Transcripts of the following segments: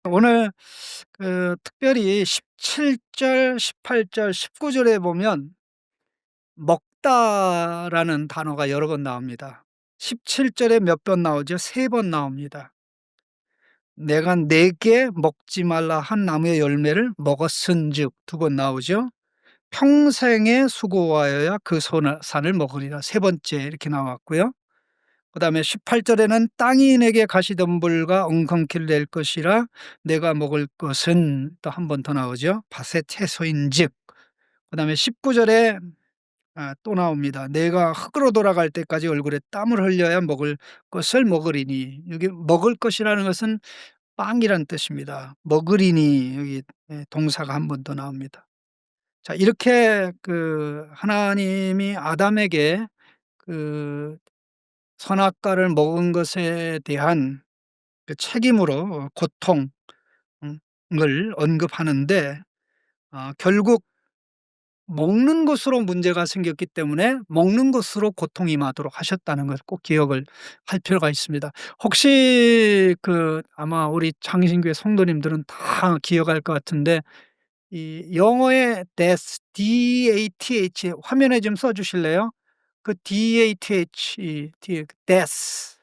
오늘 특별히 17 절, 18 절, 19 절에 보면 먹다라는 단어가 여러 번 나옵니다. 17 절에 몇 번 나오죠? 3번 나옵니다. "내가 네게 먹지 말라 한 나무의 열매를 먹었은즉." 2번 나오죠. "평생의 수고하여야 그 산을 먹으리라." 세 번째 이렇게 나왔고요. 그다음에 18 절에는 "땅이 내게 가시덤불과 엉겅퀴를 낼 것이라 내가 먹을 것은." 또 한 번 더 나오죠. "밭의 채소인즉." 그다음에 19 절에 또 나옵니다. "내가 흙으로 돌아갈 때까지 얼굴에 땀을 흘려야 먹을 것을 먹으리니." 여기 먹을 것이라는 것은 빵이란 뜻입니다. 먹으리니 여기 동사가 한 번 더 나옵니다. 자, 이렇게 하나님이 아담에게 그 선악과를 먹은 것에 대한 책임으로 고통 을 언급하는데, 결국 먹는 것으로 문제가 생겼기 때문에 먹는 것으로 고통이 임하도록 하셨다는 것을 꼭 기억을 할 필요가 있습니다. 혹시 아마 우리 창신교회 성도님들은 다 기억할 것 같은데, 이 영어의 death, DATH 화면에 좀 써 주실래요? DATH, death,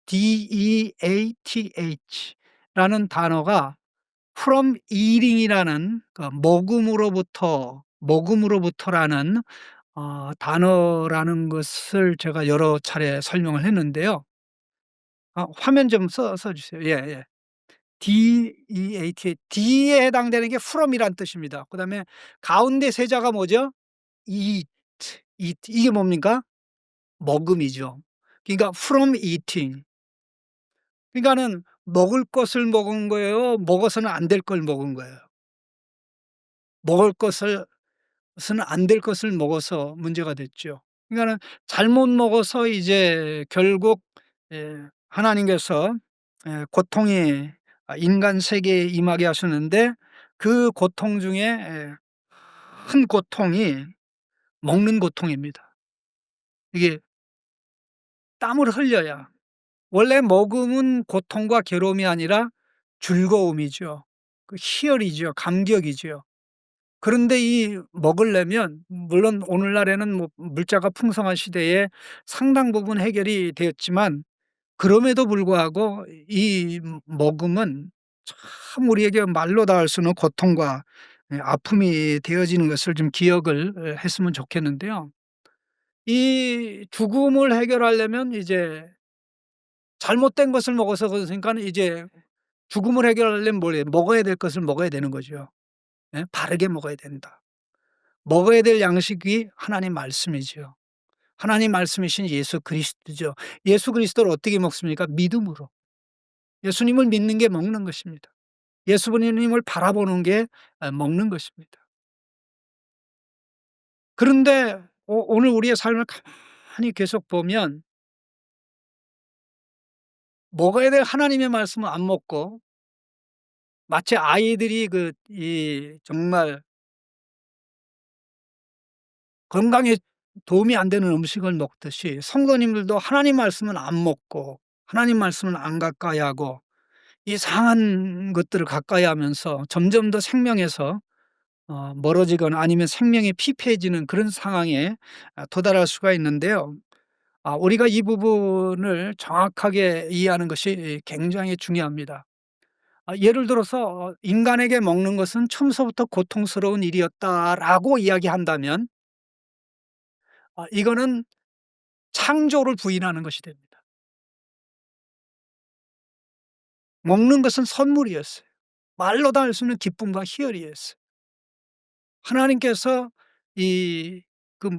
DEATH 라는 단어가 from eating이라는 먹음으로부터라는 단어라는 것을 제가 여러 차례 설명을 했는데요. 화면 좀 써 주세요. 예예. DEAT, D에 해당되는 게 from이란 뜻입니다. 그다음에 가운데 세자가 뭐죠? eat, 이게 뭡니까? 먹음이죠. 그러니까 from eating. 그러니까는 먹을 것을 먹은 거예요? 먹어서는 안 될 걸 먹은 거예요? 먹을 것을 는 안 될 것을 먹어서 문제가 됐죠. 그러니까는 잘못 먹어서 이제 결국 하나님께서 고통이 인간 세계에 임하게 하셨는데, 그 고통 중에 큰 고통이 먹는 고통입니다. 이게 땀을 흘려야, 원래 먹음은 고통과 괴로움이 아니라 즐거움이죠. 희열이죠. 감격이죠. 그런데 이 먹으려면, 물론 오늘날에는 뭐 물자가 풍성한 시대에 상당 부분 해결이 되었지만, 그럼에도 불구하고 이 먹음은 참 우리에게 말로 닿을 수 없는 고통과 아픔이 되어지는 것을 좀 기억을 했으면 좋겠는데요. 이 죽음을 해결하려면 이제 잘못된 것을 먹어서 그러니까는 이제 죽음을 해결하려면 뭐예요? 먹어야 될 것을 먹어야 되는 거죠. 예? 바르게 먹어야 된다. 먹어야 될 양식이 하나님 말씀이죠. 하나님 말씀이신 예수 그리스도죠. 예수 그리스도를 어떻게 먹습니까? 믿음으로. 예수님을 믿는 게 먹는 것입니다. 예수님을 바라보는 게 먹는 것입니다. 그런데 오늘 우리의 삶을 가만히 계속 보면 먹어야 될 하나님의 말씀은 안 먹고, 마치 아이들이 정말 건강에 도움이 안 되는 음식을 먹듯이 성도님들도 하나님 말씀은 안 먹고 하나님 말씀은 안 가까이 하고 이상한 것들을 가까이 하면서 점점 더 생명에서 멀어지거나 아니면 생명이 피폐해지는 그런 상황에 도달할 수가 있는데요. 우리가 이 부분을 정확하게 이해하는 것이 굉장히 중요합니다. 예를 들어서 인간에게 먹는 것은 처음서부터 고통스러운 일이었다라고 이야기한다면, 이거는 창조를 부인하는 것이 됩니다. 먹는 것은 선물이었어요. 말로 다 할 수 없는 기쁨과 희열이었어요. 하나님께서 이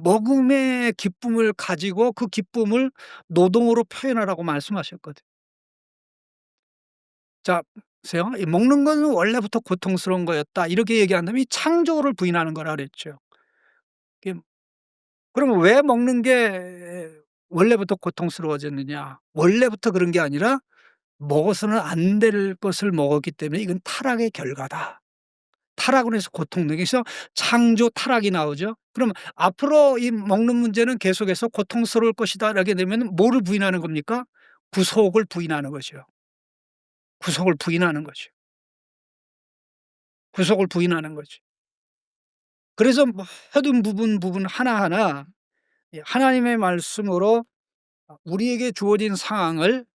먹음의 기쁨을 가지고 그 기쁨을 노동으로 표현하라고 말씀하셨거든요. 자, 보세요. 이 "먹는 것은 원래부터 고통스러운 거였다." 이렇게 얘기한다면 이 창조를 부인하는 거라 그랬죠. 이게 그러면 왜 먹는 게 원래부터 고통스러워졌느냐? 원래부터 그런 게 아니라 먹어서는 안 될 것을 먹었기 때문에 이건 타락의 결과다. 타락으로 해서 고통되기 위해서 창조 타락이 나오죠. 그럼 앞으로 이 먹는 문제는 계속해서 고통스러울 것이다 라게 되면 뭐를 부인하는 겁니까? 구속을 부인하는 거죠. 구속을 부인하는 거죠. 구속을 부인하는 거지. 그래서 모든 부분 하나하나 하나님의 말씀으로 우리에게 주어진 상황을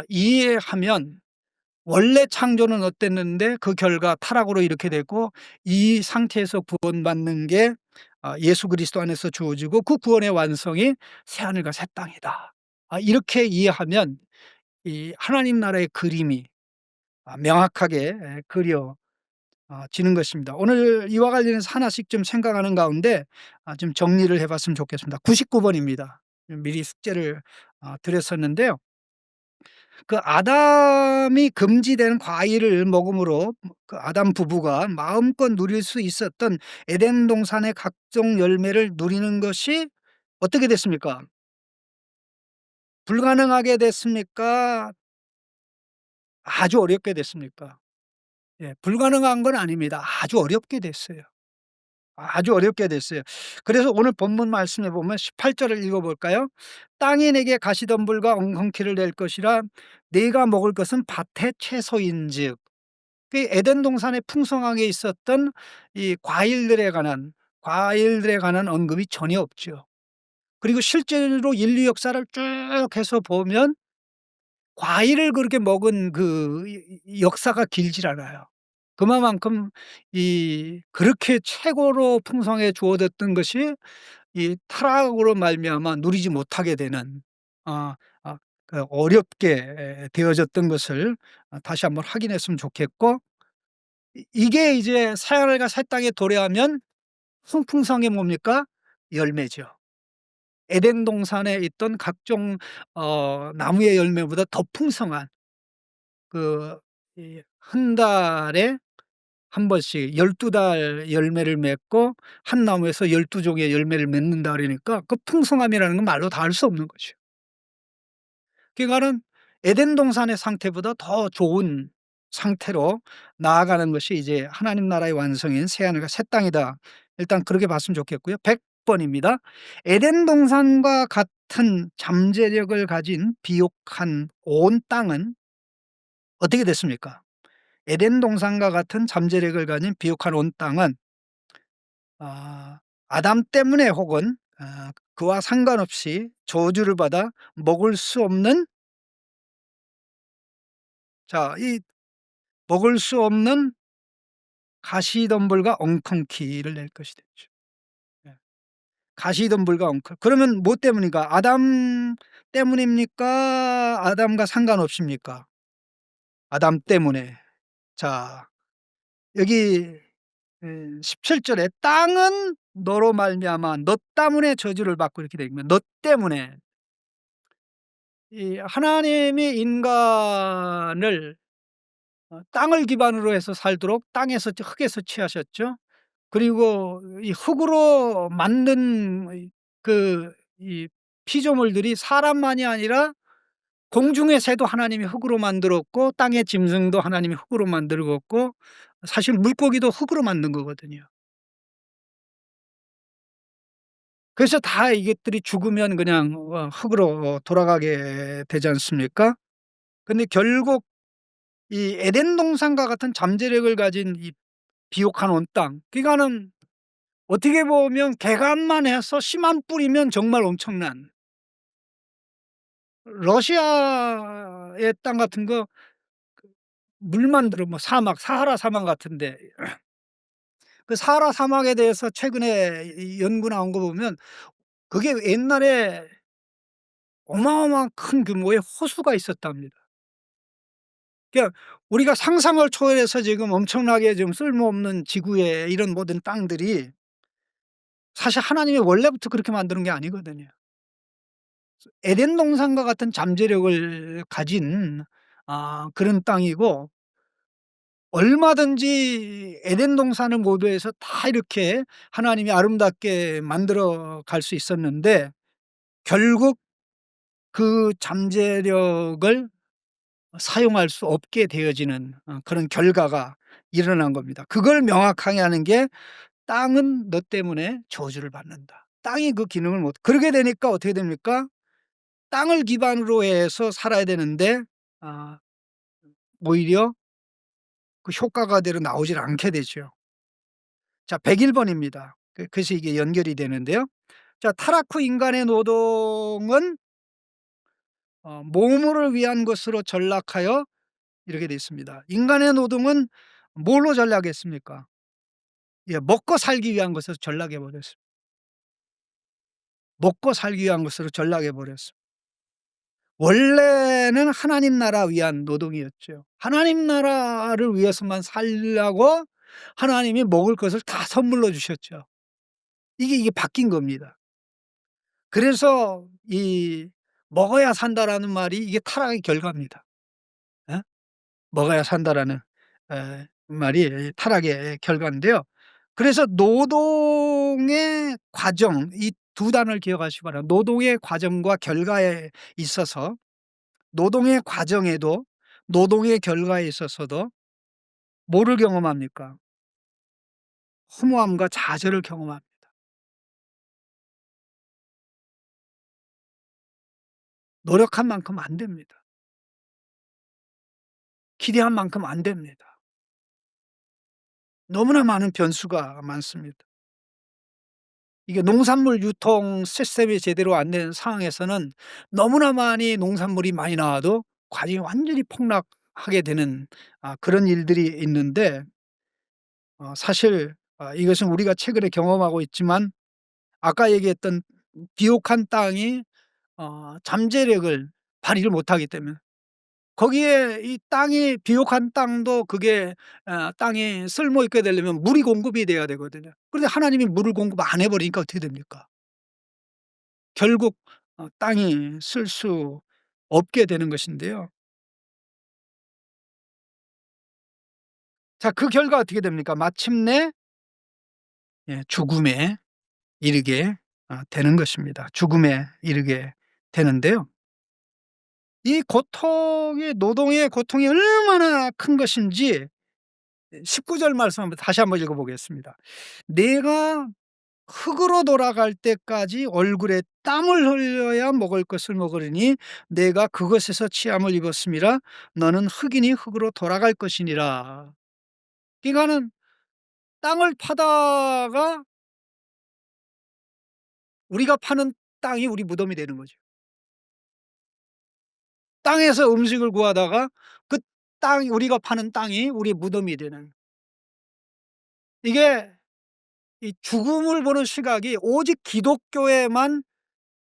이해하면 원래 창조는 어땠는데 그 결과 타락으로 이렇게 됐고 이 상태에서 구원받는 게 예수 그리스도 안에서 주어지고 그 구원의 완성이 새하늘과 새 땅이다. 이렇게 이해하면 이 하나님 나라의 그림이 명확하게 그려 지는 것입니다. 오늘 이와 관련해서 하나씩 좀 생각하는 가운데 좀 정리를 해 봤으면 좋겠습니다. 99 번입니다. 미리 숙제를 드렸었는데요. 그 아담이 금지된 과일을 먹음으로 그 아담 부부가 마음껏 누릴 수 있었던 에덴 동산의 각종 열매를 누리는 것이 어떻게 됐습니까? 불가능하게 됐습니까? 아주 어렵게 됐습니까? 예, 불가능한 건 아닙니다. 아주 어렵게 됐어요. 아주 어렵게 됐어요. 그래서 오늘 본문 말씀에 보면 18 절을 읽어 볼까요? "땅이 내게 가시덤불과 엉겅퀴를 낼 것이라 네가 먹을 것은 밭의 채소인즉." 그 에덴 동산에 풍성하게 있었던 이 과일들에 관한 언급이 전혀 없죠. 그리고 실제로 인류 역사를 쭉 해서 보면 과일을 그렇게 먹은 그 역사가 길질 않아요. 그만큼 그렇게 최고로 풍성해 주어졌던 것이 이 타락으로 말미암아 누리지 못하게 되는 아 그 어렵게 되어졌던 것을 다시 한번 확인했으면 좋겠고 이게 이제 새하늘과 새 땅에 도래하면 풍성이 뭡니까? 열매죠. 에덴 동산에 있던 각종 나무의 열매보다 더 풍성한 그 한 달에 한 번씩 12달 열매를 맺고 한 나무에서 12 종의 열매를 맺는다 그러니까 그 풍성함이라는 건 말로 다 할 수 없는 거죠. 그러니까는 에덴 동산의 상태보다 더 좋은 상태로 나아가는 것이 이제 하나님 나라의 완성인 새하늘과 새 땅이다. 일단 그렇게 봤으면 좋겠고요. 100 번입니다. 에덴 동산과 같은 잠재력을 가진 비옥한 온 땅은 어떻게 됐습니까? 에덴 동산과 같은 잠재력을 가진 비옥한 온 땅은 아담 때문에 혹은 그와 상관없이 저주를 받아 먹을 수 없는 이 먹을 수 없는 가시덤불과 엉겅퀴를 낼 것이 됐죠. 예. 가시덤불과 그러면 뭐 때문입니까? 아담 때문입니까? 아담과 상관없습니까? 아담 때문에. 자 여기 17 절에 "땅은 너로 말미암아 너 때문에 저주를 받고." 이렇게 되어 있면 너 때문에 이 하나님이 인간을 땅을 기반으로 해서 살도록 땅에서 흙에서 취하셨죠. 그리고 이 흙으로 만든 이 피조물들이 사람만이 아니라 공중의 새도 하나님이 흙으로 만들었고 땅의 짐승도 하나님이 흙으로 만들었고 사실 물고기도 흙으로 만든 거거든요. 그래서 다 이것들이 죽으면 그냥 흙으로 돌아가게 되지 않습니까? 근데 결국 이 에덴 동산과 같은 잠재력을 가진 이 비옥한 온 땅 그러니까는 어떻게 보면 개간만 해서 씨만 뿌리면 정말 엄청난 러시아의 땅 같은 거 물만 들어 뭐 사하라 사막 같은데 그 사하라 사막에 대해서 최근에 이 연구 나온 거 보면 그게 옛날에 어마어마한 큰 규모의 호수가 있었답니다. 그러니까 우리가 상상을 초월해서 지금 엄청나게 좀 쓸모없는 지구의 이런 모든 땅들이 사실 하나님이 원래부터 그렇게 만드는 게 아니거든요. 에덴 동산과 같은 잠재력을 가진 그런 땅이고 얼마든지 에덴 동산을 모두해서 다 이렇게 하나님이 아름답게 만들어 갈 수 있었는데 결국 그 잠재력을 사용할 수 없게 되어지는 그런 결과가 일어난 겁니다. 그걸 명확하게 하는 게 "땅은 너 때문에 저주를 받는다." 땅이 그 기능을 못 그러게 되니까 어떻게 됩니까? 땅을 기반으로 해서 살아야 되는데 아 오히려 그 효과가대로 나오질 않게 되죠. 자 101 번입니다. 그래서 이게 연결이 되는데요. 자 타락 후 인간의 노동은 모물을 위한 것으로 전락하여 이렇게 돼 있습니다. 인간의 노동은 뭘로 전락했습니까? 예 먹고 살기 위한 것으로 전락해 버렸습니다. 먹고 살기 위한 것으로 전락해 버렸습니다. 원래는 하나님 나라 위한 노동이었죠. 하나님 나라를 위해서만 살려고 하나님이 먹을 것을 다 선물로 주셨죠. 이게 바뀐 겁니다. 그래서 이 "먹어야 산다."라는 말이 이게 타락의 결과입니다. 예? "먹어야 산다."라는 말이 타락의 결과인데요. 그래서 노동의 과정 이 두 단어를 기억하시기 바랍니다. 노동의 과정과 결과에 있어서 노동의 과정에도 노동의 결과에 있어서도 뭐를 경험합니까? 허무함과 좌절을 경험합니다. 노력한 만큼 안 됩니다. 기대한 만큼 안 됩니다. 너무나 많은 변수가 많습니다. 이게 농산물 유통 시스템이 제대로 안 되는 상황에서는 너무나 많이 농산물이 많이 나와도 가격이 완전히 폭락하게 되는 그런 일들이 있는데 사실 이것은 우리가 최근에 경험하고 있지만 아까 얘기했던 비옥한 땅이 잠재력을 발휘를 못하기 때문에 거기에 이 땅이 비옥한 땅도 그게 땅이 쓸모 있게 되려면 물이 공급이 돼야 되거든요. 그런데 하나님이 물을 공급 안 해 버리니까 어떻게 됩니까? 결국 땅이 쓸 수 없게 되는 것인데요. 자 그 결과 어떻게 됩니까? 마침내 죽음에 이르게 되는 것입니다. 죽음에 이르게 되는데요. 이 고통이 노동의 고통이 얼마나 큰 것인지 19절 말씀 한번 다시 한번 읽어 보겠습니다. "내가 흙으로 돌아갈 때까지 얼굴에 땀을 흘려야 먹을 것을 먹으리니 내가 그것에서 취함을 입었음이라 너는 흙이니 흙으로 돌아갈 것이니라." 그러니까는 땅을 파다가 우리가 파는 땅이 우리 무덤이 되는 거죠. 땅에서 음식을 구하다가 그 땅이 우리가 파는 땅이 우리 무덤이 되는 이게 이 죽음을 보는 시각이 오직 기독교에만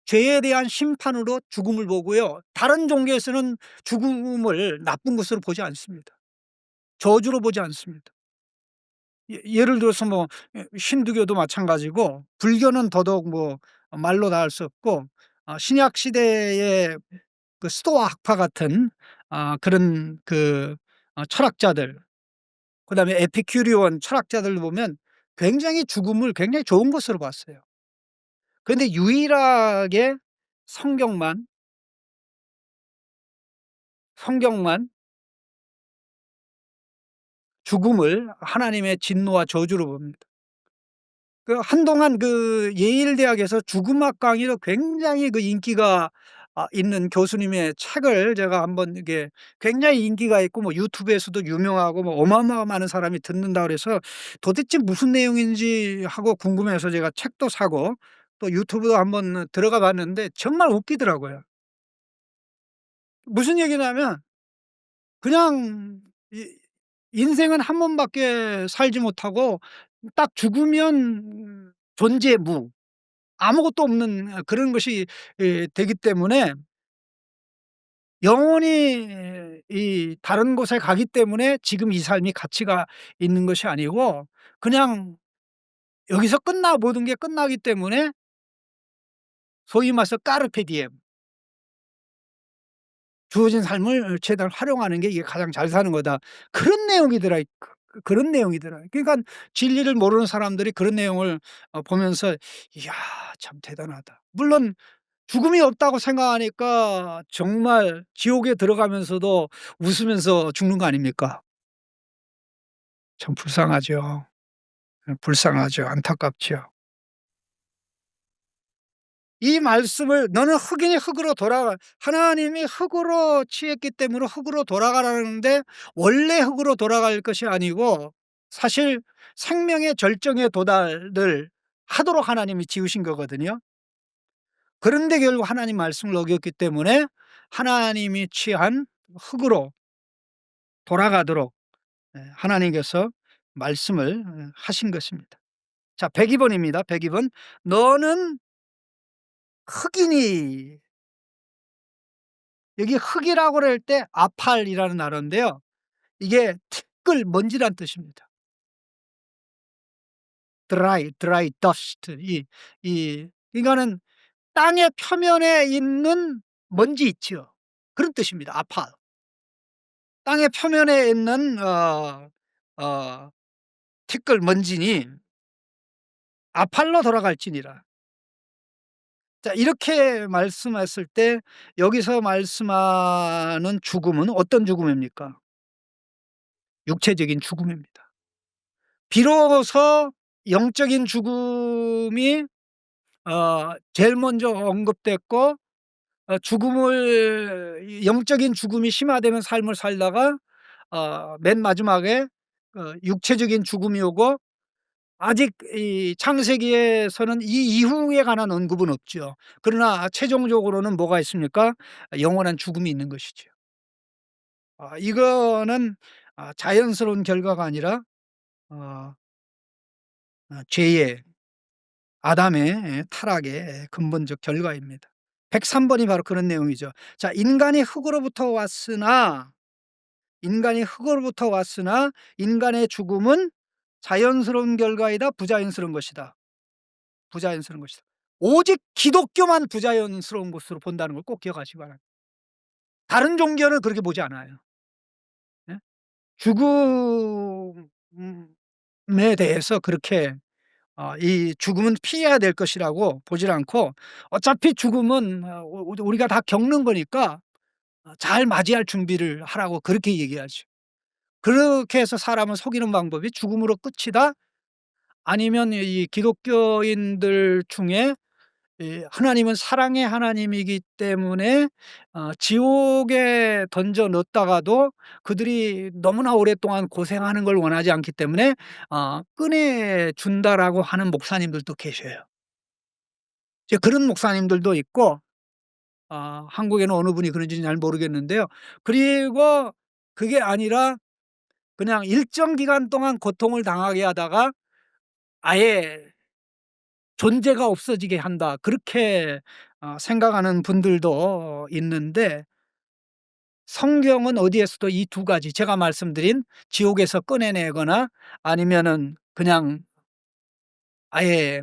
죄에 대한 심판으로 죽음을 보고요. 다른 종교에서는 죽음을 나쁜 것으로 보지 않습니다. 저주로 보지 않습니다. 예를 들어서 뭐 힌두교도 마찬가지고 불교는 더더욱 뭐 말로 다 할 수 없고 신약 시대의 그 스토아 학파 같은 그런 철학자들 그다음에 에피큐리온 철학자들 보면 굉장히 죽음을 굉장히 좋은 것으로 봤어요. 그런데 유일하게 성경만, 성경만 죽음을 하나님의 진노와 저주로 봅니다. 한동안 예일 대학에서 죽음학 강의로 굉장히 인기가 있는 교수님의 책을 제가 한번 이게 굉장히 인기가 있고 뭐 유튜브에서도 유명하고 뭐 어마어마하게 많은 사람이 듣는다 그래서 도대체 무슨 내용인지 하고 궁금해서 제가 책도 사고 또 유튜브도 한번 들어가 봤는데 정말 웃기더라고요. 무슨 얘기냐면 그냥 이 인생은 한 번밖에 살지 못하고 딱 죽으면 존재무 아무것도 없는 그런 것이 되기 때문에 영원히 이 다른 곳에 가기 때문에 지금 이 삶이 가치가 있는 것이 아니고 그냥 여기서 모든 게 끝나기 때문에 소위 말해서 까르페 디엠 주어진 삶을 최대한 활용하는 게 이게 가장 잘 사는 거다. 그런 내용이더라. 그런 내용이더라. 그러니까 진리를 모르는 사람들이 그런 내용을 보면서 '이야 참 대단하다.' 물론 죽음이 없다고 생각하니까 정말 지옥에 들어가면서도 웃으면서 죽는 거 아닙니까? 참 불쌍하죠. 불쌍하죠. 안타깝죠. 이 말씀을 "너는 흙이니 흙으로 돌아가." 하나님이 흙으로 취했기 때문에 흙으로 돌아가라는데 원래 흙으로 돌아갈 것이 아니고 사실 생명의 절정에 도달을 하도록 하나님이 지으신 거거든요. 그런데 결국 하나님 말씀을 어겼기 때문에 하나님이 취한 흙으로 돌아가도록 하나님께서 말씀을 하신 것입니다. 자, 102 번입니다. 102 번. "너는 흙이니." 여기 흙이라고 그럴 때 아팔이라는 단어인데요. 이게 티끌, 먼지란 뜻입니다. dry dust. 이거는 땅의 표면에 있는 먼지 있죠. 그런 뜻입니다. 아팔. 땅의 표면에 있는 어 티끌, 먼지니 아팔로 돌아갈지니라. 자, 이렇게 말씀했을 때 여기서 말씀하는 죽음은 어떤 죽음입니까? 육체적인 죽음입니다. 비로소 영적인 죽음이 제일 먼저 언급됐고 죽음을 영적인 죽음이 심화되는 삶을 살다가 맨 마지막에 육체적인 죽음이 오고 아직 이 창세기에서는 이 이후에 관한 언급은 없죠. 그러나 최종적으로는 뭐가 있습니까? 영원한 죽음이 있는 것이죠. 이거는 자연스러운 결과가 아니라 어 죄의 아담의 타락의 근본적 결과입니다. 103 번이 바로 그런 내용이죠. 자, 인간이 흙으로부터 왔으나 인간의 죽음은 자연스러운 결과이다, 부자연스러운 것이다. 부자연스러운 것이다. 오직 기독교만 부자연스러운 것으로 본다는 걸 꼭 기억하시기 바랍니다. 다른 종교는 그렇게 보지 않아요. 예? 죽음에 대해서 그렇게 이 죽음은 피해야 될 것이라고 보질 않고 어차피 죽음은 우리가 다 겪는 거니까 잘 맞이할 준비를 하라고 그렇게 얘기하죠. 그렇게 해서 사람을 속이는 방법이 죽음으로 끝이다? 아니면 이 기독교인들 중에 이 하나님은 사랑의 하나님이기 때문에 지옥에 던져 넣었다가도 그들이 너무나 오랫동안 고생하는 걸 원하지 않기 때문에 꺼내 준다라고 하는 목사님들도 계셔요. 이제 그런 목사님들도 있고 한국에는 어느 분이 그런지는 잘 모르겠는데요. 그리고 그게 아니라 그냥 일정 기간 동안 고통을 당하게 하다가 아예 존재가 없어지게 한다. 그렇게 생각하는 분들도 있는데 성경은 어디에서도 이 두 가지 제가 말씀드린 지옥에서 꺼내내거나 아니면은 그냥 아예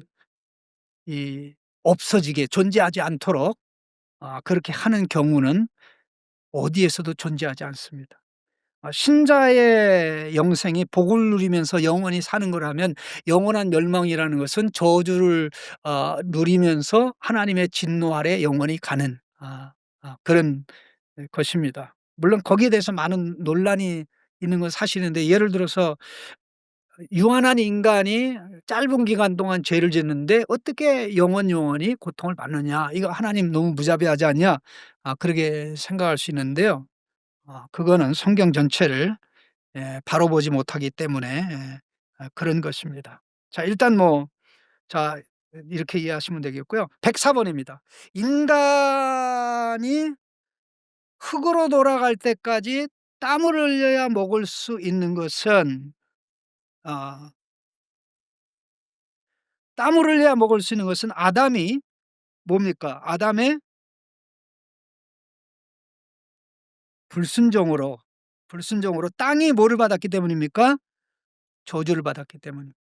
이 없어지게 존재하지 않도록 그렇게 하는 경우는 어디에서도 존재하지 않습니다. 신자의 영생이 복을 누리면서 영원히 사는 거라면 영원한 멸망이라는 것은 저주를 누리면서 하나님의 진노 아래 영원히 가는 그런 것입니다. 물론 거기에 대해서 많은 논란이 있는 건 사실인데 예를 들어서 유한한 인간이 짧은 기간 동안 죄를 짓는데 어떻게 영원히 고통을 받느냐. 이거 하나님 너무 무자비하지 않냐. 그렇게 생각할 수 있는데요. 그거는 성경 전체를 바로 보지 못하기 때문에 그런 것입니다. 자, 일단 자, 이렇게 이해하시면 되겠고요. 104 번입니다. 인간이 흙으로 돌아갈 때까지 땀을 흘려야 먹을 수 있는 것은 어 땀을 흘려야 먹을 수 있는 것은 아담이 뭡니까? 아담의 불순종으로 땅이 뭐를 받았기 때문입니까? 저주를 받았기 때문입니다.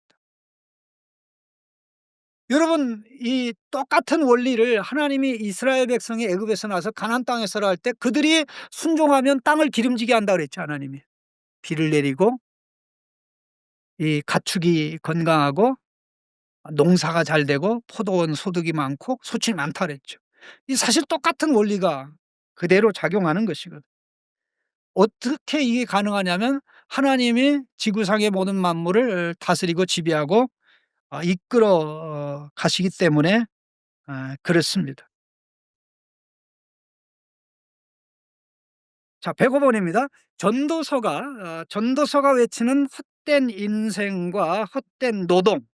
여러분 이 똑같은 원리를 하나님이 이스라엘 백성이 애굽에서 나와서 가나안 땅에 서라 할 때 그들이 순종하면 땅을 기름지게 한다 그랬죠, 하나님이. 비를 내리고 이 가축이 건강하고 농사가 잘 되고 포도원 소득이 많고 소출이 많다 그랬죠. 이 사실 똑같은 원리가 그대로 작용하는 것이거든요. 어떻게 이게 가능하냐면 하나님이 지구상의 모든 만물을 다스리고 지배하고 이끌어 가시기 때문에 아 그렇습니다. 자 105 번입니다. 전도서가 외치는 헛된 인생과 헛된 노동,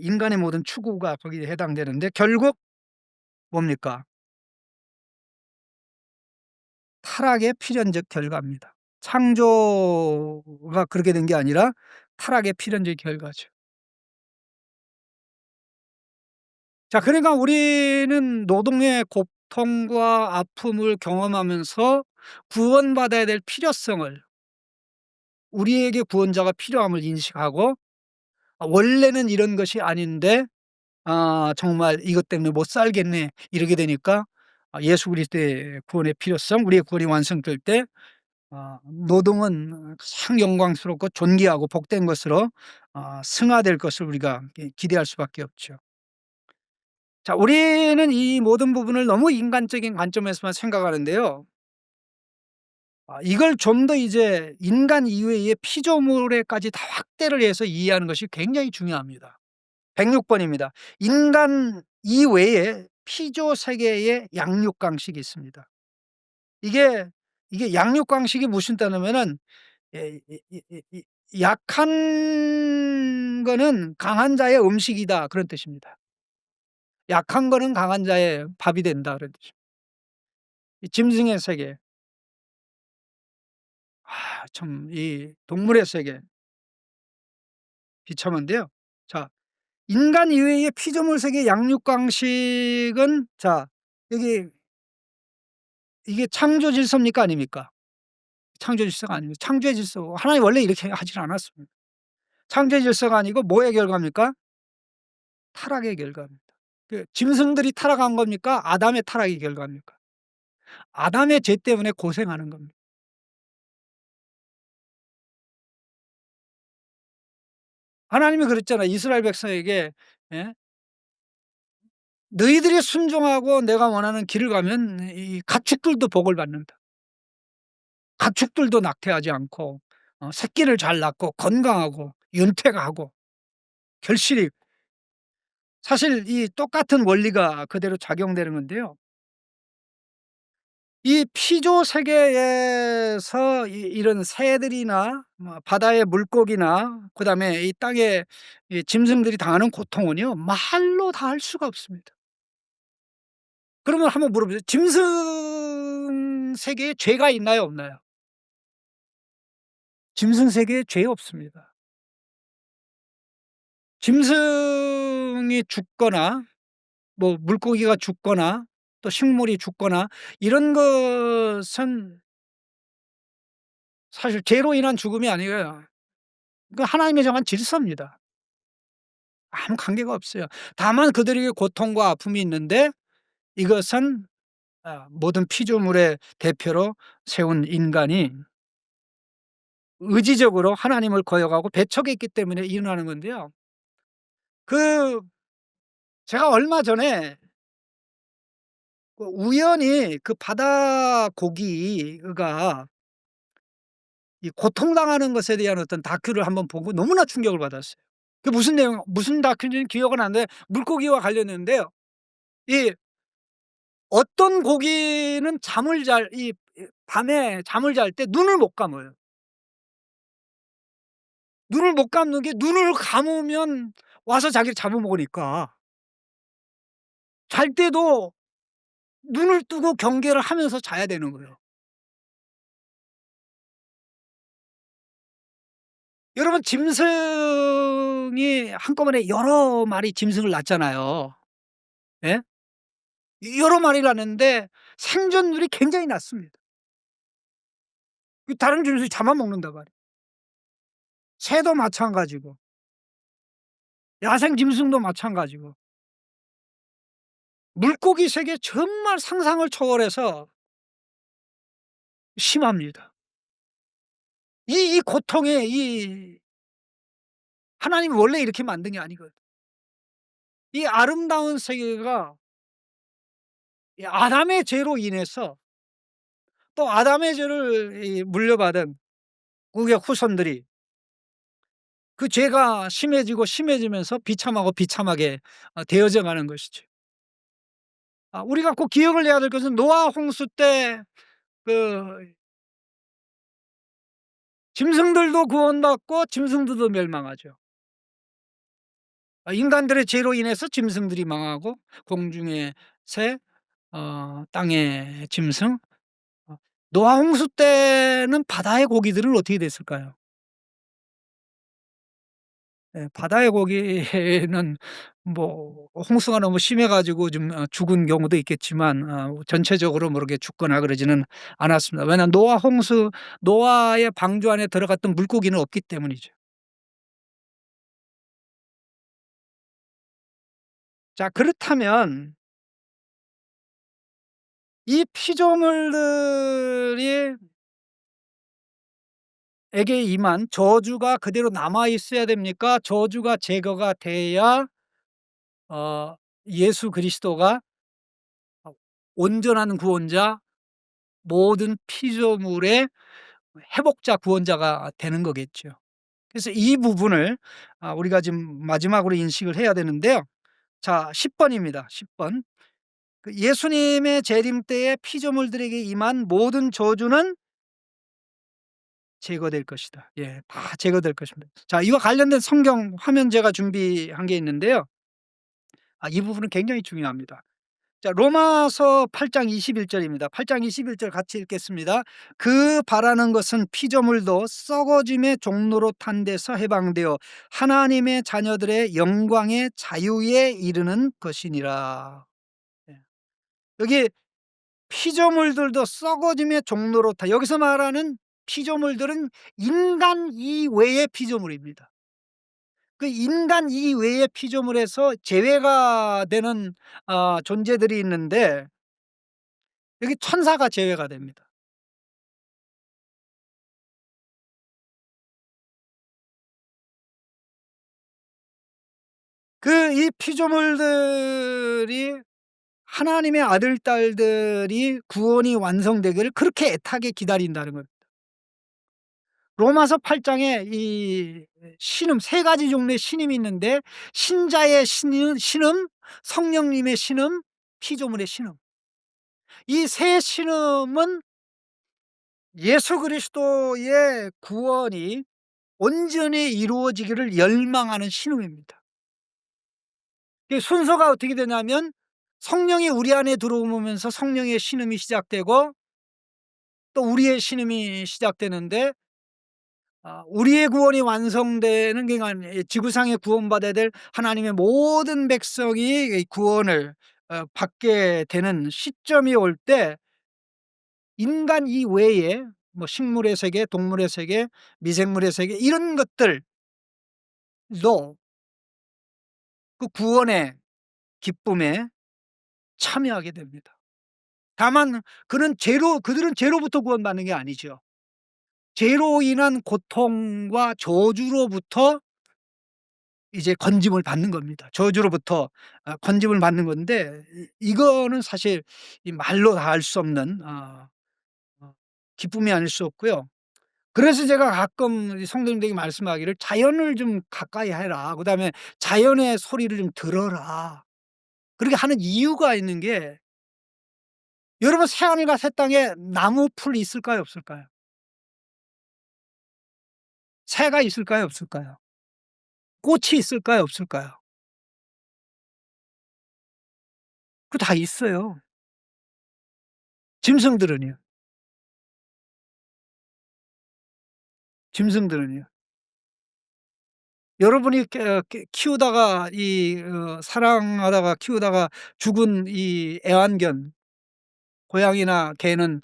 인간의 모든 추구가 거기에 해당되는데 결국 뭡니까? 타락의 필연적 결과입니다. 창조가 그렇게 된 게 아니라 타락의 필연적 결과죠. 자 그러니까 우리는 노동의 고통과 아픔을 경험하면서 구원받아야 될 필요성을, 우리에게 구원자가 필요함을 인식하고 '아 원래는 이런 것이 아닌데 정말 이것 때문에 못 살겠네.' 이러게 되니까 예수 그리스도의 구원의 필요성, 우리의 구원이 완성될 때 노동은 가장 영광스럽고 존귀하고 복된 것으로 승화될 것을 우리가 기대할 수밖에 없죠. 자 우리는 이 모든 부분을 너무 인간적인 관점에서만 생각하는데요. 이걸 좀 더 이제 인간 이외의 피조물에까지 다 확대를 해서 이해하는 것이 굉장히 중요합니다. 106 번입니다. 인간 이외에 피조 세계의 양육 강식이 있습니다. 이게 양육 강식이 무슨 뜻이냐면은 예 이 "약한 거는 강한 자의 음식이다." 그런 뜻입니다. "약한 거는 강한 자의 밥이 된다." 그런 뜻입니다. 이 짐승의 세계, 참 이 동물의 세계 비참한데요. 자 인간 이외의 피조물 세계 양육 방식은 자 여기 이게 창조 질서입니까 아닙니까? 창조 질서가 아닙니다. 창조의 질서, 하나님 원래 이렇게 하질 않았습니다. 창조의 질서가 아니고 뭐의 결과입니까? 타락의 결과입니다. 그 짐승들이 타락한 겁니까? 아담의 타락의 결과입니까? 아담의 죄 때문에 고생하는 겁니다. 하나님이 그랬잖아요. 이스라엘 백성에게 예? "너희들이 순종하고 내가 원하는 길을 가면 이 가축들도 복을 받는다." 가축들도 낙태하지 않고 새끼를 잘 낳고 건강하고 윤택하고 결실이, 사실 이 똑같은 원리가 그대로 작용되는 건데요. 이 피조 세계에서 이런 새들이나 뭐 바다의 물고기나 그다음에 이 땅의 이 짐승들이 당하는 고통은요 말로 다 할 수가 없습니다. 그러면 한번 물어보세요. 짐승 세계에 죄가 있나요 없나요? 짐승 세계에 죄 없습니다. 짐승이 죽거나 뭐 물고기가 죽거나 또 식물이 죽거나 이런 것은 사실 죄로 인한 죽음이 아니에요. 그 하나님의 정한 질서입니다. 아무 관계가 없어요. 다만 그들에게 고통과 아픔이 있는데 이것은 모든 피조물의 대표로 세운 인간이 의지적으로 하나님을 거역하고 배척했기 때문에 일어나는 건데요. 그 제가 얼마 전에 우연히 그 바다 고기가 이 고통당하는 것에 대한 어떤 다큐를 한번 보고 너무나 충격을 받았어요. 그 무슨 다큐인지는 기억은 안 나는데 물고기와 관련했는데요. 이 어떤 고기는 잠을 잘 이 밤에 잠을 잘 때 눈을 못 감아요. 눈을 못 감는 게 눈을 감으면 와서 자기를 잡아먹으니까 잘 때도 눈을 뜨고 경계를 하면서 자야 되는 거예요. 여러분 짐승이 한꺼번에 여러 마리 짐승을 낳잖아요. 예? 여러 마리를 낳는데 생존율이 굉장히 낮습니다. 그 다른 짐승이 잡아먹는단 말이에요. 새도 마찬가지고 야생 짐승도 마찬가지고 물고기 세계 정말 상상을 초월해서 심합니다. 이 고통에 이 하나님이 원래 이렇게 만든 게 아니거든. 이 아름다운 세계가 이 아담의 죄로 인해서 또 아담의 죄를 물려받은 우리의 후손들이 그 죄가 심해지고 심해지면서 비참하고 비참하게 되어져 가는 것이죠. 우리가 꼭 기억을 해야 될 것은 노아 홍수 때 그 짐승들도 구원받고 짐승들도 멸망하죠. 인간들의 죄로 인해서 짐승들이 망하고 공중의 새, 땅의 짐승. 노아 홍수 때는 바다의 고기들은 어떻게 됐을까요? 예, 바다의 고기는 뭐 홍수가 너무 심해 가지고 좀 죽은 경우도 있겠지만 전체적으로 모르게 죽거나 그러지는 않았습니다. 왜냐하면 노아의 방주 안에 들어갔던 물고기는 없기 때문이죠. 자, 그렇다면 이 피조물들이 에게 임한 저주가 그대로 남아 있어야 됩니까? 저주가 제거가 돼야 어 예수 그리스도가 온전한 구원자, 모든 피조물의 회복자, 구원자가 되는 거겠죠. 그래서 이 부분을 우리가 지금 마지막으로 인식을 해야 되는데요. 자, 10 번입니다. 10 번. 그 예수님의 재림 때에 피조물들에게 임한 모든 저주는 제거될 것이다. 예, 다 제거될 것입니다. 자, 이와 관련된 성경 화면 제가 준비한 게 있는데요. 이 부분은 굉장히 중요합니다. 자, 로마서 8장 21 절입니다. 8장 21절 같이 읽겠습니다. "그 바라는 것은 피조물도 썩어짐의 종로로 탄 데서 해방되어 하나님의 자녀들의 영광의 자유에 이르는 것이니라." 예. 여기 피조물들도 썩어짐의 종로로 타, 여기서 말하는 피조물들은 인간 이외의 피조물입니다. 그 인간 이외의 피조물에서 제외가 되는 존재들이 있는데 여기 천사가 제외가 됩니다. 이 피조물들이 하나님의 아들 딸들이 구원이 완성되기를 그렇게 애타게 기다린다는 겁니다. 로마서 8 장에 이 신음, 세 가지 종류의 신음이 있는데 신자의 신음, 성령님의 신음, 피조물의 신음. 이 세 신음은 예수 그리스도의 구원이 온전히 이루어지기를 열망하는 신음입니다. 그 순서가 어떻게 되냐면 성령이 우리 안에 들어오면서 성령의 신음이 시작되고 또 우리의 신음이 시작되는데 우리의 구원이 완성되는 게 아니라 지구상에 구원받아야 될 하나님의 모든 백성이 이 구원을 받게 되는 시점이 올 때 인간 이외에 뭐 식물의 세계, 동물의 세계, 미생물의 세계 이런 것들도 그 구원의 기쁨에 참여하게 됩니다. 다만 그들은 죄로부터 구원받는 게 아니죠. 죄로 인한 고통과 저주로부터 이제 건짐을 받는 겁니다. 저주로부터 건짐을 받는 건데 이거는 사실 이 말로 다 할 수 없는 기쁨이 아닐 수 없고요. 그래서 제가 가끔 이 성도님들에게 말씀하기를 "자연을 좀 가까이 해라. 그다음에 자연의 소리를 좀 들어라." 그렇게 하는 이유가 있는 게, 여러분 새하늘과 새 땅에 나무 풀 있을까요, 없을까요? 새가 있을까요, 없을까요? 꽃이 있을까요, 없을까요? 그 다 있어요. 짐승들은요? 짐승들은요? 여러분이 키우다가 사랑하다가 키우다가 죽은 이 애완견, 고양이나 개는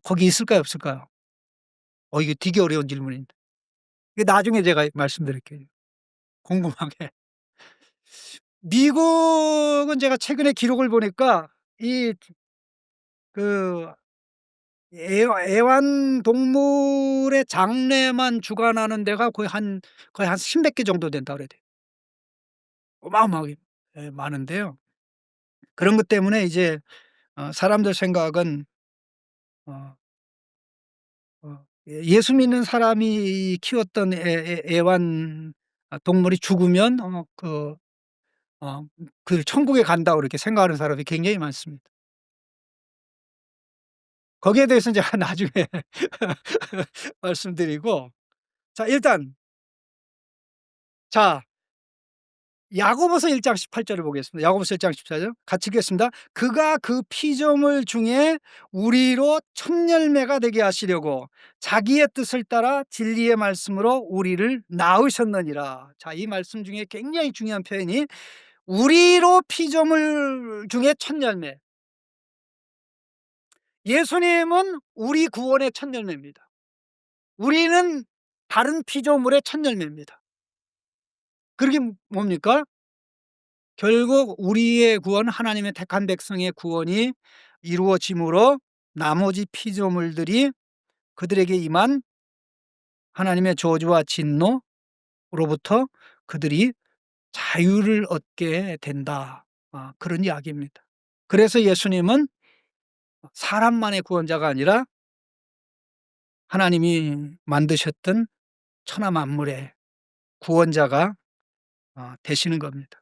거기 있을까요, 없을까요? 이거 되게 어려운 질문인데. 이거 나중에 제가 말씀드릴게요, 궁금하게. 미국은 제가 최근에 기록을 보니까 이 그 애완동물의 장래만 주관하는 데가 거의 한 10몇 개 정도 된다 그래야 돼요. 어마어마하게 많은데요. 그런 것 때문에 이제 사람들 생각은 어 예수 믿는 사람이 키웠던 애완 동물이 죽으면 그 천국에 간다고 그렇게 생각하는 사람이 굉장히 많습니다. 거기에 대해서는 제가 나중에 말씀드리고, 자 일단, 자 야고보서 1장 18 절을 보겠습니다. 야고보서 1장 14절 같이 읽겠습니다. "그가 그 피조물 중에 우리로 첫 열매가 되게 하시려고 자기의 뜻을 따라 진리의 말씀으로 우리를 낳으셨느니라." 자, 이 말씀 중에 굉장히 중요한 표현이 "우리로 피조물 중에 첫 열매." 예수님은 우리 구원의 첫 열매입니다. 우리는 다른 피조물의 첫 열매입니다. 그게 뭡니까? 결국 우리의 구원, 하나님의 택한 백성의 구원이 이루어짐으로 나머지 피조물들이 그들에게 임한 하나님의 저주와 진노로부터 그들이 자유를 얻게 된다. 그런 이야기입니다. 그래서 예수님은 사람만의 구원자가 아니라 하나님이 만드셨던 천하 만물의 구원자가 되시는 겁니다.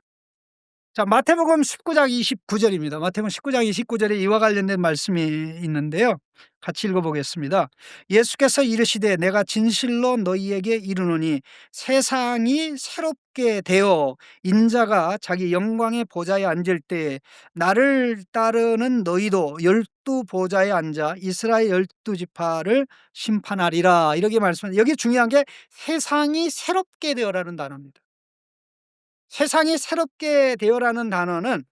자, 마태복음 19장 29 절입니다. 마태복음 19장 29 절에 이와 관련된 말씀이 있는데요. 같이 읽어 보겠습니다. 예수께서 이르시되 내가 진실로 너희에게 이르노니 세상이 새롭게 되어 인자가 자기 영광의 보좌에 앉을 때에 나를 따르는 너희도 열두 보좌에 앉아 이스라엘 열두 지파를 심판하리라. 이렇게 말씀합니다. 여기 중요한 게 세상이 새롭게 되어라는 단어입니다. 세상이 새롭게 되어라는 단어는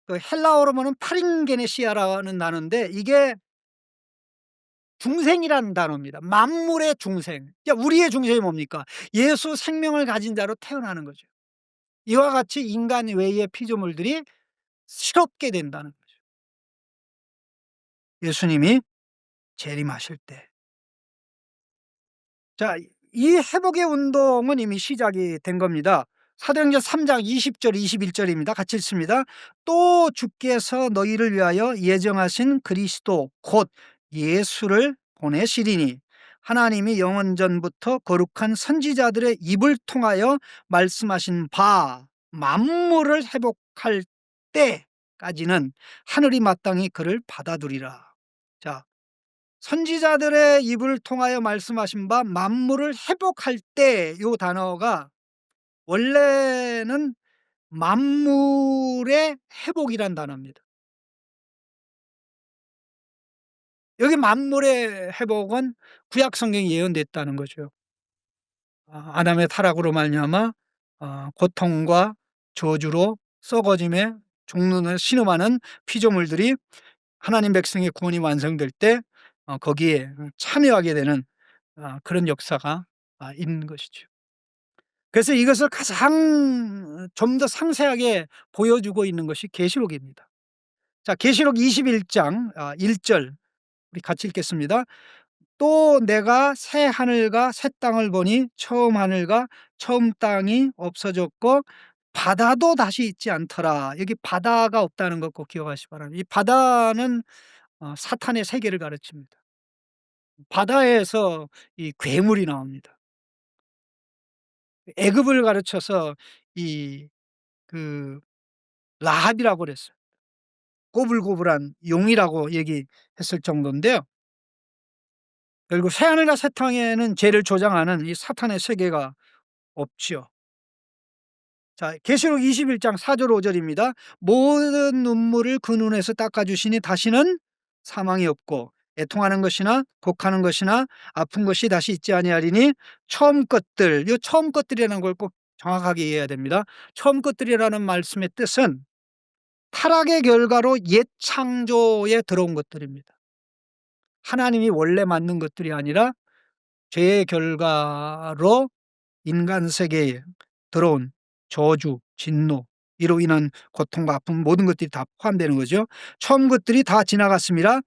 그 헬라어로 보면 파링게네시아라는 단어인데, 이게 중생이라는 단어입니다. 만물의 중생. 그러니까 우리의 중생이 뭡니까? 예수 생명을 가진 자로 태어나는 거죠. 이와 같이 인간 외의 피조물들이 새롭게 된다는 거죠. 예수님이 재림하실 때. 자, 이 회복의 운동은 이미 시작이 된 겁니다. 사도행전 3장 20절 21 절입니다. 같이 읽습니다. "또 주께서 너희를 위하여 예정하신 그리스도 곧 예수를 보내시리니 하나님이 영원전부터 거룩한 선지자들의 입을 통하여 말씀하신 바 만물을 회복할 때까지는 하늘이 마땅히 그를 받아두리라." 자, 선지자들의 입을 통하여 말씀하신 바 만물을 회복할 때, 요 단어가 원래는 만물의 회복이란 단어입니다. 여기 만물의 회복은 구약 성경에 예언됐다는 거죠. 아담의 타락으로 말미암아 고통과 저주로 썩어짐에 종론을 신음하는 피조물들이 하나님 백성의 구원이 완성될 때 거기에 참여하게 되는 그런 역사가 있는 것이죠. 그래서 이것을 가장 좀 더 상세하게 보여주고 있는 것이 계시록입니다. 자, 계시록 21장 1절 우리 같이 읽겠습니다. "또 내가 새 하늘과 새 땅을 보니 처음 하늘과 처음 땅이 없어졌고 바다도 다시 있지 않더라." 여기 바다가 없다는 것 꼭 기억하시기 바랍니다. 이 바다는 사탄의 세계를 가르칩니다. 바다에서 이 괴물이 나옵니다. 애굽을 가르쳐서 이 그 라합이라고 그랬어요. 꼬불꼬불한 용이라고 얘기했을 정도인데요. 결국 새하늘과 새 땅에는 죄를 조장하는 이 사탄의 세계가 없지요. 자, 계시록 21장 4절 5 절입니다. "모든 눈물을 그 눈에서 닦아 주시니 다시는 사망이 없고 애통하는 것이나 곡하는 것이나 아픈 것이 다시 있지 아니하리니 처음 것들." 요 처음 것들이라는 걸 꼭 정확하게 이해해야 됩니다. 처음 것들이라는 말씀의 뜻은 타락의 결과로 옛 창조에 들어온 것들입니다. 하나님이 원래 만든 것들이 아니라 죄의 결과로 인간 세계에 들어온 저주, 진노, 이로 인한 고통과 아픔, 모든 것들이 다 포함되는 거죠. 처음 것들이 다 지나갔습니다.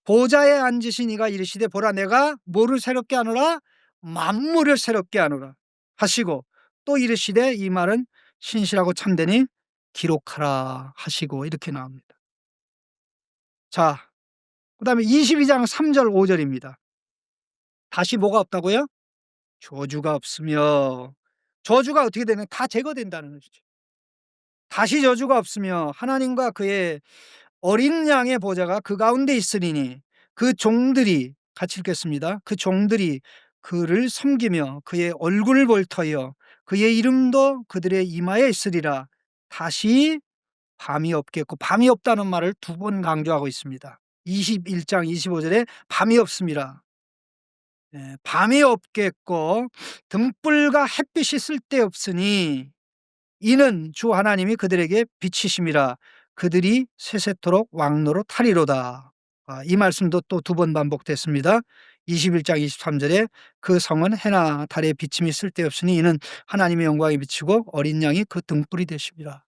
보좌에 앉으신 이가 이르시되 보라 내가 뭐를 새롭게 하노라? 만물을 새롭게 하노라 하시고, 또 이르시되 이 말은 신실하고 참되니 기록하라 하시고, 이렇게 나옵니다. 자, 그다음에 22장 3절 5 절입니다. 다시 뭐가 없다고요? 저주가 없으며. 저주가 어떻게 되는, 다 제거된다는 것이죠. 다시 저주가 없으며 하나님과 그의 어린 양의 보좌가 그 가운데 있으리니 그 종들이, 같이 읽겠습니다. 그 종들이 그를 섬기며 그의 얼굴을 볼 터이요 그의 이름도 그들의 이마에 있으리라. 다시 밤이 없겠고, 밤이 없다는 말을 두 번 강조하고 있습니다. 21장 25절에 밤이 없습니다. 밤이 없겠고 등불과 햇빛이 쓸데없으니 이는 주 하나님이 그들에게 빛이심이라. 그들이 세세토록 왕노로 타리로다. 이 말씀도 또 두 번 반복됐습니다. 21장 23절에 그 성은 해나 달의 비침이 쓸데없으니 이는 하나님의 영광이 비치고 어린 양이 그 등불이 되십니다.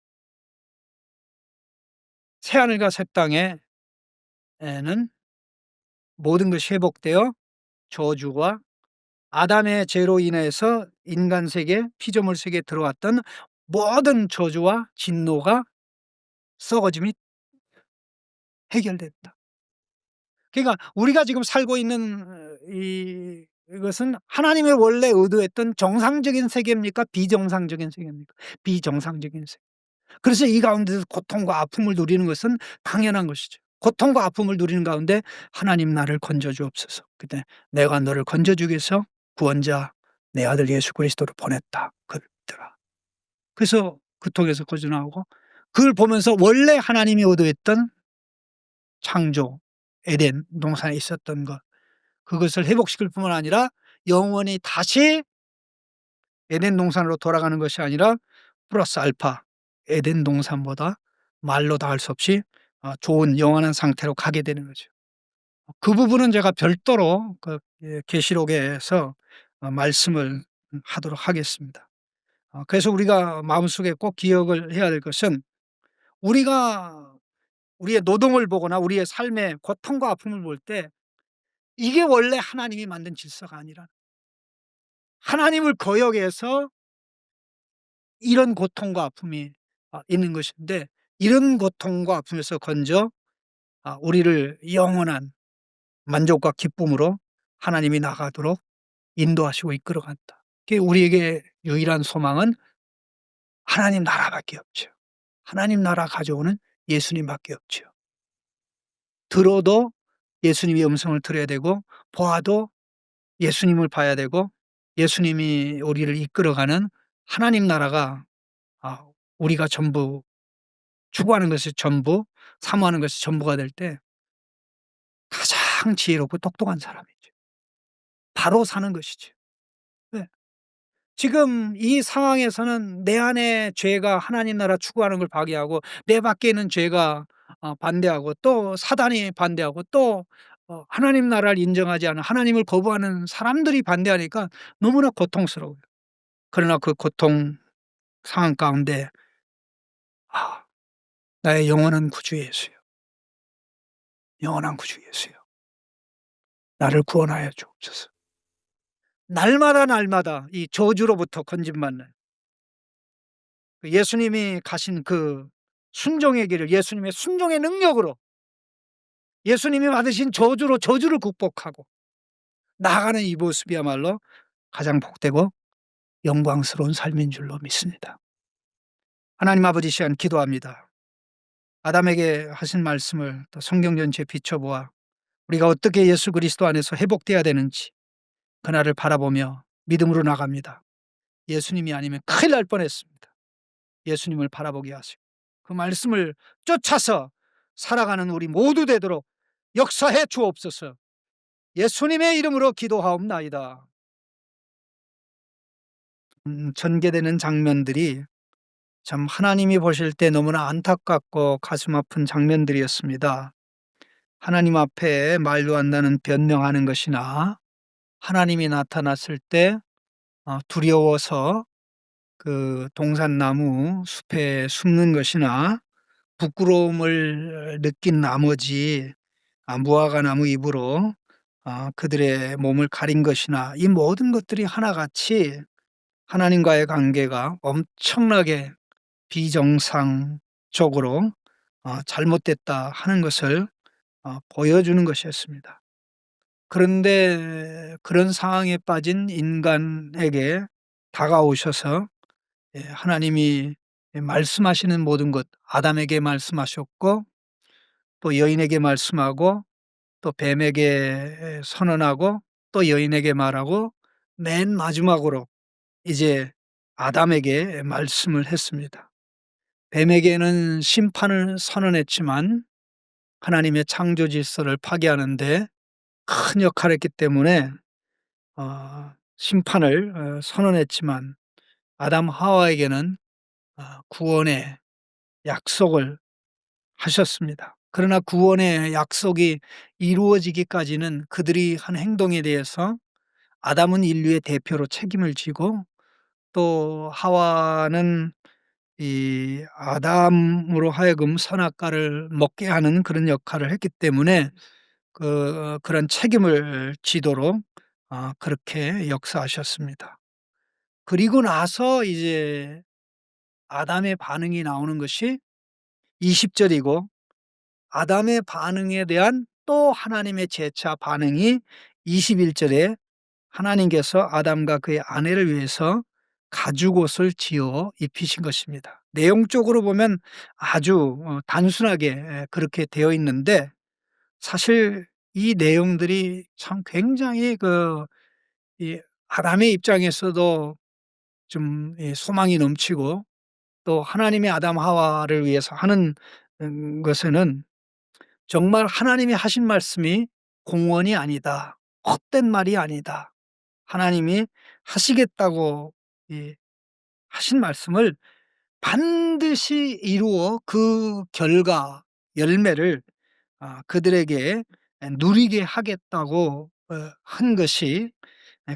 새하늘과 새 땅에는 모든 것이 회복되어 저주와 아담의 죄로 인해서 인간 세계, 피조물 세계에 들어왔던 모든 저주와 진노가, 썩어짐이 해결됐다. 그러니까 우리가 지금 살고 있는 이것은 하나님의 원래 의도했던 정상적인 세계입니까? 비정상적인 세계입니까? 비정상적인 세계. 그래서 이 가운데서 고통과 아픔을 누리는 것은 당연한 것이죠. 고통과 아픔을 누리는 가운데 하나님 나를 건져주옵소서. 그때 내가 너를 건져주기 위해서 구원자 내 아들 예수 그리스도를 보냈다. 그랬더라. 그래서 고통에서 거저나오고 그걸 보면서 원래 하나님이 의도했던 창조, 에덴 동산에 있었던 것, 그것을 회복시킬 뿐만 아니라 영원히 다시 에덴 동산으로 돌아가는 것이 아니라 플러스 알파 에덴 동산보다 말로 다 할 수 없이 좋은 영원한 상태로 가게 되는 거죠. 그 부분은 제가 별도로 그 계시록에서 말씀을 하도록 하겠습니다. 그래서 우리가 마음속에 꼭 기억을 해야 될 것은 우리가 우리의 노동을 보거나 우리의 삶의 고통과 아픔을 볼 때 이게 원래 하나님이 만든 질서가 아니라 하나님을 거역해서 이런 고통과 아픔이 있는 것인데, 이런 고통과 아픔에서 건져 우리를 영원한 만족과 기쁨으로 하나님이 나가도록 인도하시고 이끌어간다. 우리에게 유일한 소망은 하나님 나라밖에 없죠. 하나님 나라 가져오는 예수님밖에 없죠. 들어도 예수님의 음성을 들어야 되고 보아도 예수님을 봐야 되고 예수님이 우리를 이끌어가는 하나님 나라가 우리가 전부 추구하는 것이 전부, 사모하는 것이 전부가 될 때 가장 지혜롭고 똑똑한 사람이죠. 바로 사는 것이죠. 네. 지금 이 상황에서는 내 안에 죄가 하나님 나라 추구하는 걸 방해하고 내 밖에 있는 죄가 반대하고 또 사단이 반대하고 또 하나님 나라를 인정하지 않은 하나님을 거부하는 사람들이 반대하니까 너무나 고통스러워요. 그러나 그 고통 상황 가운데 나의 영원한 구주 예수요. 영원한 구주 예수요. 나를 구원하여 주옵소서. 날마다 날마다 이 저주로부터 건짐받는 예수님이 가신 그 순종의 길을 예수님의 순종의 능력으로 예수님이 받으신 저주로 저주를 극복하고 나아가는 이 모습이야말로 가장 복되고 영광스러운 삶인 줄로 믿습니다. 하나님 아버지, 시간 기도합니다. 아담에게 하신 말씀을 또 성경 전체에 비춰보아 우리가 어떻게 예수 그리스도 안에서 회복돼야 되는지 그날을 바라보며 믿음으로 나갑니다. 예수님이 아니면 큰일 날 뻔했습니다. 예수님을 바라보게 하시고 그 말씀을 쫓아서 살아가는 우리 모두 되도록 역사해 주옵소서. 예수님의 이름으로 기도하옵나이다. 전개되는 장면들이 참 하나님이 보실 때 너무나 안타깝고 가슴 아픈 장면들이었습니다. 하나님 앞에 말도 안 나는 변명하는 것이나 하나님이 나타났을 때 두려워서 그 동산나무 숲에 숨는 것이나 부끄러움을 느낀 나머지 무화과나무 잎으로 그들의 몸을 가린 것이나 이 모든 것들이 하나같이 하나님과의 관계가 엄청나게 비정상적으로 잘못됐다 하는 것을 보여주는 것이었습니다. 그런데 그런 상황에 빠진 인간에게 다가오셔서 하나님이 예 말씀하시는 모든 것 아담에게 말씀하셨고 또 여인에게 말씀하고 또 뱀에게 선언하고 또 여인에게 말하고 맨 마지막으로 이제 아담에게 말씀을 했습니다. 뱀에게는 심판을 선언했지만 하나님의 창조 질서를 파괴하는 데 큰 역할을 했기 때문에 심판을 선언했지만 아담 하와에게는 구원의 약속을 하셨습니다. 그러나 구원의 약속이 이루어지기까지는 그들이 한 행동에 대해서 아담은 인류의 대표로 책임을 지고 또 하와는 이 아담으로 하여금 선악과를 먹게 하는 그런 역할을 했기 때문에 그런 책임을 지도록 그렇게 역사하셨습니다. 그리고 나서 이제 아담의 반응이 나오는 것이 20 절이고 아담의 반응에 대한 또 하나님의 재차 반응이 21 절에 하나님께서 아담과 그의 아내를 위해서 가죽옷을 지어 입히신 것입니다. 내용적으로 보면 아주 단순하게 그렇게 되어 있는데 사실 이 내용들이 참 굉장히 이 아담의 입장에서도 좀 소망이 넘치고 또 하나님의 아담 하와를 위해서 하는 것에는 정말 하나님이 하신 말씀이 공원이 아니다. 헛된 말이 아니다. 하나님이 하시겠다고 이 하신 말씀을 반드시 이루어 그 결과 열매를 그들에게 누리게 하겠다고 한 것이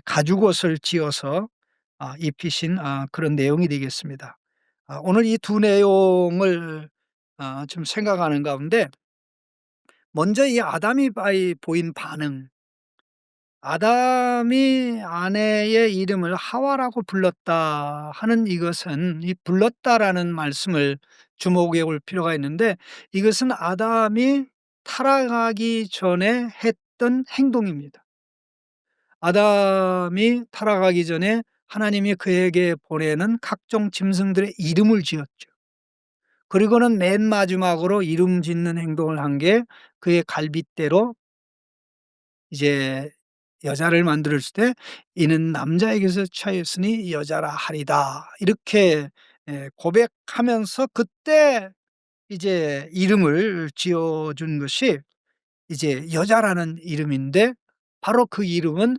가죽옷을 지어서 입히신 그런 내용이 되겠습니다. 오늘 이 두 내용을 좀 생각하는 가운데 먼저 이 아담이 보인 반응, 아담이 아내의 이름을 하와라고 불렀다 하는 이것은 이 불렀다라는 말씀을 주목해 볼 필요가 있는데 이것은 아담이 타락하기 전에 했던 행동입니다. 아담이 타락하기 전에 하나님이 그에게 보내는 각종 짐승들의 이름을 지었죠. 그리고는 맨 마지막으로 이름 짓는 행동을 한 게 그의 갈빗대로 이제 여자를 만들었을 때 "이는 남자에게서 취하였으니 여자라 하리다." 이렇게 고백하면서 그때 이제 이름을 지어 준 것이 이제 여자라는 이름인데 바로 그 이름은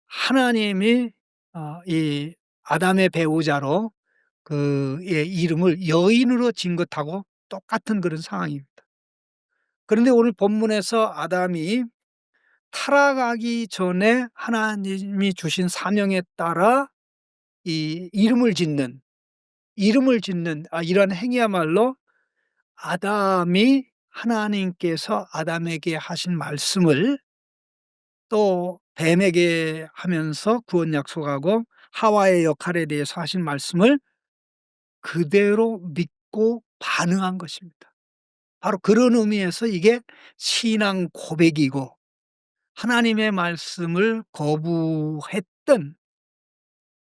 하나님이 이 아담의 배우자로 그의 이름을 여인으로 지은 것하고 똑같은 그런 상황입니다. 그런데 오늘 본문에서 아담이 타락하기 전에 하나님이 주신 사명에 따라 이 이름을 짓는 이러한 행위야말로 아담이 하나님께서 아담에게 하신 말씀을 또 뱀에게 하면서 구원 약속하고 하와의 역할에 대해서 하신 말씀을 그대로 믿고 반응한 것입니다. 바로 그런 의미에서 이게 신앙 고백이고 하나님의 말씀을 거부했던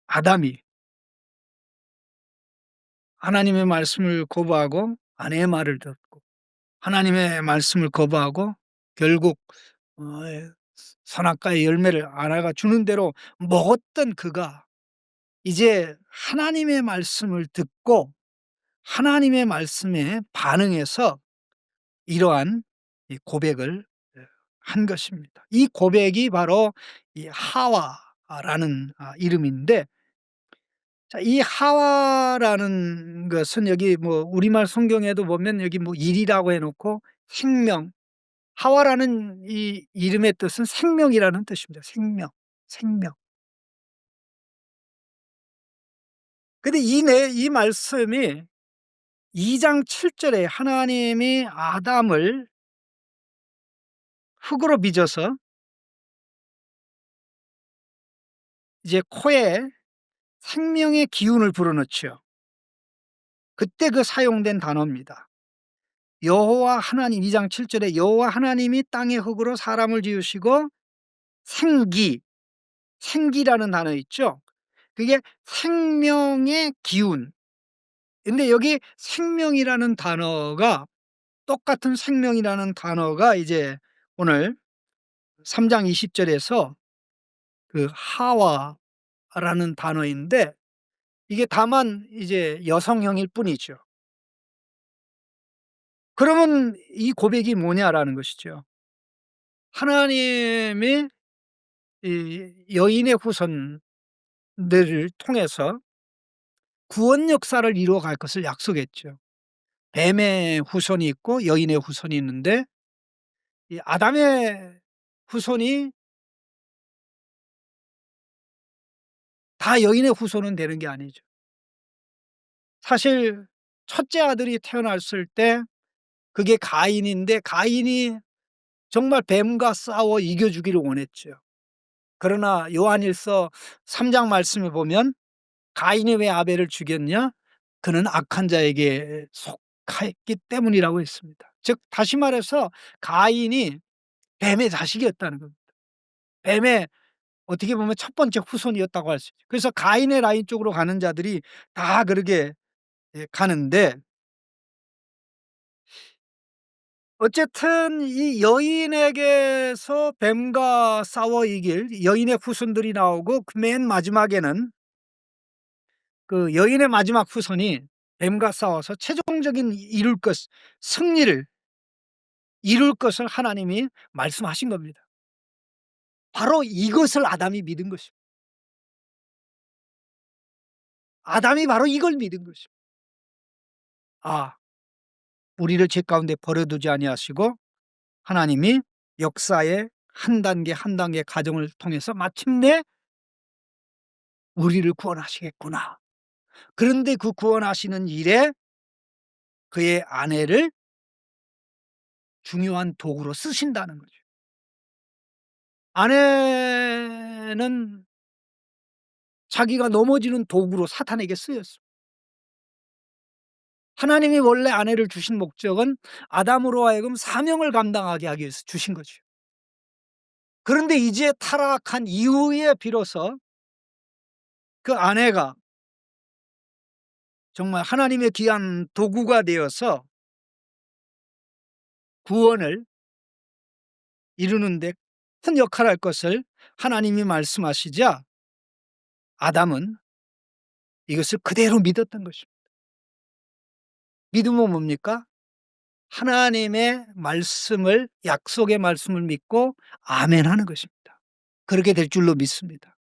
아담이 하나님의 말씀을 거부하고 아내의 말을 듣고 하나님의 말씀을 거부하고 결국 어 선악과의 열매를 아내가 주는 대로 먹었던 그가 이제 하나님의 말씀을 듣고 하나님의 말씀에 반응해서 이러한 이 고백을 한 것입니다. 이 고백이 바로 이 하와라는 이름인데 자 이 하와라는 것은 여기 뭐 우리말 성경에도 보면 여기 뭐 일이라고 해 놓고 생명, 하와라는 이 이름의 뜻은 생명이라는 뜻입니다. 생명, 생명. 근데 이 말씀이 2장 7 절에 하나님이 아담을 흙으로 빚어서 이제 코에 생명의 기운을 불어넣죠. 그때 그 사용된 단어입니다. 여호와 하나님 2장 7 절에 여호와 하나님이 땅의 흙으로 사람을 지으시고 생기, 생기라는 단어 있죠. 그게 생명의 기운, 근데 여기 생명이라는 단어가 똑같은 생명이라는 단어가 이제 오늘 3장 20 절에서 그 하와라는 단어인데 이게 다만 이제 여성형일 뿐이죠. 그러면 이 고백이 뭐냐라는 것이죠. 하나님이 이 여인의 후손들을 통해서 구원 역사를 이루어 갈 것을 약속했죠. 뱀의 후손이 있고 여인의 후손이 있는데 이 아담의 후손이 다 여인의 후손은 되는 게 아니죠. 사실 첫째 아들이 태어났을 때 그게 가인인데 가인이 정말 뱀과 싸워 이겨 주기를 원했죠. 그러나 요한일서 3장 말씀에 보면 가인이 왜 아벨을 죽였냐? 그는 악한 자에게 속했기 때문이라고 했습니다. 즉 다시 말해서 가인이 뱀의 자식이었다는 겁니다. 뱀의 어떻게 보면 첫 번째 후손이었다고 할 수 있죠. 그래서 가인의 라인 쪽으로 가는 자들이 다 그렇게 가는데 어쨌든 이 여인에게서 뱀과 싸워 이길 여인의 후손들이 나오고 그 맨 마지막에는 그 여인의 마지막 후손이 뱀과 싸워서 최종적인 이룰 것 승리를 이룰 것을 하나님이 말씀하신 겁니다. 바로 이것을 아담이 믿은 것입니다. 아담이 바로 이걸 믿은 것입니다. 아, 우리를 죄 가운데 버려두지 아니하시고 하나님이 역사의 한 단계 한 단계 과정을 통해서 마침내 우리를 구원하시겠구나. 그런데 그 구원하시는 일에 그의 아내를 중요한 도구로 쓰신다는 거죠. 아내는 자기가 넘어지는 도구로 사탄에게 쓰였습니다. 하나님이 원래 아내를 주신 목적은 아담으로 하여금 사명을 감당하게 하기 위해서 주신 거죠. 그런데 이제 타락한 이후에 비로소 그 아내가 정말 하나님의 귀한 도구가 되어서 구원을 이루는 데 큰 역할을 할 것을 하나님이 말씀하시자 아담은 이것을 그대로 믿었던 것입니다. 믿음은 뭡니까? 하나님의 말씀을 약속의 말씀을 믿고 아멘하는 것입니다. 그렇게 될 줄로 믿습니다.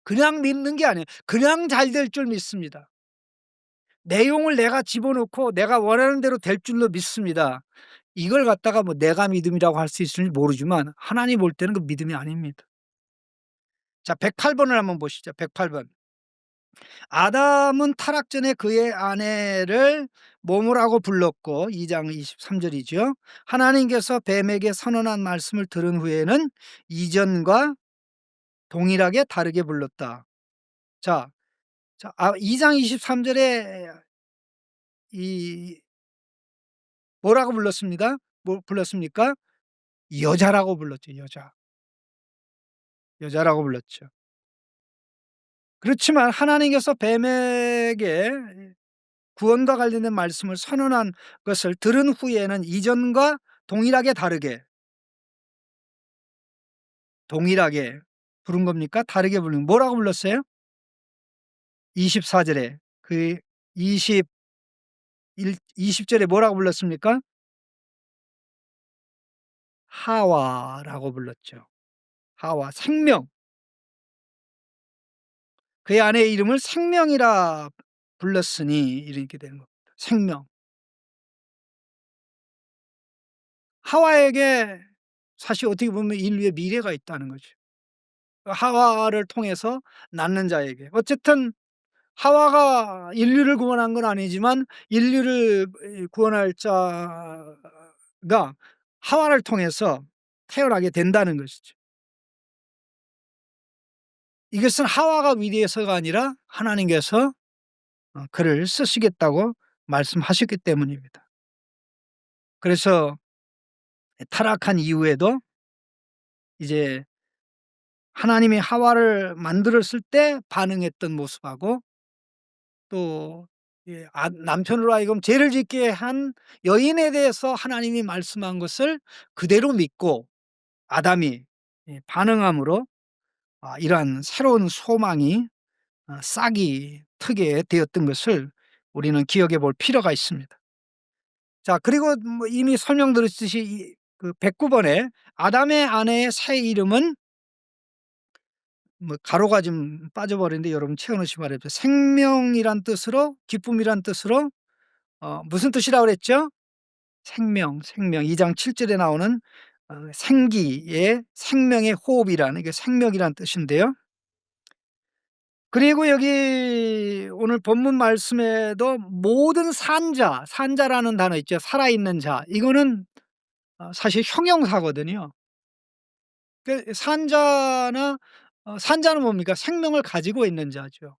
그냥 믿는 게 아니에요. 그냥 잘 될 줄 믿습니다. 내용을 내가 집어넣고 내가 원하는 대로 될 줄로 믿습니다. 이걸 갖다가 뭐 내가 믿음이라고 할 수 있을지 모르지만 하나님 볼 때는 그 믿음이 아닙니다. 자, 108 번을 한번 보시죠. 108 번. 아담은 타락 전에 그의 아내를 뭐뭐라고 불렀고 2장 23 절이죠. 하나님께서 뱀에게 선언한 말씀을 들은 후에는 이전과 동일하게 다르게 불렀다. 자, 2장 23 절에 이 뭐라고 불렀습니다? 뭐 불렀습니까? 여자라고 불렀죠. 여자. 여자라고 불렀죠. 그렇지만 하나님께서 뱀에게 구원과 관련된 말씀을 선언한 것을 들은 후에는 이전과 동일하게 다르게 동일하게 부른 겁니까? 다르게 부른 뭐라고 불렀어요? 24 절에 그 21 20 절에 뭐라고 불렀습니까? 하와라고 불렀죠. 하와 생명. 그의 아내의 이름을 생명이라 불렀으니 이렇게 되는 겁니다. 생명. 하와에게 사실 어떻게 보면 인류의 미래가 있다는 거죠. 하와를 통해서 낳는 자에게. 어쨌든 하와가 인류를 구원한 건 아니지만 인류를 구원할 자가 하와를 통해서 태어나게 된다는 것이죠. 이것은 하와가 위대해서가 아니라 하나님께서 그를 쓰시겠다고 말씀하셨기 때문입니다. 그래서 타락한 이후에도 이제 하나님이 하와를 만들었을 때 반응했던 모습하고 또 남편으로 하여금 죄를 짓게 한 여인에 대해서 하나님이 말씀한 것을 그대로 믿고 아담이 반응함으로 이러한 새로운 소망이 싹이 트게 되었던 것을 우리는 기억해 볼 필요가 있습니다. 자, 그리고 뭐 이미 설명드렸듯이 그 109 번에 아담의 아내의 새 이름은 뭐 가로가 좀 빠져버렸는데 여러분 채워 넣으시기 바랍니다. 생명이란 뜻으로, 기쁨이란 뜻으로 무슨 뜻이라고 그랬죠? 생명, 생명. 2장 7 절에 나오는 생기의 생명의 호흡이라는, 이게 생명이란 뜻인데요. 그리고 여기 오늘 본문 말씀에도 모든 산자, 산자라는 단어 있죠. 살아있는 자. 이거는 사실 형용사거든요. 산자나 산자는 뭡니까? 생명을 가지고 있는 자죠.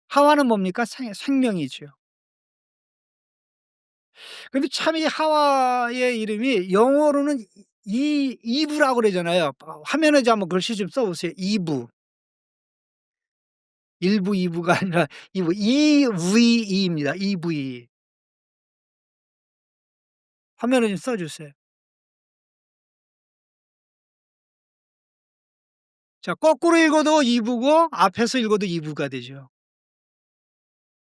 하와는 뭡니까? 생명이죠. 근데 참 이 하와의 이름이 영어로는 이브라고 그러잖아요. 화면에 한번 글씨 좀 써 보세요. 이브. 1 부 2 부가 아니라 이브. EVE입니다. EVE. 화면에 좀 써 주세요. 자, 거꾸로 읽어도 이브고 앞에서 읽어도 이브가 되죠.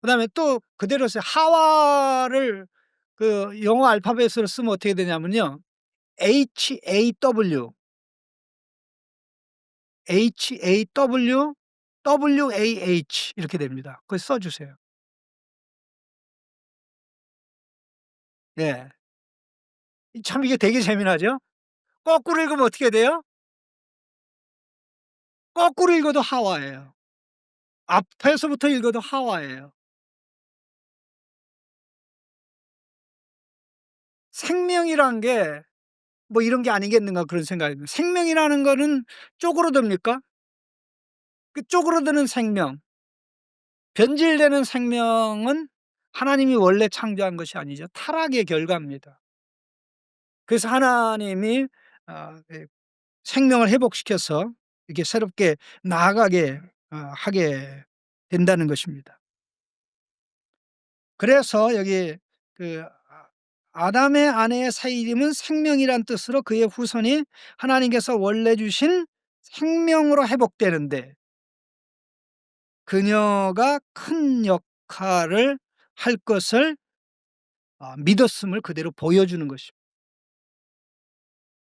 그다음에 또 그대로 써요. 하와를 그 영어 알파벳으로 쓰면 어떻게 되냐면요. HAW, HAW, WAH 이렇게 됩니다. 그거 써 주세요. 네. 참 이게 되게 재미나죠? 거꾸로 읽으면 어떻게 돼요? 거꾸로 읽어도 하와예요. 앞에서부터 읽어도 하와예요. 생명이란 게 뭐 이런 게 아니겠는가 그런 생각이 듭니다. 생명이라는 거는 쪼그라듭니까? 그 쪼그라드는 생명, 변질되는 생명은 하나님이 원래 창조한 것이 아니죠. 타락의 결과입니다. 그래서 하나님이 생명을 회복시켜서 이렇게 새롭게 나아가게 하게 된다는 것입니다. 그래서 여기 그 아담의 아내의 새 이름은 생명이란 뜻으로 그의 후손이 하나님께서 원래 주신 생명으로 회복되는데 그녀가 큰 역할을 할 것을 믿었음을 그대로 보여주는 것입니다.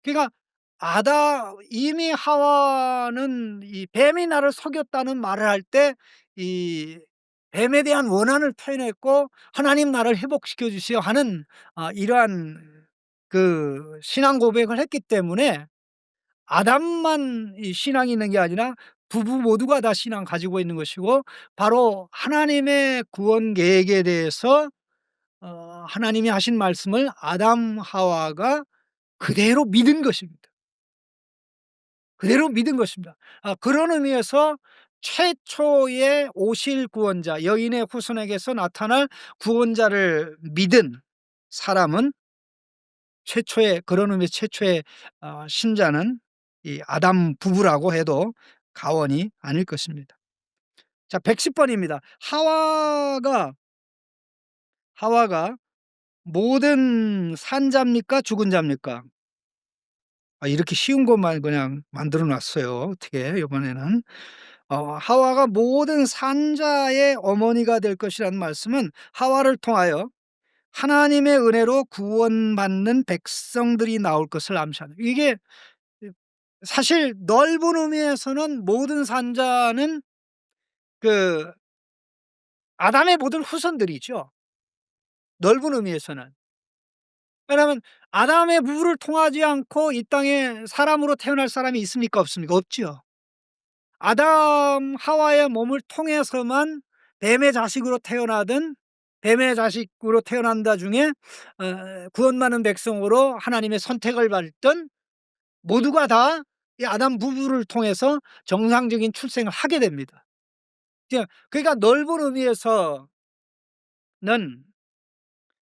그러니까 이미 하와는 이 뱀이 나를 속였다는 말을 할 때 이 뱀에 대한 원한을 표현했고 "하나님 나를 회복시켜 주시오." 하는 이러한 그 신앙 고백을 했기 때문에 아담만 이 신앙이 있는 게 아니라 부부 모두가 다 신앙 가지고 있는 것이고 바로 하나님의 구원 계획에 대해서 하나님이 하신 말씀을 아담 하와가 그대로 믿은 것입니다. 그대로 믿은 것입니다. 그런 의미에서 최초의 오실 구원자, 여인의 후손에게서 나타날 구원자를 믿은 사람은 최초의, 그런 의미의 최초의 신자는 이 아담 부부라고 해도 과언이 아닐 것입니다. 자, 110 번입니다. 하와가 모든 산자입니까? 죽은 자입니까? 이렇게 쉬운 것만 그냥 만들어 놨어요. 어떻게 이번에는. 하와가 모든 산자의 어머니가 될 것이라는 말씀은 하와를 통하여 하나님의 은혜로 구원받는 백성들이 나올 것을 암시하는, 이게 사실 넓은 의미에서는 모든 산자는 그 아담의 모든 후손들이죠. 넓은 의미에서는. 왜냐하면 아담의 부부를 통하지 않고 이 땅에 사람으로 태어날 사람이 있습니까? 없습니까? 없죠. 아담 하와의 몸을 통해서만 뱀의 자식으로 태어나든 뱀의 자식으로 태어난다 중에 구원받는 백성으로 하나님의 선택을 받던 모두가 다 이 아담 부부를 통해서 정상적인 출생을 하게 됩니다. 그러니까 넓은 의미에서는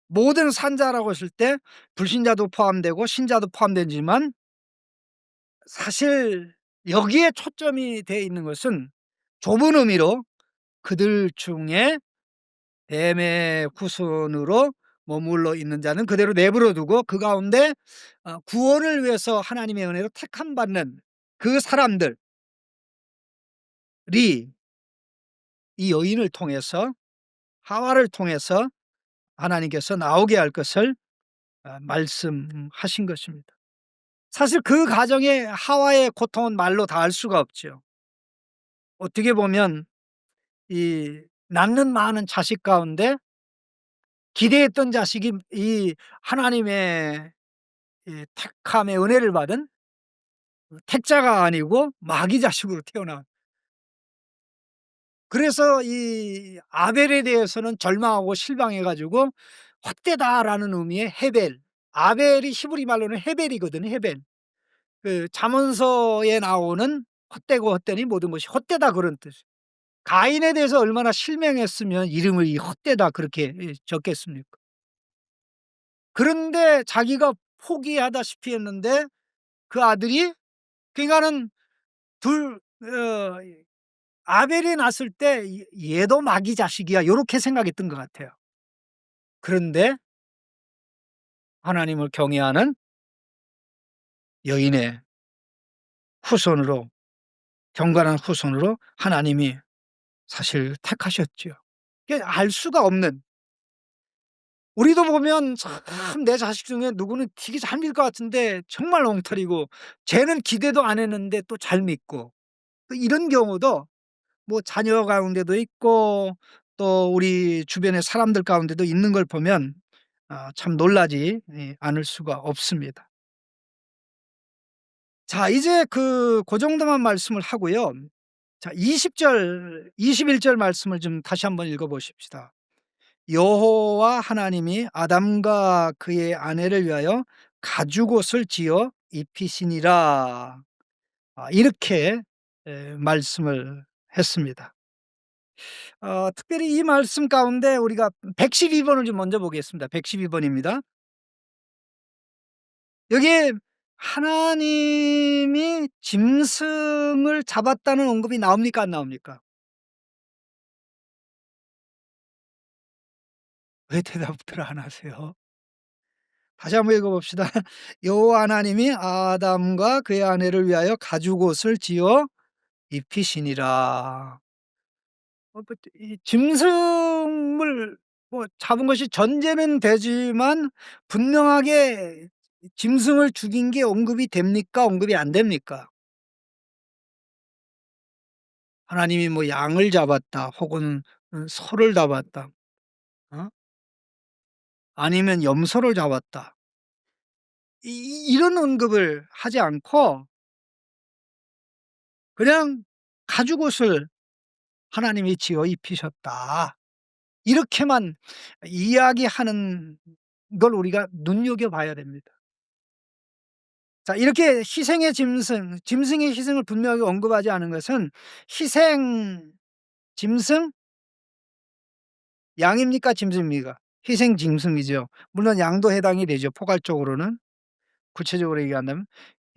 모든 산자라고 했을 때 불신자도 포함되고 신자도 포함되지만 사실 여기에 초점이 되어 있는 것은 좁은 의미로 그들 중에 뱀의 후손으로 머물러 있는 자는 그대로 내버려 두고 그 가운데 구원을 위해서 하나님의 은혜로 택함 받는 그 사람들이 이 여인을 통해서 하와를 통해서 하나님께서 나오게 할 것을 말씀하신 것입니다. 사실 그 가정에 하와의 고통은 말로 다 할 수가 없죠. 어떻게 보면 이 낳는 많은 자식 가운데 기대했던 자식이 이 하나님의 이 택함의 은혜를 받은 택자가 아니고 마귀 자식으로 태어난, 그래서 이 아벨에 대해서는 절망하고 실망해 가지고 헛되다라는 의미의 헤벨, 아벨이 히브리 말로는 헤벨이거든요. 헤벨. 그 잠언서에 나오는 헛되고 헛되니 모든 것이 헛되다 그런 뜻. 가인에 대해서 얼마나 실맹했으면 이름을 이 헛되다 그렇게 적겠습니까? 그런데 자기가 포기하다시피 했는데 그 아들이, 그러니까는 둘 아벨이 낳았을 때 '얘도 마귀 자식이야.' 요렇게 생각했던 것 같아요. 그런데 하나님을 경외하는 여인의 후손으로, 경건한 후손으로 하나님이 사실 택하셨지요. 이게 알 수가 없는, 우리도 보면 참 내 자식 중에 누구는 되게 잘 믿을 것 같은데 정말 엉터리고, 쟤는 기대도 안 했는데 또 잘 믿고, 또 이런 경우도 뭐 자녀 가운데도 있고 또 우리 주변의 사람들 가운데도 있는 걸 보면 참 놀라지 않을 수가 없습니다. 자, 이제 고 정도만 말씀을 하고요. 자, 21절 말씀을 좀 다시 한번 읽어 보십시다. 여호와 하나님이 아담과 그의 아내를 위하여 가죽옷을 지어 입히시니라. 이렇게 말씀을 했습니다. 특별히 이 말씀 가운데 우리가 112 번을 좀 먼저 보겠습니다. 112 번입니다. 여기에 하나님이 짐승을 잡았다는 언급이 나옵니까 안 나옵니까? 왜 대답들을 안 하세요? 다시 한번 읽어 봅시다. 여호와 하나님이 아담과 그의 아내를 위하여 가죽옷을 지어 입히시니라. 이 짐승을 뭐 잡은 것이 전제는 되지만 분명하게 짐승을 죽인 게 언급이 됩니까? 언급이 안 됩니까? 하나님이 뭐 양을 잡았다 혹은 소를 잡았다, 어? 아니면 염소를 잡았다, 이런 언급을 하지 않고 그냥 가죽옷을 하나님이 지어 입히셨다, 이렇게만 이야기하는 걸 우리가 눈여겨봐야 됩니다. 자, 이렇게 희생의 짐승의 희생을 분명하게 언급하지 않은 것은 희생 짐승, 양입니까 짐승입니까? 희생 짐승이죠. 물론 양도 해당이 되죠, 포괄적으로는. 구체적으로 얘기한다면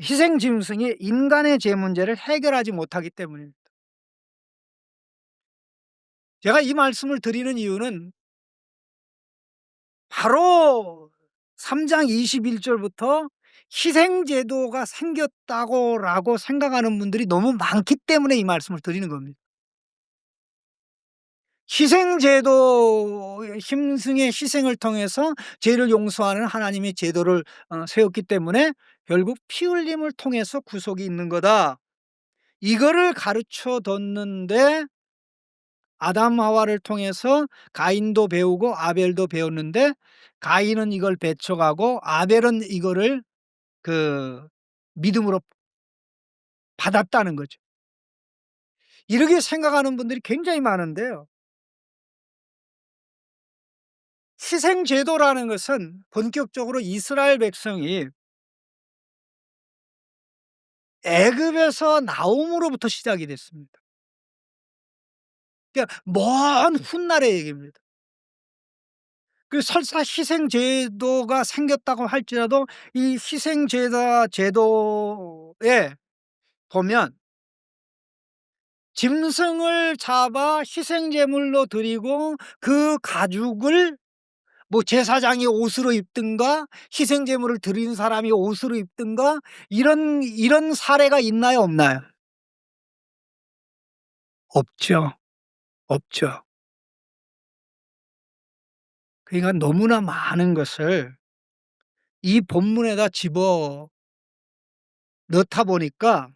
희생 짐승이 인간의 죄 문제를 해결하지 못하기 때문입니다. 제가 이 말씀을 드리는 이유는 바로 3장 21 절부터 희생제도가 생겼다고라고 생각하는 분들이 너무 많기 때문에 이 말씀을 드리는 겁니다. 희생제도, 짐승의 희생을 통해서 죄를 용서하는 하나님의 제도를 세웠기 때문에 결국 피 흘림을 통해서 구속이 있는 거다, 이거를 가르쳐 뒀는데 아담 하와를 통해서 가인도 배우고 아벨도 배웠는데 가인은 이걸 배척하고 아벨은 이거를 그 믿음으로 받았다는 거죠. 이렇게 생각하는 분들이 굉장히 많은데요. 희생 제도라는 것은 본격적으로 이스라엘 백성이 애굽에서 나옴으로부터 시작이 됐습니다. 그러니까 먼 훗날의 얘기입니다. 그 설사 희생 제도가 생겼다고 할지라도 이 희생 제도에 보면 짐승을 잡아 희생 제물로 드리고 그 가죽을 뭐 제사장이 옷으로 입든가 희생 제물을 드린 사람이 옷으로 입든가 이런 사례가 있나요, 없나요? 없죠. 없죠. 그러니까 너무나 많은 것을 이 본문에다 집어 넣다 보니까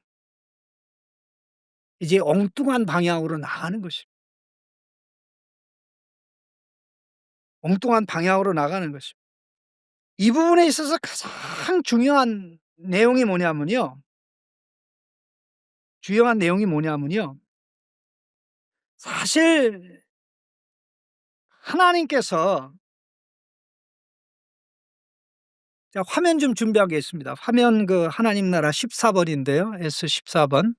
이제 엉뚱한 방향으로 나가는 것입니다. 엉뚱한 방향으로 나가는 것입니다. 이 부분에 있어서 가장 중요한 내용이 뭐냐면요. 사실 하나님께서 자 화면 좀 준비하겠습니다. 화면 그 하나님 나라 14번 번인데요. S14번.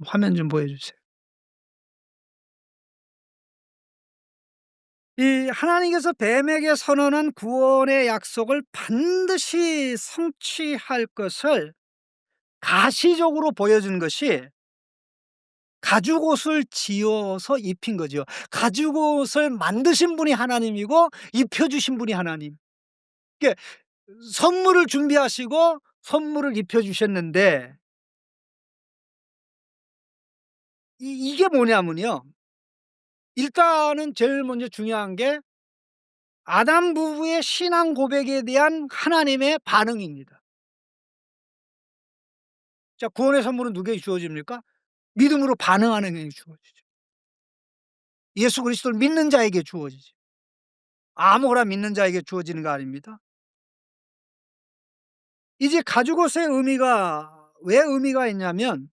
화면 좀 보여 주세요. 이 하나님께서 뱀에게 선언한 구원의 약속을 반드시 성취할 것을 가시적으로 보여준 것이 가죽옷을 지어서 입힌 거죠. 가죽옷을 만드신 분이 하나님이고 입혀 주신 분이 하나님. 그게 선물을 준비하시고 선물을 입혀 주셨는데 이게 뭐냐면요. 일단은 제일 먼저 중요한 게 아담 부부의 신앙 고백에 대한 하나님의 반응입니다. 자 구원의 선물은 누구에게 주어집니까? 믿음으로 반응하는 에게 주어지죠. 예수 그리스도를 믿는 자에게 주어지죠. 아무거나 믿는 자에게 주어지는 거 아닙니다. 이제 가죽옷의 의미가 왜 의미가 있냐면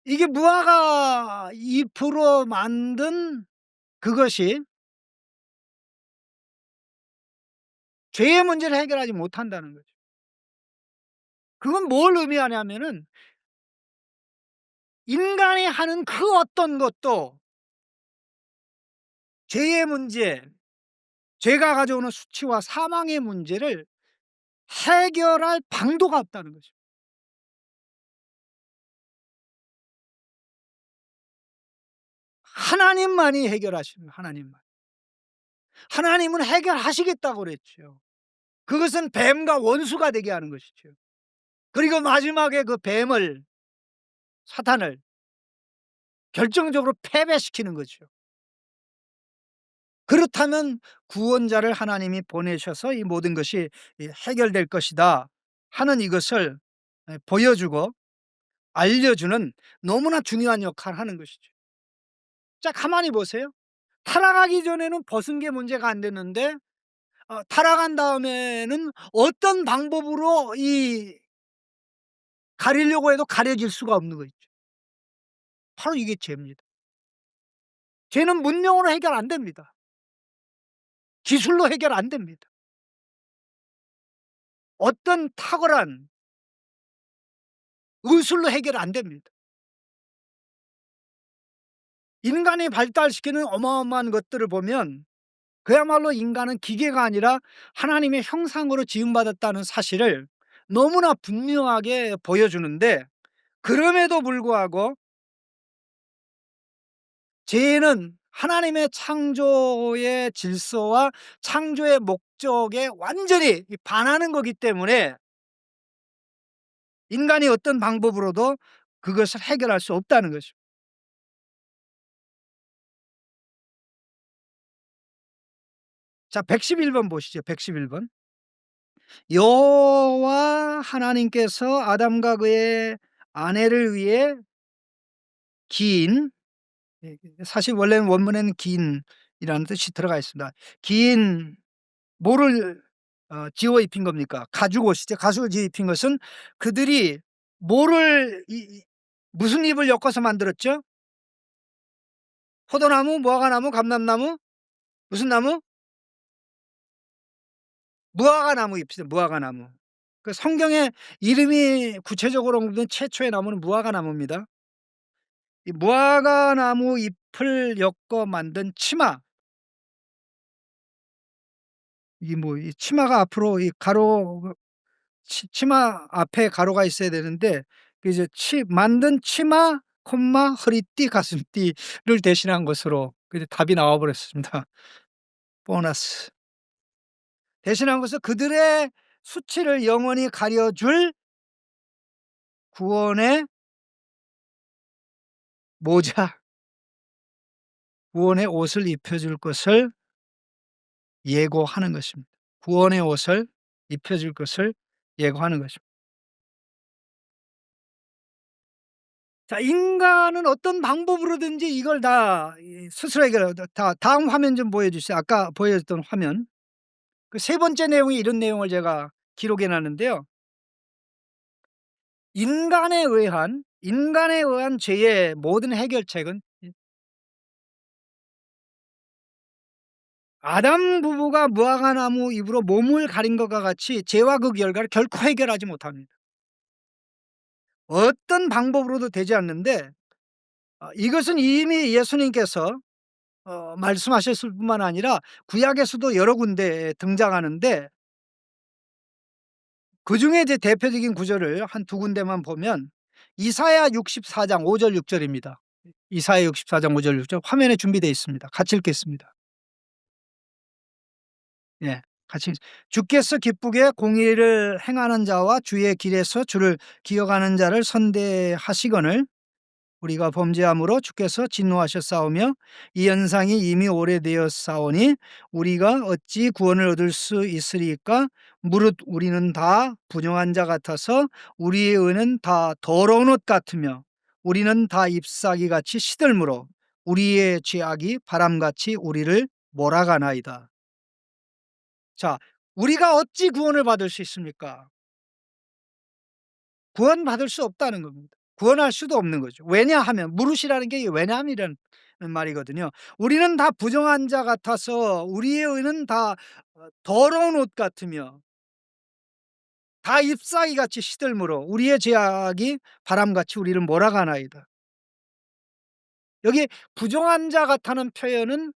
이게 무화과 잎으로 만든 그것이 죄의 문제를 해결하지 못한다는 거죠. 그건 뭘 의미하냐면은 인간이 하는 그 어떤 것도 죄의 문제, 죄가 가져오는 수치와 사망의 문제를 해결할 방도가 없다는 거죠. 하나님만이 해결하시는 하나님만. 하나님은 해결하시겠다고 그랬죠. 그것은 뱀과 원수가 되게 하는 것이죠. 그리고 마지막에 그 뱀을 사탄을 결정적으로 패배시키는 거죠. 그렇다면 구원자를 하나님이 보내셔서 이 모든 것이 해결될 것이다 하는 이것을 보여주고 알려주는 너무나 중요한 역할을 하는 것이죠. 자 가만히 보세요. 타락하기 전에는 벗은 게 문제가 안 됐는데 타락한 다음에는 어떤 방법으로 이 가리려고 해도 가려질 수가 없는 거 있죠. 바로 이게 죄입니다. 죄는 문명으로 해결 안 됩니다. 기술로 해결 안 됩니다. 어떤 탁월한 의술로 해결 안 됩니다. 인간이 발달시키는 어마어마한 것들을 보면 그야말로 인간은 기계가 아니라 하나님의 형상으로 지음받았다는 사실을 너무나 분명하게 보여주는데 그럼에도 불구하고 죄는 하나님의 창조의 질서와 창조의 목적에 완전히 반하는 거기 때문에 인간이 어떤 방법으로도 그것을 해결할 수 없다는 것입니다. 자 111번 보시죠. 111번. 여호와 하나님께서 아담과 그의 아내를 위해 긴 사실 원래는 원문에는 긴이라는 뜻이 들어가 있습니다. 긴 뭐를 지어 입힌 겁니까? 가죽옷이죠. 가죽을 지어 입힌 것은 그들이 뭐를 무슨 잎을 엮어서 만들었죠? 포도나무, 무화과나무, 감람나무, 무슨 나무? 무화과나무 잎이죠. 무화과나무. 그 성경에 이름이 구체적으로 언급된 최초의 나무는 무화과나무입니다. 이 무화과나무 잎을 엮어 만든 치마. 이 뭐 이 치마가 앞으로 이 가로 치마 앞에 가로가 있어야 되는데 그 이제 치 만든 치마 콤마 허리띠 가슴띠를 대신한 것으로 그 이제 답이 나와 버렸습니다. 보너스. 대신한 것은 그들의 수치를 영원히 가려 줄 구원의 모자, 구원의 옷을 입혀 줄 것을 예고하는 것입니다. 구원의 옷을 입혀 줄 것을 예고하는 것입니다. 자, 인간은 어떤 방법으로든지 이걸 다 스스로 해결 다 다음 화면 좀 보여 주세요. 아까 보여줬던 화면. 그 세 번째 내용이 이런 내용을 제가 기록해 놨는데요. 인간에 의한 죄의 모든 해결책은 아담 부부가 무화과나무 잎으로 몸을 가린 것과 같이 죄와 그 결과를 결코 해결하지 못합니다. 어떤 방법으로도 되지 않는데 이것은 이미 예수님께서 말씀하셨을 뿐만 아니라 구약에서도 여러 군데 등장하는데 그중에 이제 대표적인 구절을 한 두 군데만 보면 이사야 64장 5절 6절입니다. 이사야 64장 5절 6절 화면에 준비되어 있습니다. 같이 읽겠습니다. 예. 같이 주께서 기쁘게 공의를 행하는 자와 주의 길에서 주를 기억하는 자를 선대하시거늘 우리가 범죄함으로 주께서 진노하셨사오며 이 현상이 이미 오래되었사오니 우리가 어찌 구원을 얻을 수 있으리까 무릇 우리는 다 부정한 자 같아서 우리의 의는 다 더러운 옷 같으며 우리는 다 잎사귀 같이 시들므로 우리의 죄악이 바람같이 우리를 몰아가나이다. 자, 우리가 어찌 구원을 받을 수 있습니까? 구원받을 수 없다는 겁니다. 구원할 수도 없는 거죠. 왜냐하면 무릇이라는 게 왜냐함이라는 말이거든요. 우리는 다 부정한 자 같아서 우리의 의는 다 더러운 옷 같으며 다 잎사귀 같이 시들므로 우리의 죄악이 바람같이 우리를 몰아가나이다. 여기 부정한 자 같다는 표현은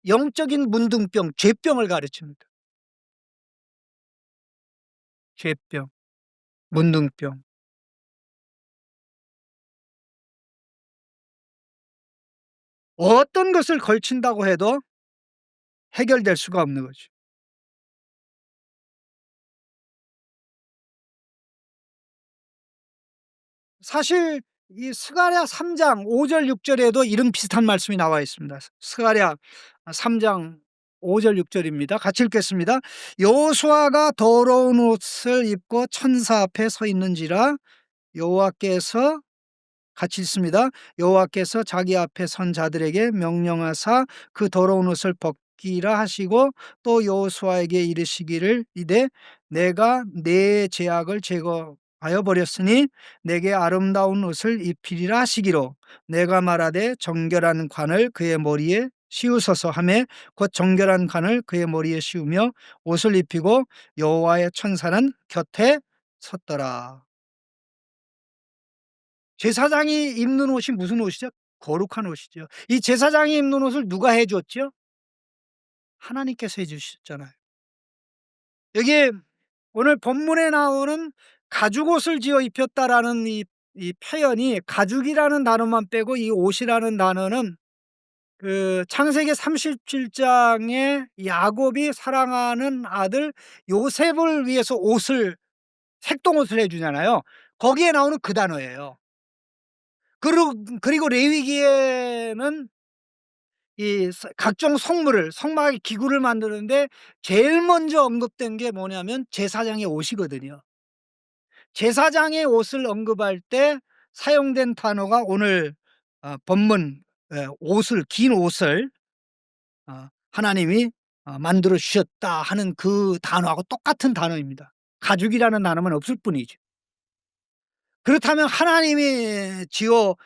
영적인 문둥병, 죄병을 가르칩니다. 죄병, 문둥병. 어떤 것을 걸친다고 해도 해결될 수가 없는 거죠. 사실 이 스가랴 3장 5절 6 절에도 이런 비슷한 말씀이 나와 있습니다. 스가랴 3장 5절 6 절입니다. 같이 읽겠습니다. 여호수아가 더러운 옷을 입고 천사 앞에 서 있는지라 여호와께서 같이 읽습니다. 여호와께서 자기 앞에 선 자들에게 명령하사 그 더러운 옷을 벗기라 하시고 또 여호수아에게 이르시기를 이되 내가 내 죄악을 제거하여 버렸으니 내게 아름다운 옷을 입히리라 하시기로 내가 말하되 정결한 관을 그의 머리에 씌우소서 하매 곧 정결한 관을 그의 머리에 씌우며 옷을 입히고 여호와의 천사는 곁에 섰더라. 제사장이 입는 옷이 무슨 옷이죠? 거룩한 옷이죠. 이 제사장이 입는 옷을 누가 해 줬죠? 하나님께서 해 주셨잖아요. 여기 오늘 본문에 나오는 "가죽옷을 지어 입혔다."라는 이 표현이 가죽이라는 단어만 빼고 이 옷이라는 단어는 그 창세기 37 장에 야곱이 사랑하는 아들 요셉을 위해서 옷을 색동옷을 해 주잖아요. 거기에 나오는 그 단어예요. 그리고 레위기에는 이 각종 성물을 성막의 기구를 만드는데 제일 먼저 언급된 게 뭐냐면 제사장의 옷이거든요. 제사장의 옷을 언급할 때 사용된 단어가 오늘 본문 옷을 긴 옷을 하나님이 만들어 주셨다 하는 그 단어하고 똑같은 단어입니다. 가죽이라는 단어만 없을 뿐이죠. 그렇다면 하나님이 지어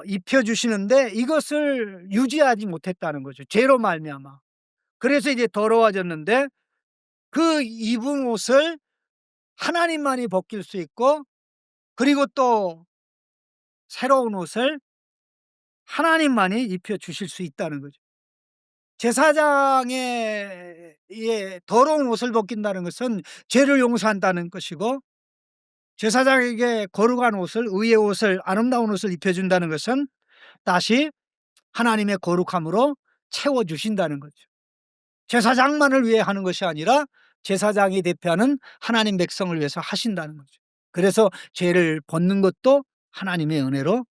입혀 주시는데 이것을 유지하지 못했다는 거죠, 죄로 말미암아. 그래서 이제 더러워졌는데 그 입은 옷을 하나님만이 벗길 수 있고 그리고 또 새로운 옷을 하나님만이 입혀 주실 수 있다는 거죠. 제사장의 더러운 옷을 벗긴다는 것은 죄를 용서한다는 것이고 제사장에게 거룩한 옷을, 의의 옷을, 아름다운 옷을 입혀 준다는 것은 다시 하나님의 거룩함으로 채워 주신다는 거죠. 제사장만을 위해 하는 것이 아니라 제사장이 대표하는 하나님 백성을 위해서 하신다는 거죠. 그래서 죄를 벗는 것도 하나님의 은혜로,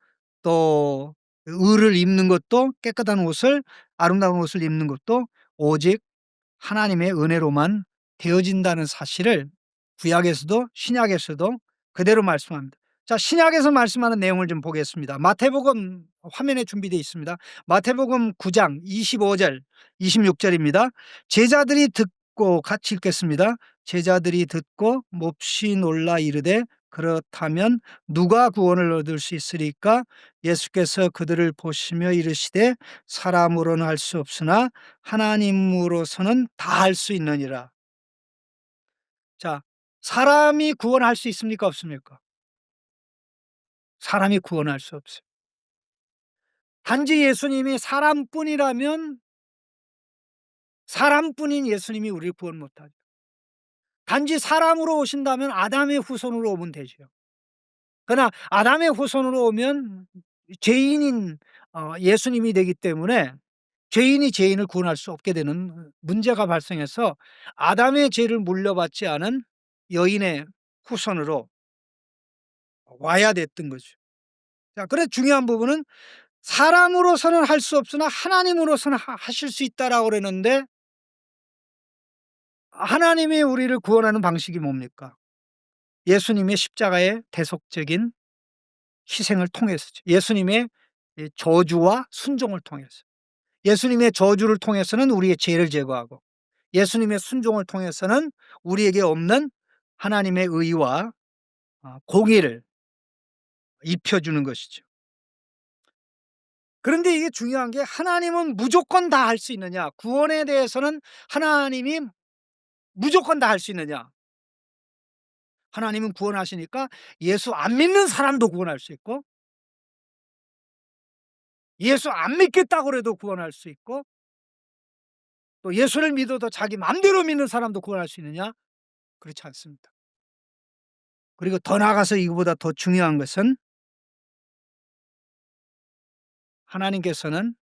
또 의를 입는 것도, 깨끗한 옷을, 아름다운 옷을 입는 것도 오직 하나님의 은혜로만 되어진다는 사실을 구약에서도 신약에서도 그대로 말씀합니다. 자, 신약에서 말씀하는 내용을 좀 보겠습니다. 마태복음 화면에 준비되어 있습니다. 마태복음 9장 25절 26절입니다. 제자들이 듣고, 같이 읽겠습니다. 제자들이 듣고 몹시 놀라 이르되 그렇다면 누가 구원을 얻을 수 있으리까? 예수께서 그들을 보시며 이르시되 사람으로는 할 수 없으나 하나님으로서는 다 할 수 있느니라. 자, 사람이 구원할 수 있습니까? 없습니까? 사람이 구원할 수 없어요. 단지 예수님이 사람뿐인 예수님이 우리를 구원 못하죠. 단지 사람으로 오신다면 아담의 후손으로 오면 되죠. 그러나 아담의 후손으로 오면 죄인인 예수님이 되기 때문에 죄인이 죄인을 구원할 수 없게 되는 문제가 발생해서 아담의 죄를 물려받지 않은 여인의 후손으로 와야 됐던 거죠. 자, 그래서 중요한 부분은 사람으로서는 할 수 없으나 하나님으로서는 하실 수 있다라고 그러는데, 하나님이 우리를 구원하는 방식이 뭡니까? 예수님의 십자가의 대속적인 희생을 통해서죠. 예수님의 저주와 순종을 통해서. 예수님의 저주를 통해서는 우리의 죄를 제거하고, 예수님의 순종을 통해서는 우리에게 없는 하나님의 의와 공의를 입혀주는 것이죠. 그런데 이게 중요한 게, 하나님은 무조건 다 할 수 있느냐? 구원에 대해서는 하나님이 무조건 다 할 수 있느냐? 하나님은 구원하시니까 예수 안 믿는 사람도 구원할 수 있고, 예수 안 믿겠다고 해도 구원할 수 있고, 또 예수를 믿어도 자기 맘대로 믿는 사람도 구원할 수 있느냐? 그렇지 않습니다. 그리고 더 나아가서 이거보다 더 중요한 것은, 하나님께서는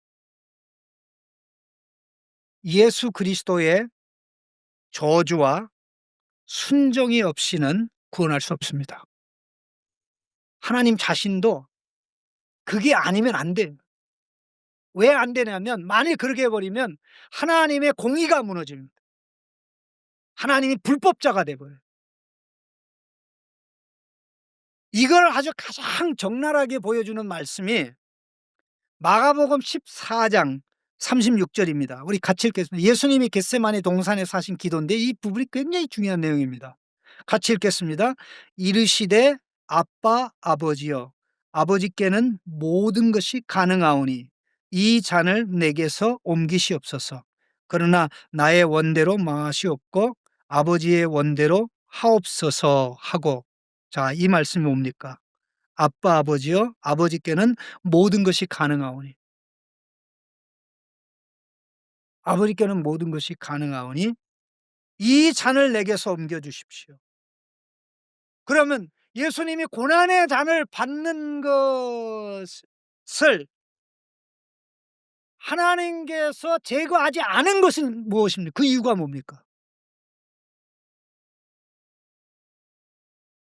예수 그리스도의 저주와 순종이 없이는 구원할 수 없습니다. 하나님 자신도 그게 아니면 안 돼요. 왜 안 되냐면, 만일 그렇게 해버리면 하나님의 공의가 무너집니다. 하나님이 불법자가 돼버려요. 이걸 아주 가장 적나라하게 보여주는 말씀이 마가복음 14장 36절입니다. 우리 같이 읽겠습니다. 예수님이 겟세마네 동산에 사신 기도인데 이 부분이 굉장히 중요한 내용입니다. 같이 읽겠습니다. 이르시되 아빠 아버지여, 아버지께는 모든 것이 가능하오니 이 잔을 내게서 옮기시옵소서. 그러나 나의 원대로 마시옵고 아버지의 원대로 하옵소서 하고. 자, 이 말씀이 뭡니까? 아빠 아버지여, 아버지께는 모든 것이 가능하오니, 아버지께는 모든 것이 가능하오니 이 잔을 내게서 옮겨 주십시오. 그러면 예수님이 고난의 잔을 받는 것을 하나님께서 제거하지 않은 것은 무엇입니까? 그 이유가 뭡니까?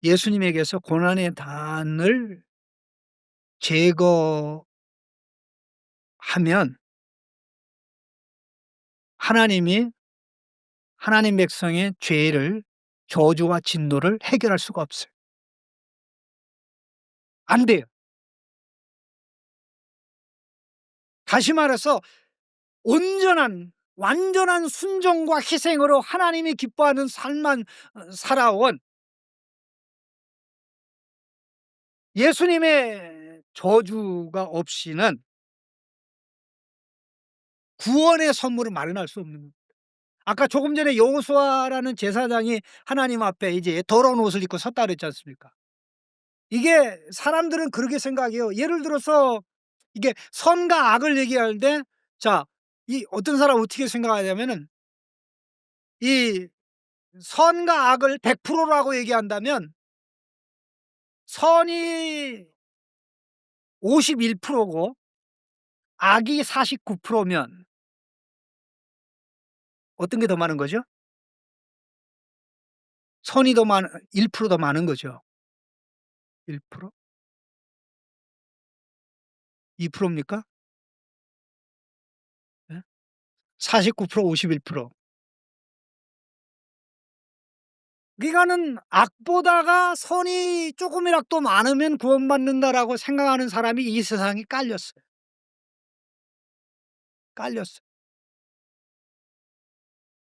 예수님에게서 고난의 단을 제거하면 하나님이 하나님 백성의 죄를, 저주와 진노를 해결할 수가 없어요. 안 돼요. 다시 말해서 완전한 순종과 희생으로 하나님이 기뻐하는 삶만 살아온 예수님의 저주가 없이는 구원의 선물을 마련할 수 없는 겁니다. 아까 조금 전에 여호수아라는 제사장이 하나님 앞에 이제 더러운 옷을 입고 섰다 그랬지 않습니까? 이게 사람들은 그렇게 생각해요. 예를 들어서 이게 선과 악을 얘기하는데, 자, 이 어떤 사람은 어떻게 생각하냐면은, 이 선과 악을 100%라고 얘기한다면 선이 51%고 악이 49%면 어떤 게 더 많은 거죠? 선이 더 많 1%더 많은 거죠. 1%? 2%입니까? 예? 49% 51%. 그러니까는 '악보다가 선이 쪼금이라도 많으면 구원받는다.'라고 생각하는 사람이 이 세상에 깔렸어요. 깔렸어요.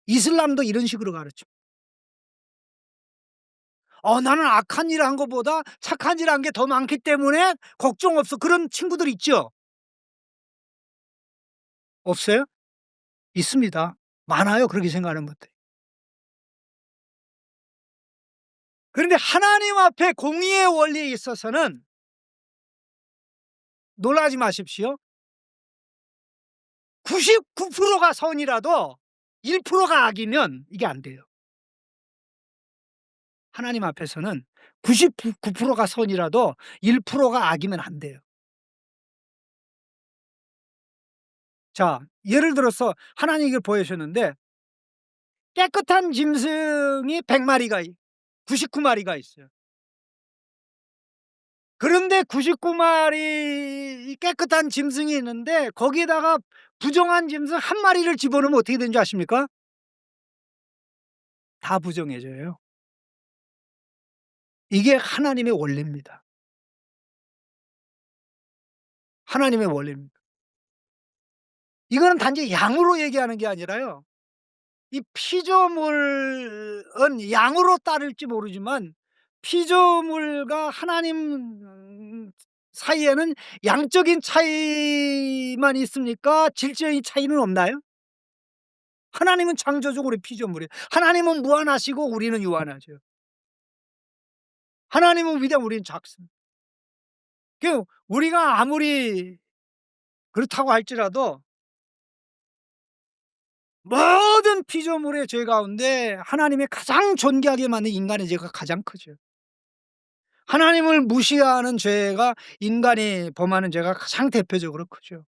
이슬람도 이런 식으로 가르쳐. 나는 악한 일 한 것보다 착한 일 한 게 더 많기 때문에 걱정 없어." 그런 친구들 있죠? 없어요? 있습니다. 많아요, 그렇게 생각하는 분들이. 그런데 하나님 앞에 공의의 원리에 있어서는 놀라지 마십시오. 99%가 선이라도 1%가 악이면 이게 안 돼요. 하나님 앞에서는 99%가 선이라도 1%가 악이면 안 돼요. 자, 예를 들어서 하나님이 이걸 보여주셨는데 깨끗한 짐승이 100 마리가 99 마리가 있어요. 그런데 99 마리 이 깨끗한 짐승이 있는데 거기에다가 부정한 짐승 1 마리를 집어넣으면 어떻게 되는 줄 아십니까? 다 부정해져요. 이게 하나님의 원리입니다. 하나님의 원리입니다. 이거는 단지 양으로 얘기하는 게 아니라요. 이 피조물은 양으로 따를지 모르지만 피조물과 하나님 사이에는 양적인 차이만 있습니까? 질적인 차이는 없나요? 하나님은 창조적으로 피조물이에요. 하나님은 무한하시고 우리는 유한하죠. 하나님은 위대하고 우리는 작습니다. 그 우리가 아무리 그렇다고 할지라도 모든 피조물의 죄 가운데 하나님의 가장 존귀하게 만든 인간의 죄가 가장 크죠. 하나님을 무시하는 죄가 인간이 범하는 죄가 가장 대표적으로 크죠.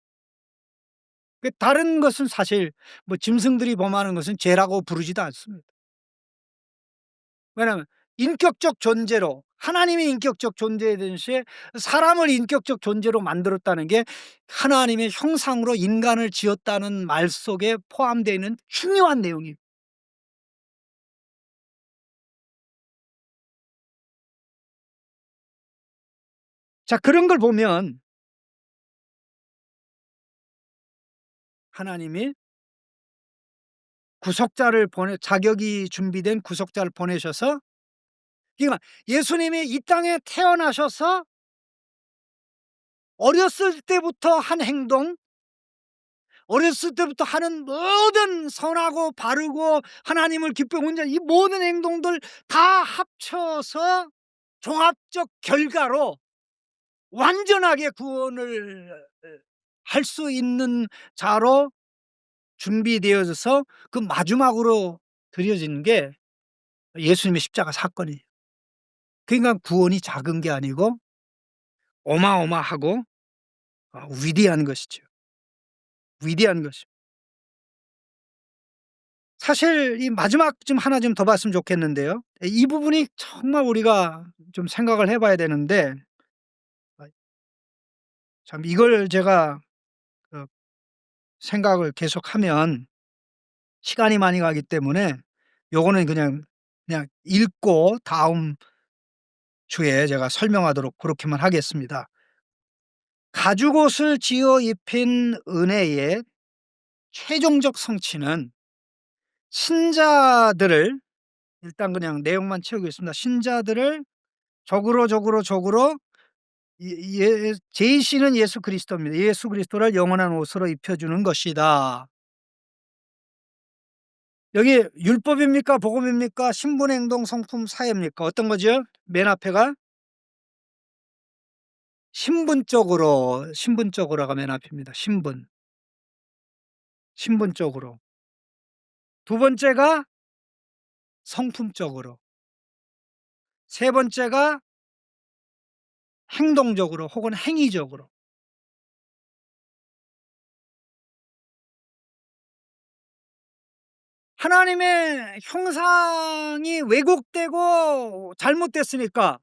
다른 것은 사실 뭐 짐승들이 범하는 것은 죄라고 부르지도 않습니다. 왜냐하면 인격적 존재로 하나님이 인격적 존재이듯이 사람을 인격적 존재로 만들었다는 게 하나님의 형상으로 인간을 지었다는 말 속에 포함되어 있는 중요한 내용입니다. 자, 그런 걸 보면 하나님이 구속자를 보내 자격이 준비된 구속자를 보내셔서 그러니까 예수님이 이 땅에 태어나셔서 어렸을 때부터 한 행동, 어렸을 때부터 하는 모든 선하고 바르고 하나님을 기쁘게 하는 이 모든 행동들 다 합쳐서 종합적 결과로 완전하게 구원을 할 수 있는 자로 준비되어져서 그 마지막으로 드려진 게 예수님의 십자가 사건이에요. 그러니까 구원이 작은 게 아니고 어마어마하고 위대한 것이죠. 위대한 것이. 사실 이 마지막 좀 하나 좀 더 봤으면 좋겠는데요. 이 부분이 정말 우리가 좀 생각을 해 봐야 되는데 아 참 이걸 제가 그 생각을 계속하면 시간이 많이 가기 때문에 요거는 그냥 읽고 다음 주에 제가 설명하도록 그렇게만 하겠습니다. 가죽옷을 지어 입힌 은혜의 최종적 성취는 신자들을 일단 그냥 내용만 채우겠습니다. 신자들을 적으로 제시는 예수 그리스도입니다. 예수 그리스도를 영원한 옷으로 입혀주는 것이다. 여기 율법입니까? 복음입니까? 신분행동 성품 사회입니까? 어떤 거죠? 맨 앞에가 신분적으로가 맨 앞입니다. 신분적으로. 두 번째가 성품적으로. 세 번째가 행동적으로 혹은 행위적으로 하나님의 형상이 왜곡되고 잘못됐으니까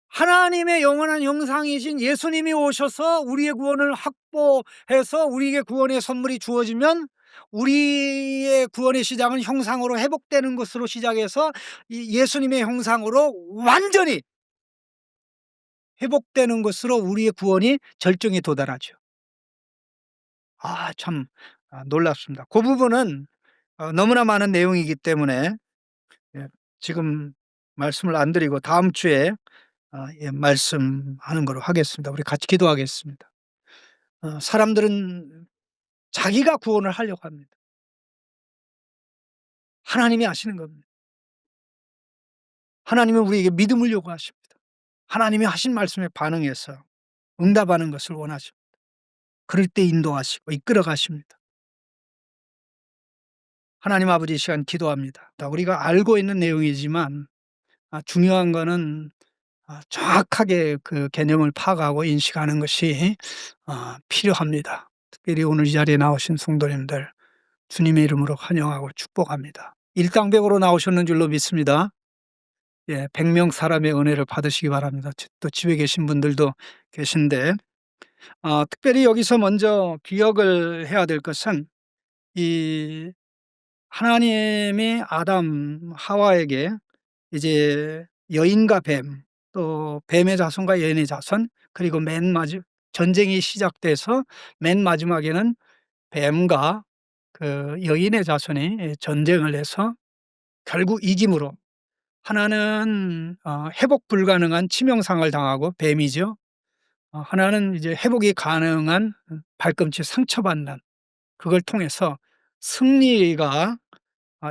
하나님의 영원한 형상이신 예수님이 오셔서 우리의 구원을 확보해서 우리에게 구원의 선물이 주어지면 우리의 구원의 시작은 형상으로 회복되는 것으로 시작해서 이 예수님의 형상으로 완전히 회복되는 것으로 우리의 구원이 절정에 도달하죠. 참 놀랍습니다. 그 부분은 너무나 많은 내용이기 때문에 예 지금 말씀을 안 드리고 다음 주에 예 말씀하는 걸로 하겠습니다. 우리 같이 기도하겠습니다. 사람들은 자기가 구원을 하려고 합니다. 하나님이 아시는 겁니다. 하나님은 우리에게 믿음을 요구하십니다. 하나님이 하신 말씀에 반응해서 응답하는 것을 원하십니다. 그럴 때 인도하시고 이끌어 가십니다. 하나님 아버지 이 시간 기도합니다. 우리가 알고 있는 내용이지만 중요한 거는 정확하게 그 개념을 파악하고 인식하는 것이 필요합니다. 특별히 오늘 이 자리에 나오신 성도님들 주님의 이름으로 환영하고 축복합니다. 일당백으로 나오셨는 줄로 믿습니다. 예, 100명 사람의 은혜를 받으시기 바랍니다. 또 집에 계신 분들도 계신데 특별히 여기서 먼저 기억을 해야 될 것은 이 하나님이 아담 하와에게 이제 여인과 뱀, 또 뱀의 자손과 여인의 자손, 그리고 전쟁이 시작돼서 맨 마지막에는 뱀과 그 여인의 자손이 전쟁을 해서 결국 이김으로 하나는 회복 불가능한 치명상을 당하고 뱀이죠. 하나는 이제 회복이 가능한 발꿈치 상처받는 그걸 통해서 승리가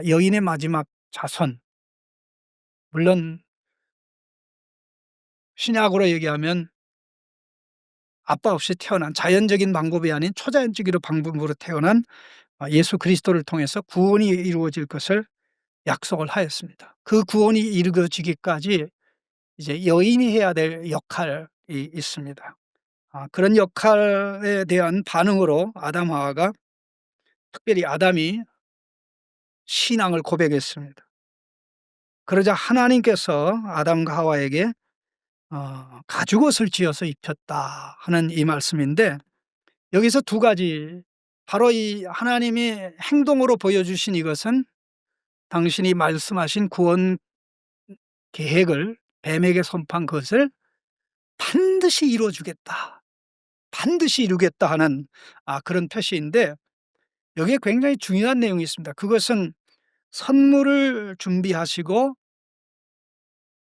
여인의 마지막 자손, 물론 신약으로 얘기하면 아빠 없이 태어난 자연적인 방법이 아닌 초자연적인 방법으로 태어난 예수 그리스도를 통해서 구원이 이루어질 것을 약속을 하였습니다. 그 구원이 이루어지기까지 이제 여인이 해야 될 역할이 있습니다. 그런 역할에 대한 반응으로 아담 하와가 특별히 아담이 신앙을 고백했습니다. 그러자 하나님께서 아담과 하와에게 가죽옷을 지어서 입혔다 하는 이 말씀인데 여기서 두 가지 바로 이 하나님이 행동으로 보여주신 이것은 당신이 말씀하신 구원 계획을 뱀에게 선포한 것을 반드시 이루어 주겠다. 반드시 이루겠다 하는 그런 표시인데 여기에 굉장히 중요한 내용이 있습니다. 그것은 선물을 준비하시고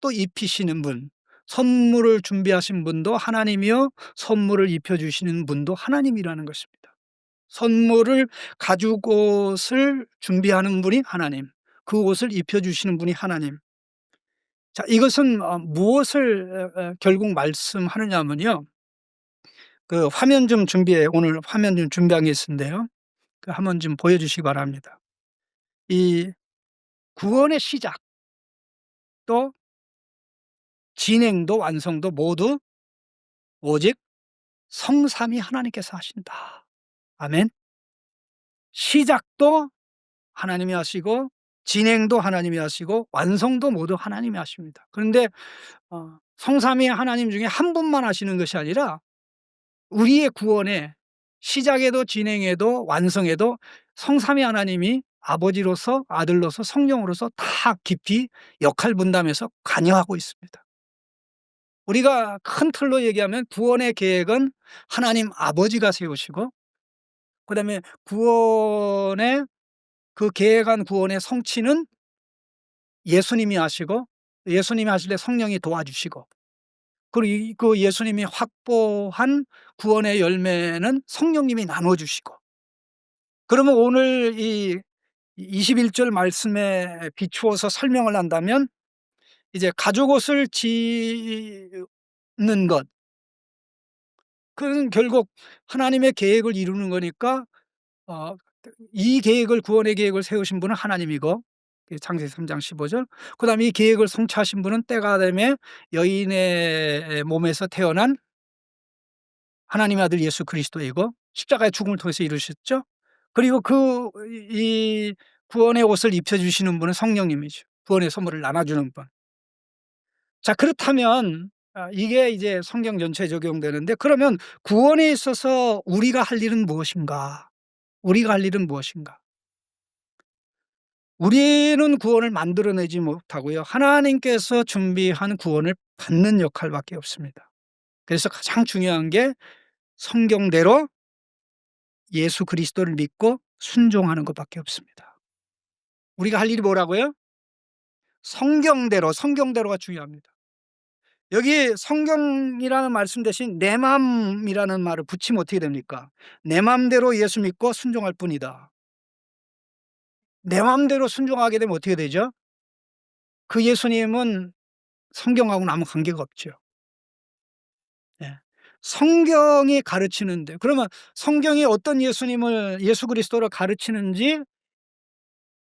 또 입히시는 분, 선물을 준비하신 분도 하나님이요 선물을 입혀 주시는 분도 하나님이라는 것입니다. 선물을 가죽옷을 준비하는 분이 하나님, 그 옷을 입혀 주시는 분이 하나님. 자, 이것은 무엇을 결국 말씀하느냐면요. 그 화면 좀 오늘 화면 좀 준비한 게 있는데요. 그 한번 좀 보여 주시기 바랍니다. 이 구원의 시작 또 진행도 완성도 모두 오직 성삼위 하나님께서 하신다. 아멘. 시작도 하나님이 하시고 진행도 하나님이 하시고 완성도 모두 하나님이 하십니다. 그런데 성삼위 하나님 중에 한 분만 하시는 것이 아니라 우리의 구원의 시작에도 진행에도 완성에도 성삼위 하나님이 아버지로서 아들로서 성령으로서 다 깊이 역할 분담해서 관여하고 있습니다. 우리가 큰 틀로 얘기하면 구원의 계획은 하나님 아버지가 세우시고 그다음에 구원의 그 계획한 구원의 성취는 예수님이 하시고 예수님이 하실 때 성령이 도와주시고 그리고 그 예수님이 확보한 구원의 열매는 성령님이 나눠 주시고 그러면 오늘 이 21절 말씀에 비추어서 설명을 한다면 이제 가죽옷을 짓는 것 그건 결국 하나님의 계획을 이루는 거니까 이 계획을 구원의 계획을 세우신 분은 하나님이고 창세기 3장 15 절. 그다음에 이 계획을 성취하신 분은 때가 되매 여인의 몸에서 태어난 하나님의 아들 예수 그리스도이고 십자가의 죽음을 통해서 이루셨죠. 그리고 이 구원의 옷을 입혀 주시는 분은 성령님이죠. 구원의 선물을 나눠 주는 분. 자, 그렇다면 이게 이제 성경 전체에 적용되는데, 그러면 구원에 있어서 우리가 할 일은 무엇인가? 우리가 할 일은 무엇인가? 우리는 구원을 만들어내지 못하고요. 하나님께서 준비한 구원을 받는 역할밖에 없습니다. 그래서 가장 중요한 게 성경대로 예수 그리스도를 믿고 순종하는 것밖에 없습니다. 우리가 할 일이 뭐라고요? 성경대로가 중요합니다. 여기 성경이라는 말씀 대신 내 맘이라는 말을 붙이면 어떻게 됩니까? 내 맘대로 예수 믿고 순종할 뿐이다. 내 맘대로 순종하게 되면 어떻게 되죠? 그 예수님은 성경하고는 아무 관계가 없죠. 예. 성경이 가르치는데, 그러면 성경이 어떤 예수 그리스도를 가르치는지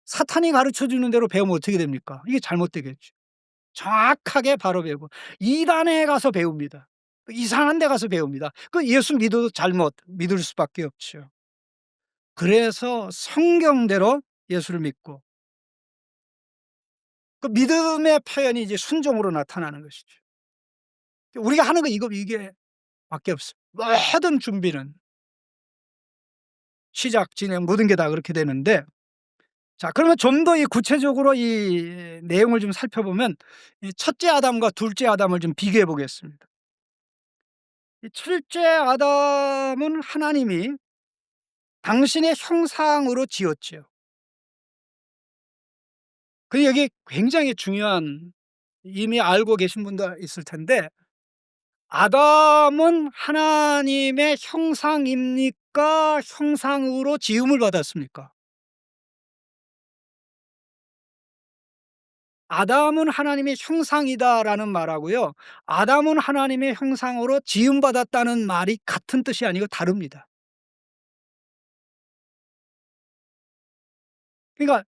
사탄이 가르쳐 주는 대로 배우면 어떻게 됩니까? 이게 잘못되겠죠. 정확하게 바로 배우고 이단에 가서 배웁니다. 이상한 데 가서 배웁니다. 그 예수 믿어도 잘못 믿을 수밖에 없죠. 그래서 성경대로 예수를 믿고 그 믿음의 표현이 이제 순종으로 나타나는 것이죠. 우리가 하는 거 이게 밖에 없어요. 모든 준비는 시작, 진행 모든 게 다 그렇게 되는데, 자, 그러면 좀 더 이 구체적으로 이 내용을 좀 살펴보면 이 첫째 아담과 둘째 아담을 좀 비교해 보겠습니다. 이 첫째 아담은 하나님이 당신의 형상으로 지었지요. 여기 굉장히 중요한, 이미 알고 계신 분도 있을 텐데, 아담은 하나님의 형상입니까? 형상으로 지음을 받았습니까? 아담은 하나님의 형상이다라는 말하고요, 아담은 하나님의 형상으로 지음받았다는 말이 같은 뜻이 아니고 다릅니다. 그러니까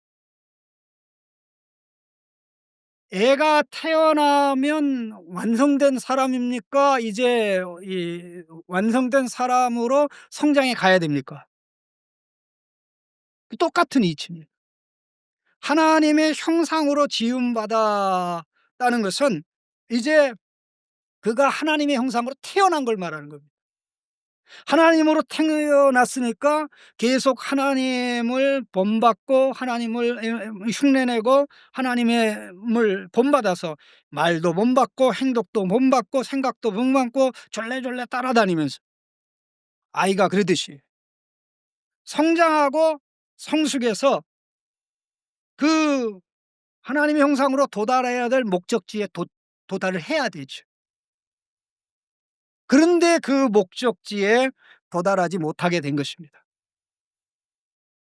애가 태어나면 완성된 사람입니까? 이제 이 완성된 사람으로 성장해 가야 됩니까? 똑같은 이치입니다. 하나님의 형상으로 지음받았다는 것은 이제 그가 하나님의 형상으로 태어난 걸 말하는 겁니다. 하나님으로 태어났으니까 계속 하나님을 본받고 하나님을 흉내내고 하나님을 본받아서 말도 본받고 행동도 본받고 생각도 본받고 졸래졸래 따라다니면서 아이가 그러듯이 성장하고 성숙해서 그 하나님의 형상으로 도달해야 될 목적지에 도달을 해야 되죠. 그런데 그 목적지에 도달하지 못하게 된 것입니다.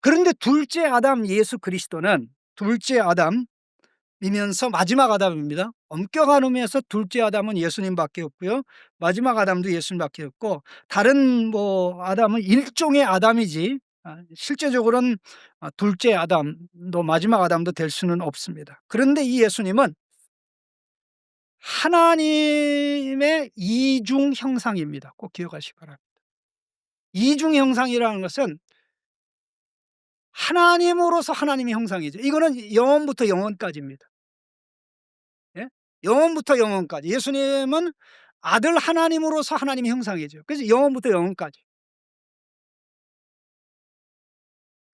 그런데 둘째 아담 예수 그리스도는 둘째 아담이면서 마지막 아담입니다. 엄격한 의미에서 둘째 아담은 예수님밖에 없고요. 마지막 아담도 예수님밖에 없고, 다른 아담은 일종의 아담이지 실제적으로는 둘째 아담도 마지막 아담도 될 수는 없습니다. 그런데 이 예수님은 하나님의 이중 형상입니다. 꼭 기억하시기 바랍니다. 이중 형상이라는 것은 하나님으로서 하나님의 형상이죠. 이거는 영원부터 영원까지입니다. 예? 영원부터 영원까지. 예수님은 아들 하나님으로서 하나님의 형상이죠. 그래서 영원부터 영원까지.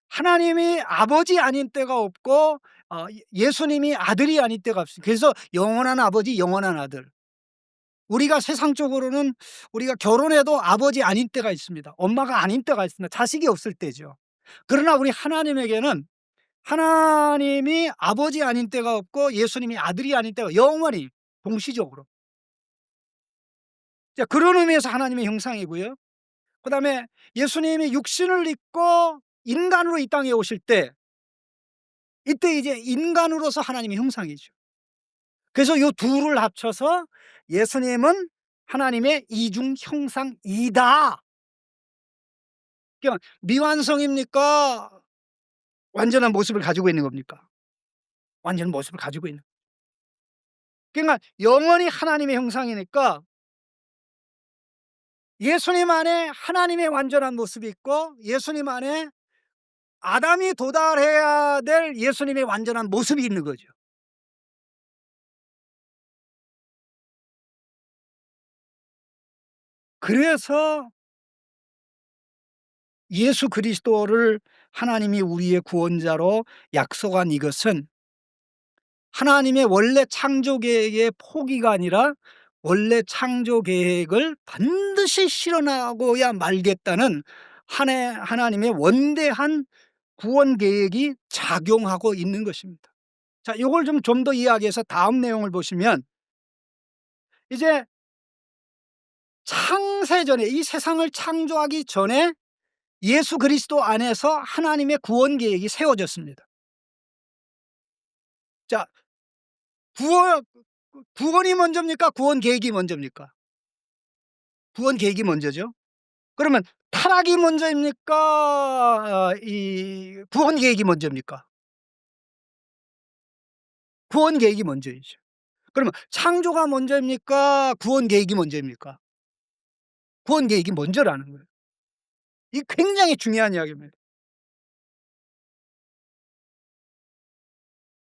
하나님이 아버지 아닌 때가 없고 예수님이 아들이 아닌 때가 없습니다. 그래서 영원한 아버지, 영원한 아들. 우리가 세상적으로는 우리가 결혼해도 아버지 아닌 때가 있습니다. 엄마가 아닌 때가 있습니다. 자식이 없을 때죠. 그러나 우리 하나님에게는 하나님이 아버지 아닌 때가 없고 예수님이 아들이 아닌 때가 영원히 동시적으로. 자, 그런 의미에서 하나님의 형상이고요. 그다음에 예수님이 육신을 입고 인간으로 이 땅에 오실 때, 이때 이제 인간으로서 하나님의 형상이죠. 그래서 요 둘을 합쳐서 예수님은 하나님의 이중 형상이다. 그러니까 미완성입니까? 완전한 모습을 가지고 있는 겁니까? 완전 모습을 가지고 있는. 그러니까 영원히 하나님의 형상이니까 예수님 안에 하나님의 완전한 모습이 있고 예수님 안에 아담이 도달해야 될 예수님의 완전한 모습이 있는 거죠. 그래서 예수 그리스도를 하나님이 우리의 구원자로 약속한 이것은 하나님의 원래 창조 계획의 포기가 아니라 원래 창조 계획을 반드시 실현하고야 말겠다는 하나님의 원대한 구원 계획이 작용하고 있는 것입니다. 자, 요걸 좀 더 이야기해서 다음 내용을 보시면 이제 창세전에 이 세상을 창조하기 전에 예수 그리스도 안에서 하나님의 구원 계획이 세워졌습니다. 자, 구원 구원이 먼저입니까? 구원 계획이 먼저입니까? 구원 계획이 먼저죠. 그러면 타락이 먼저입니까? 이 구원 계획이 먼저입니까? 구원 계획이 먼저이죠. 그러면 창조가 먼저입니까? 구원 계획이 먼저입니까? 구원 계획이 먼저라는 거예요. 이 굉장히 중요한 이야기입니다.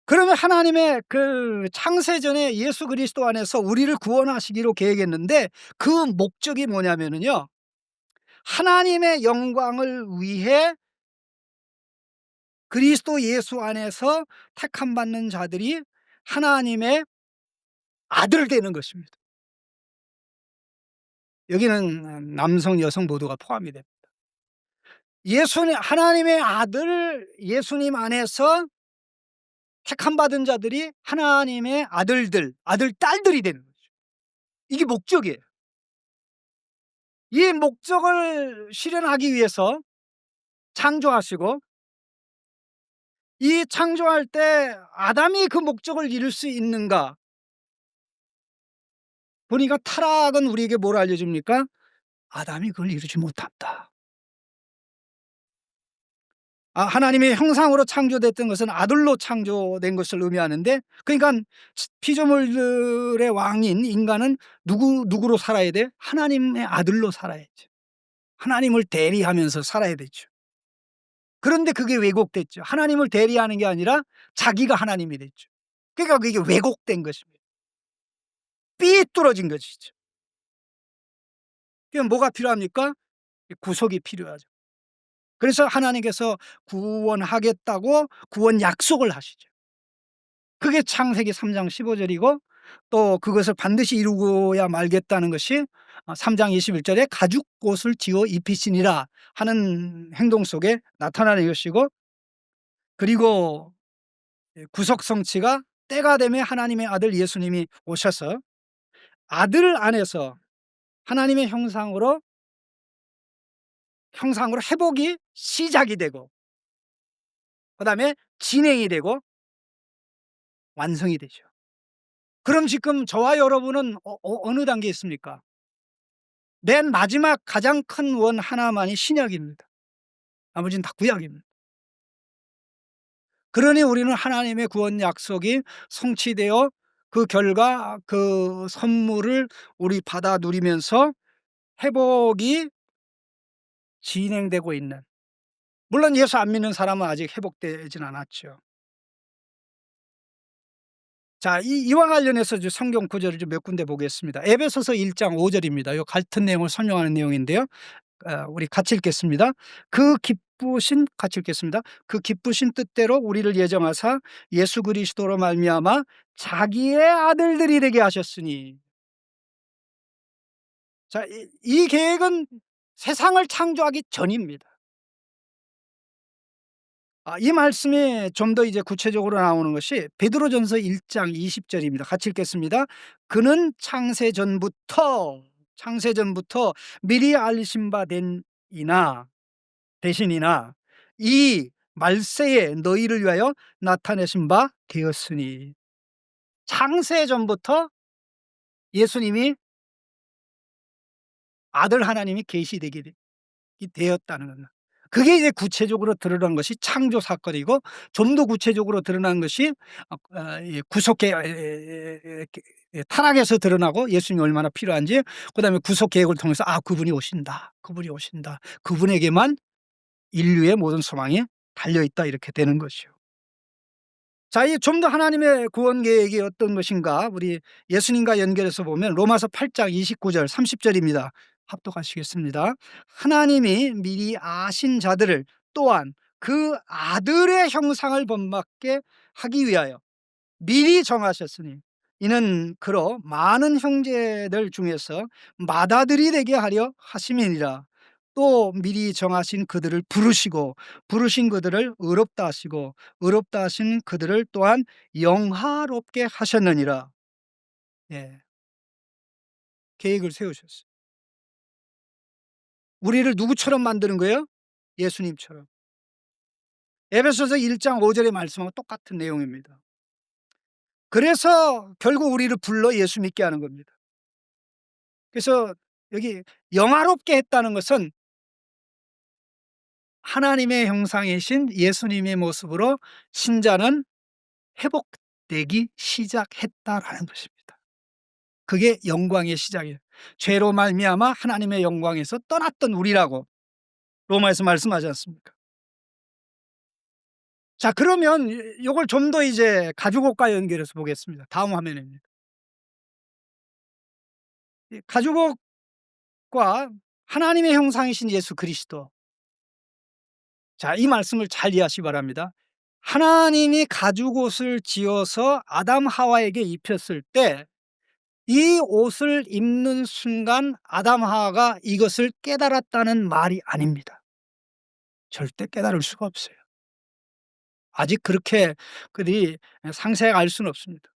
그러면 하나님의 그 창세전에 예수 그리스도 안에서 우리를 구원하시기로 계획했는데 그 목적이 뭐냐면은요. 하나님의 영광을 위해 그리스도 예수 안에서 택함 받는 자들이 하나님의 아들 되는 것입니다. 여기는 남성, 여성 모두가 포함이 됩니다. 예수님 하나님의 아들 예수님 안에서 택함 받은 자들이 하나님의 아들들, 아들 딸들이 되는 거죠. 이게 목적이에요. 이 목적을 실현하기 위해서 창조하시고 이 창조할 때 아담이 그 목적을 이룰 수 있는가? 보니까 타락은 우리에게 뭘 알려줍니까? 아담이 그걸 이루지 못한다. 하나님의 형상으로 창조됐던 것은 아들로 창조된 것을 의미하는데 그러니까 피조물들의 왕인 인간은 누구로 살아야 돼? 하나님의 아들로 살아야죠. 하나님을 대리하면서 살아야 되죠. 그런데 그게 왜곡됐죠. 하나님을 대리하는 게 아니라 자기가 하나님이 됐죠. 그러니까 그게 왜곡된 것입니다. 삐뚤어진 것이죠. 그럼 뭐가 필요합니까? 구속이 필요하죠. 그래서 하나님께서 구원하겠다고 구원 약속을 하시죠. 그게 창세기 3장 15절이고 또 그것을 반드시 이루고야 말겠다는 것이 3장 21절에 가죽옷을 지어 입히시니라 하는 행동 속에 나타나는 것이고 그리고 구속 성취가 때가 되면 하나님의 아들 예수님이 오셔서 아들 안에서 하나님의 형상으로 회복이 시작이 되고 그다음에 진행이 되고 완성이 되죠. 그럼 지금 저와 여러분은 어느 단계에 있습니까? 맨 마지막 가장 큰 원 하나만이 신약입니다. 나머지는 다 구약입니다. 그러니 우리는 하나님의 구원 약속이 성취되어 그 결과 그 선물을 우리 받아 누리면서 회복이 진행되고 있는 물론 예수 안 믿는 사람은 아직 회복되진 않았죠. 자, 이와 관련해서 이제 성경 구절을 좀 몇 군데 보겠습니다. 에베소서 1장 5절입니다. 요 같은 내용을 설명하는 내용인데요. 우리 같이 읽겠습니다. 같이 읽겠습니다. 그 기쁘신 뜻대로 우리를 예정하사 예수 그리스도로 말미암아 자기의 아들들이 되게 하셨으니. 자, 이 계획은 세상을 창조하기 전입니다. 이 말씀이 좀 더 이제 구체적으로 나오는 것이 베드로전서 1장 20절입니다. 같이 읽겠습니다. 그는 창세전부터 미리 알리신 바 대신이나 이 말세에 너희를 위하여 나타내신 바 되었으니. 창세전부터 예수님이 아들 하나님이 계시되게 되었다는 겁니다. 그게 이제 구체적으로 드러난 것이 창조 사건이고, 좀 더 구체적으로 드러난 것이 이 구속 타락에서 드러나고 예수님이 얼마나 필요한지, 그다음에 구속 계획을 통해서 '아 그분이 오신다. 그분이 오신다. 그분에게만 인류의 모든 소망이 달려 있다.' 이렇게 되는 것이요. 자, 이 좀 더 하나님의 구원 계획이 어떤 것인가, 우리 예수님과 연결해서 보면 로마서 8장 29절 30 절입니다. 합독하시겠습니다. 하나님이 미리 아신 자들을 또한 그 아들의 형상을 본받게 하기 위하여 미리 정하셨으니, 이는 그로 많은 형제들 중에서 맏아들이 되게 하려 하심이니라. 또 미리 정하신 그들을 부르시고 부르신 그들을 의롭다 하시고 의롭다 하신 그들을 또한 영화롭게 하셨느니라. 예, 계획을 세우셨어요. 우리를 누구처럼 만드는 거예요? 예수님처럼. 에베소서 1장 5 절의 말씀하고 똑같은 내용입니다. 그래서 결국 우리를 불러 예수 믿게 하는 겁니다. 그래서 여기 영화롭게 했다는 것은 하나님의 형상이신 예수님의 모습으로 신자는 회복되기 시작했다라는 것입니다. 그게 영광의 시작이에요. 죄로 말미암아 하나님의 영광에서 떠났던 우리라고 로마에서 말씀하지 않습니까? 자, 그러면 요걸 좀 더 이제 가죽옷과 연결해서 보겠습니다. 다음 화면입니다. 이 가죽옷과 하나님의 형상이신 예수 그리스도. 자, 이 말씀을 잘 이해하시기 바랍니다. 하나님이 가죽옷을 지어서 아담 하와에게 입혔을 때 이 옷을 입는 순간 아담 하와가 이것을 깨달았다는 말이 아닙니다. 절대 깨달을 수가 없어요. 아직 그렇게 그들이 상세하게 알 수는 없습니다.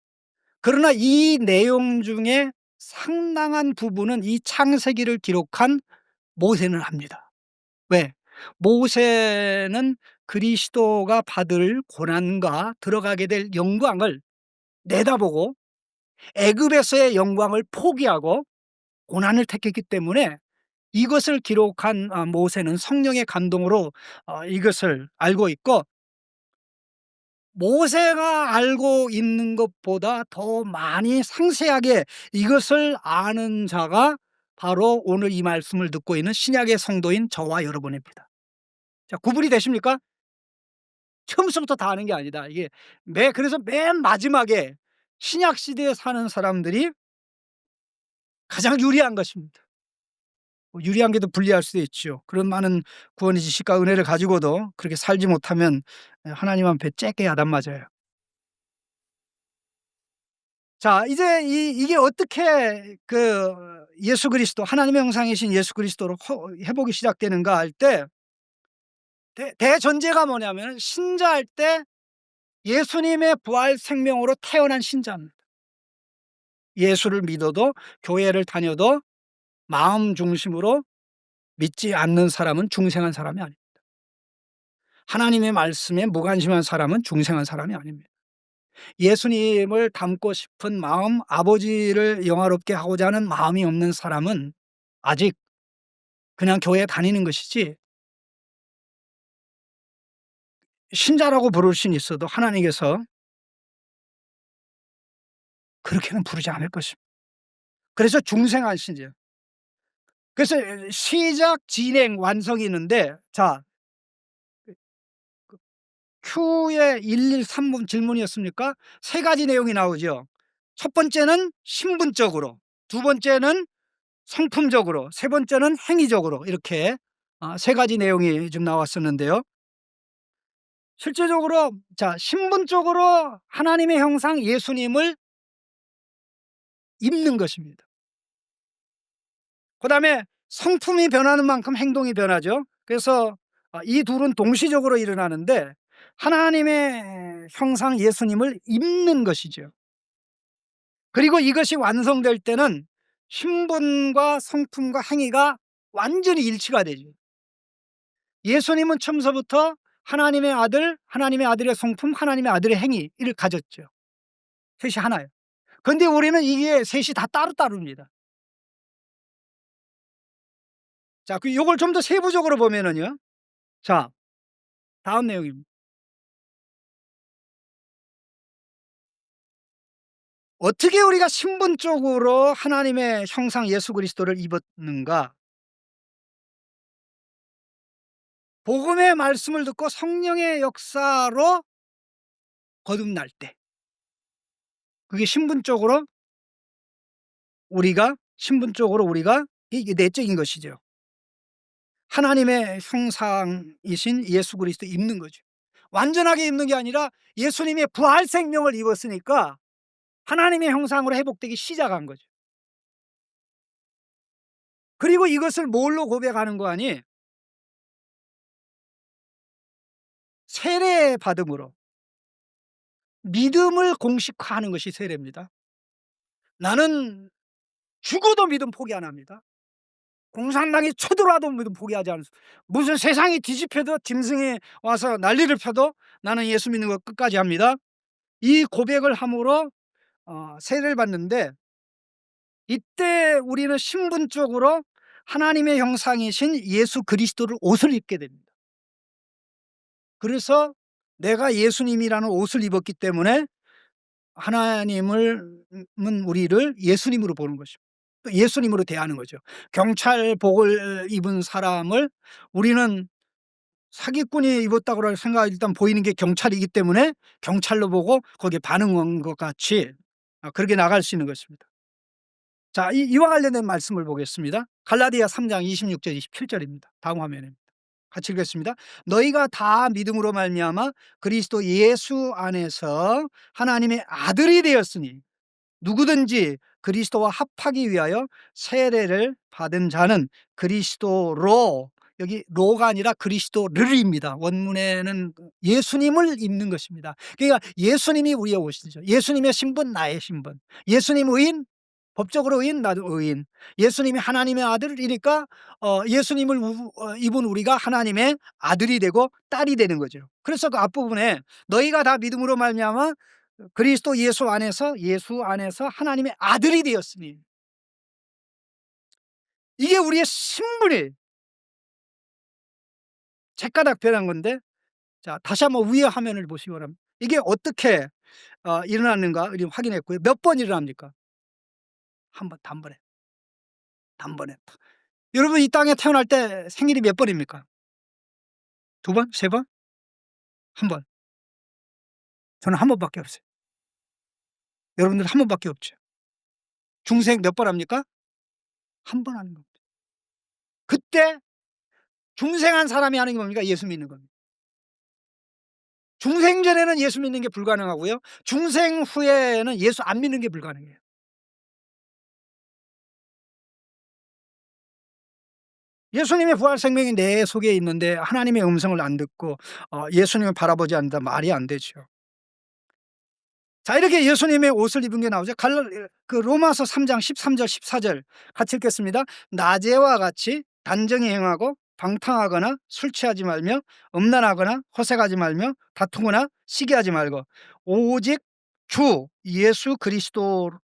그러나 이 내용 중에 상당한 부분은 이 창세기를 기록한 모세는 합니다. 왜? 모세는 그리스도가 받을 고난과 들어가게 될 영광을 내다보고 애굽에서의 영광을 포기하고 고난을 택했기 때문에 이것을 기록한 모세는 성령의 감동으로 이것을 알고 있고, 모세가 알고 있는 것보다 더 많이 상세하게 이것을 아는 자가 바로 오늘 이 말씀을 듣고 있는 신약의 성도인 저와 여러분입니다. 자, 구분이 되십니까? 처음부터 다 아는 게 아니다. 이게 그래서 맨 마지막에 신약 시대에 사는 사람들이 가장 유리한 것입니다. 뭐 유리한 게 더 불리할 수도 있죠. 그런 많은 구원의 지식과 은혜를 가지고도 그렇게 살지 못하면 하나님 앞에 째게 야단 맞아요. 자, 이제 이게 어떻게 예수 그리스도 하나님의 형상이신 예수 그리스도로 회복이 시작되는가 할 때 대전제가 뭐냐면 신자할 때 예수님의 부활 생명으로 태어난 신자입니다. 예수를 믿어도 교회를 다녀도 마음 중심으로 믿지 않는 사람은 중생한 사람이 아닙니다. 하나님의 말씀에 무관심한 사람은 중생한 사람이 아닙니다. 예수님을 닮고 싶은 마음, 아버지를 영화롭게 하고자 하는 마음이 없는 사람은 아직 그냥 교회에 다니는 것이지, 신자라고 부를 수는 있어도 하나님께서 그렇게는 부르지 않을 것입니다. 그래서 중생한 신자예요. 그래서 시작, 진행, 완성이 있는데, 자, Q의 1, 2, 3분 질문이었습니까? 세 가지 내용이 나오죠. 첫 번째는 신분적으로, 두 번째는 성품적으로, 세 번째는 행위적으로, 이렇게 세 가지 내용이 좀 나왔었는데요. 실제적으로 자, 신분적으로 하나님의 형상 예수님을 입는 것입니다. 그다음에 성품이 변하는 만큼 행동이 변하죠. 그래서 이 둘은 동시적으로 일어나는데 하나님의 형상 예수님을 입는 것이죠. 그리고 이것이 완성될 때는 신분과 성품과 행위가 완전히 일치가 되죠. 예수님은 처음서부터 하나님의 아들, 하나님의 아들의 성품, 하나님의 아들의 행위를 가졌죠. 셋이 하나예요. 그런데 우리는 이게 셋이 다 따로따로입니다. 자, 요걸 좀 더 세부적으로 보면은요. 자, 다음 내용입니다. 어떻게 우리가 신분적으로 하나님의 형상 예수 그리스도를 입었는가? 복음의 말씀을 듣고 성령의 역사로 거듭날 때. 그게 신분적으로 우리가 이게 내적인 것이죠. 하나님의 형상이신 예수 그리스도 입는 거죠. 완전하게 입는 게 아니라 예수님의 부활 생명을 입었으니까 하나님의 형상으로 회복되기 시작한 거죠. 그리고 이것을 뭘로 고백하는 거 아니? 세례 받음으로 믿음을 공식화하는 것이 세례입니다. 나는 죽어도 믿음 포기 안 합니다. 공산당이 쳐들어와도 믿음 포기하지 않습니다. 무슨 세상이 뒤집혀도 짐승이 와서 난리를 펴도 나는 예수 믿는 거 끝까지 합니다. 이 고백을 함으로 세례를 받는데, 이때 우리는 신분적으로 하나님의 형상이신 예수 그리스도를 옷을 입게 됩니다. 그래서 내가 예수님이라는 옷을 입었기 때문에 하나님은 우리를 예수님으로 보는 것입니다. 또 예수님으로 대하는 거죠. 경찰복을 입은 사람을 우리는 사기꾼이 입었다고 생각, 일단 보이는 게 경찰이기 때문에 경찰로 보고 거기에 반응한 것 같이 그렇게 나갈 수 있는 것입니다. 자, 이와 관련된 말씀을 보겠습니다. 갈라디아 3장 26절 27절입니다. 다음 화면입니다. 같이 읽겠습니다. 너희가 다 믿음으로 말미암아 그리스도 예수 안에서 하나님의 아들이 되었으니 누구든지 그리스도와 합하기 위하여 세례를 받은 자는 그리스도로, 여기 로가 아니라 그리스도를입니다. 원문에는 예수님을 입는 것입니다. 그러니까 예수님이 우리의 옷이죠. 예수님의 신분, 나의 신분. 예수님 의인, 법적으로 의인, 나도 의인. 예수님이 하나님의 아들이니까 예수님을 입은 우리가 하나님의 아들이 되고 딸이 되는 거죠. 그래서 그 앞부분에 너희가 다 믿음으로 말미암아 그리스도 예수 안에서 하나님의 아들이 되었으니, 이게 우리의 신분이 책가닥 변한 건데, 자, 다시 한번 위에 화면을 보시기 바랍니다. 이게 어떻게 일어났는가 확인했고요. 몇 번 일어납니까? 한 번, 단번에. 여러분, 이 땅에 태어날 때 생일이 몇 번입니까? 두 번? 세 번? 한 번. 저는 한 번밖에 없어요. 여러분들 한 번밖에 없죠. 중생 몇 번 합니까? 한 번 하는 겁니다. 그때 중생한 사람이 하는 게 뭡니까? 예수 믿는 겁니다. 중생 전에는 예수 믿는 게 불가능하고요. 중생 후에는 예수 안 믿는 게 불가능해요. 예수님의 부활 생명이 내 속에 있는데 하나님의 음성을 안 듣고 예수님을 바라보지 않는다, 말이 안 되죠. 자, 이렇게 예수님의 옷을 입은 게 나오죠. 로마서 3장 13절 14절 같이 읽겠습니다. 낮에와 같이 단정히 행하고 방탕하거나 술 취하지 말며 음란하거나 허색하지 말며 다투거나 시기하지 말고 오직 주 예수 그리스도로라고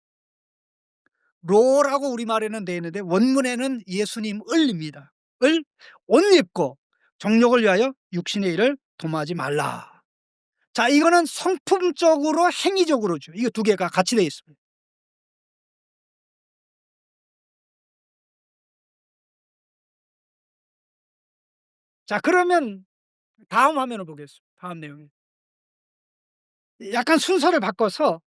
우리말에는 되어 있는데 원문에는 예수님을입니다. 을 옷 입고 정욕을 위하여 육신의 일을 도모하지 말라. 자, 이거는 성품적으로 행위적으로죠. 이거 두 개가 같이 되어 있습니다. 자, 그러면 다음 화면을 보겠습니다. 다음 내용이 약간 순서를 바꿔서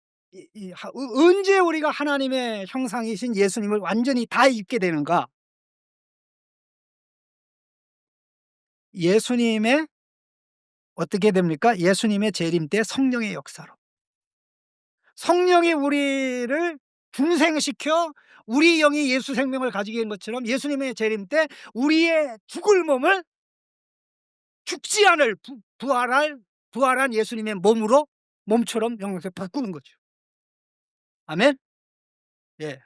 언제 우리가 하나님의 형상이신 예수님을 완전히 다 입게 되는가? 예수님의 어떻게 됩니까? 예수님의 재림 때 성령의 역사로. 성령이 우리를 중생시켜 우리 영이 예수 생명을 가지게 된 것처럼 예수님의 재림 때 우리의 죽을 몸을 죽지 않을 부활한 예수님의 몸처럼 영광스럽게 바꾸는 거죠. 아멘. 예.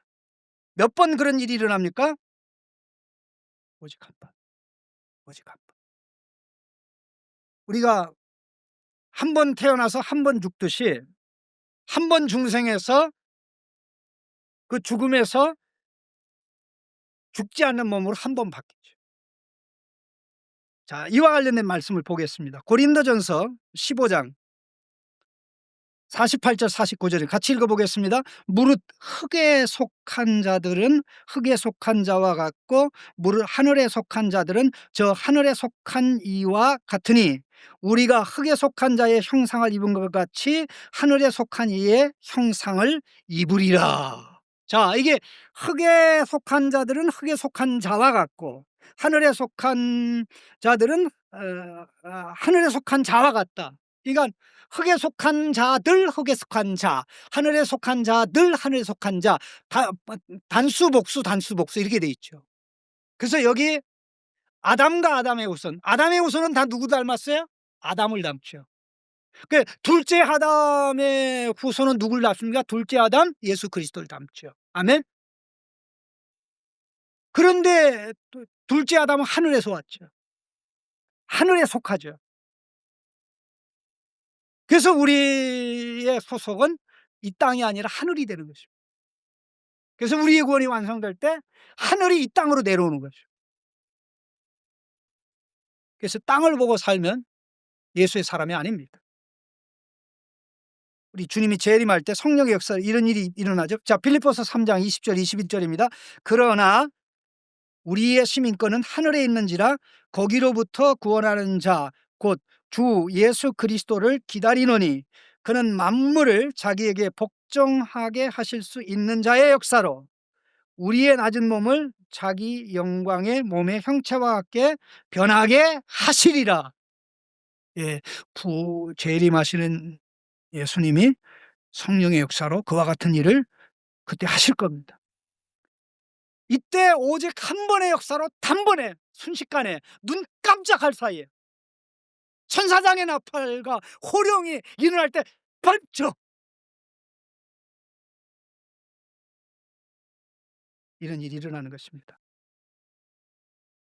몇 번 그런 일이 일어납니까? 오직 한 번. 오직 한 번. 우리가 한 번 태어나서 한 번 죽듯이 한 번 중생에서 그 죽음에서 죽지 않는 몸으로 한 번 바뀌죠. 자, 이와 관련된 말씀을 보겠습니다. 고린도전서 15장 48절 49절을 같이 읽어보겠습니다. 무릇 흙에 속한 자들은 흙에 속한 자와 같고 무릇 하늘에 속한 자들은 저 하늘에 속한 이와 같으니 우리가 흙에 속한 자의 형상을 입은 것 같이 하늘에 속한 이의 형상을 입으리라. 자, 이게 흙에 속한 자들은 흙에 속한 자와 같고 하늘에 속한 자들은 하늘에 속한 자와 같다. 그러니까 흙에 속한 자들, 흙에 속한 자, 하늘에 속한 자들, 하늘에 속한 자, 단수 복수 단수 복수 이렇게 돼 있죠. 그래서 여기 아담과 아담의 후손, 아담의 후손은 다 누구 닮았어요? 아담을 닮죠. 그 둘째 아담의 후손은 누구를 닮습니까? 둘째 아담 예수 그리스도를 닮죠. 아멘. 그런데 둘째 아담은 하늘에서 왔죠. 하늘에 속하죠. 그래서 우리의 소속은 이 땅이 아니라 하늘이 되는 것입니다. 그래서 우리의 구원이 완성될 때 하늘이 이 땅으로 내려오는 거죠. 그래서 땅을 보고 살면 예수의 사람이 아닙니다. 우리 주님이 재림할 때 성령의 역사 이런 일이 일어나죠. 자, 빌립보서 3장 20절 21절입니다. 그러나 우리의 시민권은 하늘에 있는지라 거기로부터 구원하는 자 곧 주 예수 그리스도를 기다리노니 그는 만물을 자기에게 복종하게 하실 수 있는 자의 역사로 우리의 낮은 몸을 자기 영광의 몸의 형체와 같게 변하게 하시리라. 예, 재림하시는 예수님이 성령의 역사로 그와 같은 일을 그때 하실 겁니다. 이때 오직 한 번의 역사로 단번에 순식간에 눈 깜짝할 사이에 천사장의 나팔과 호령이 일어날 때 번쩍 이런 일이 일어나는 것입니다.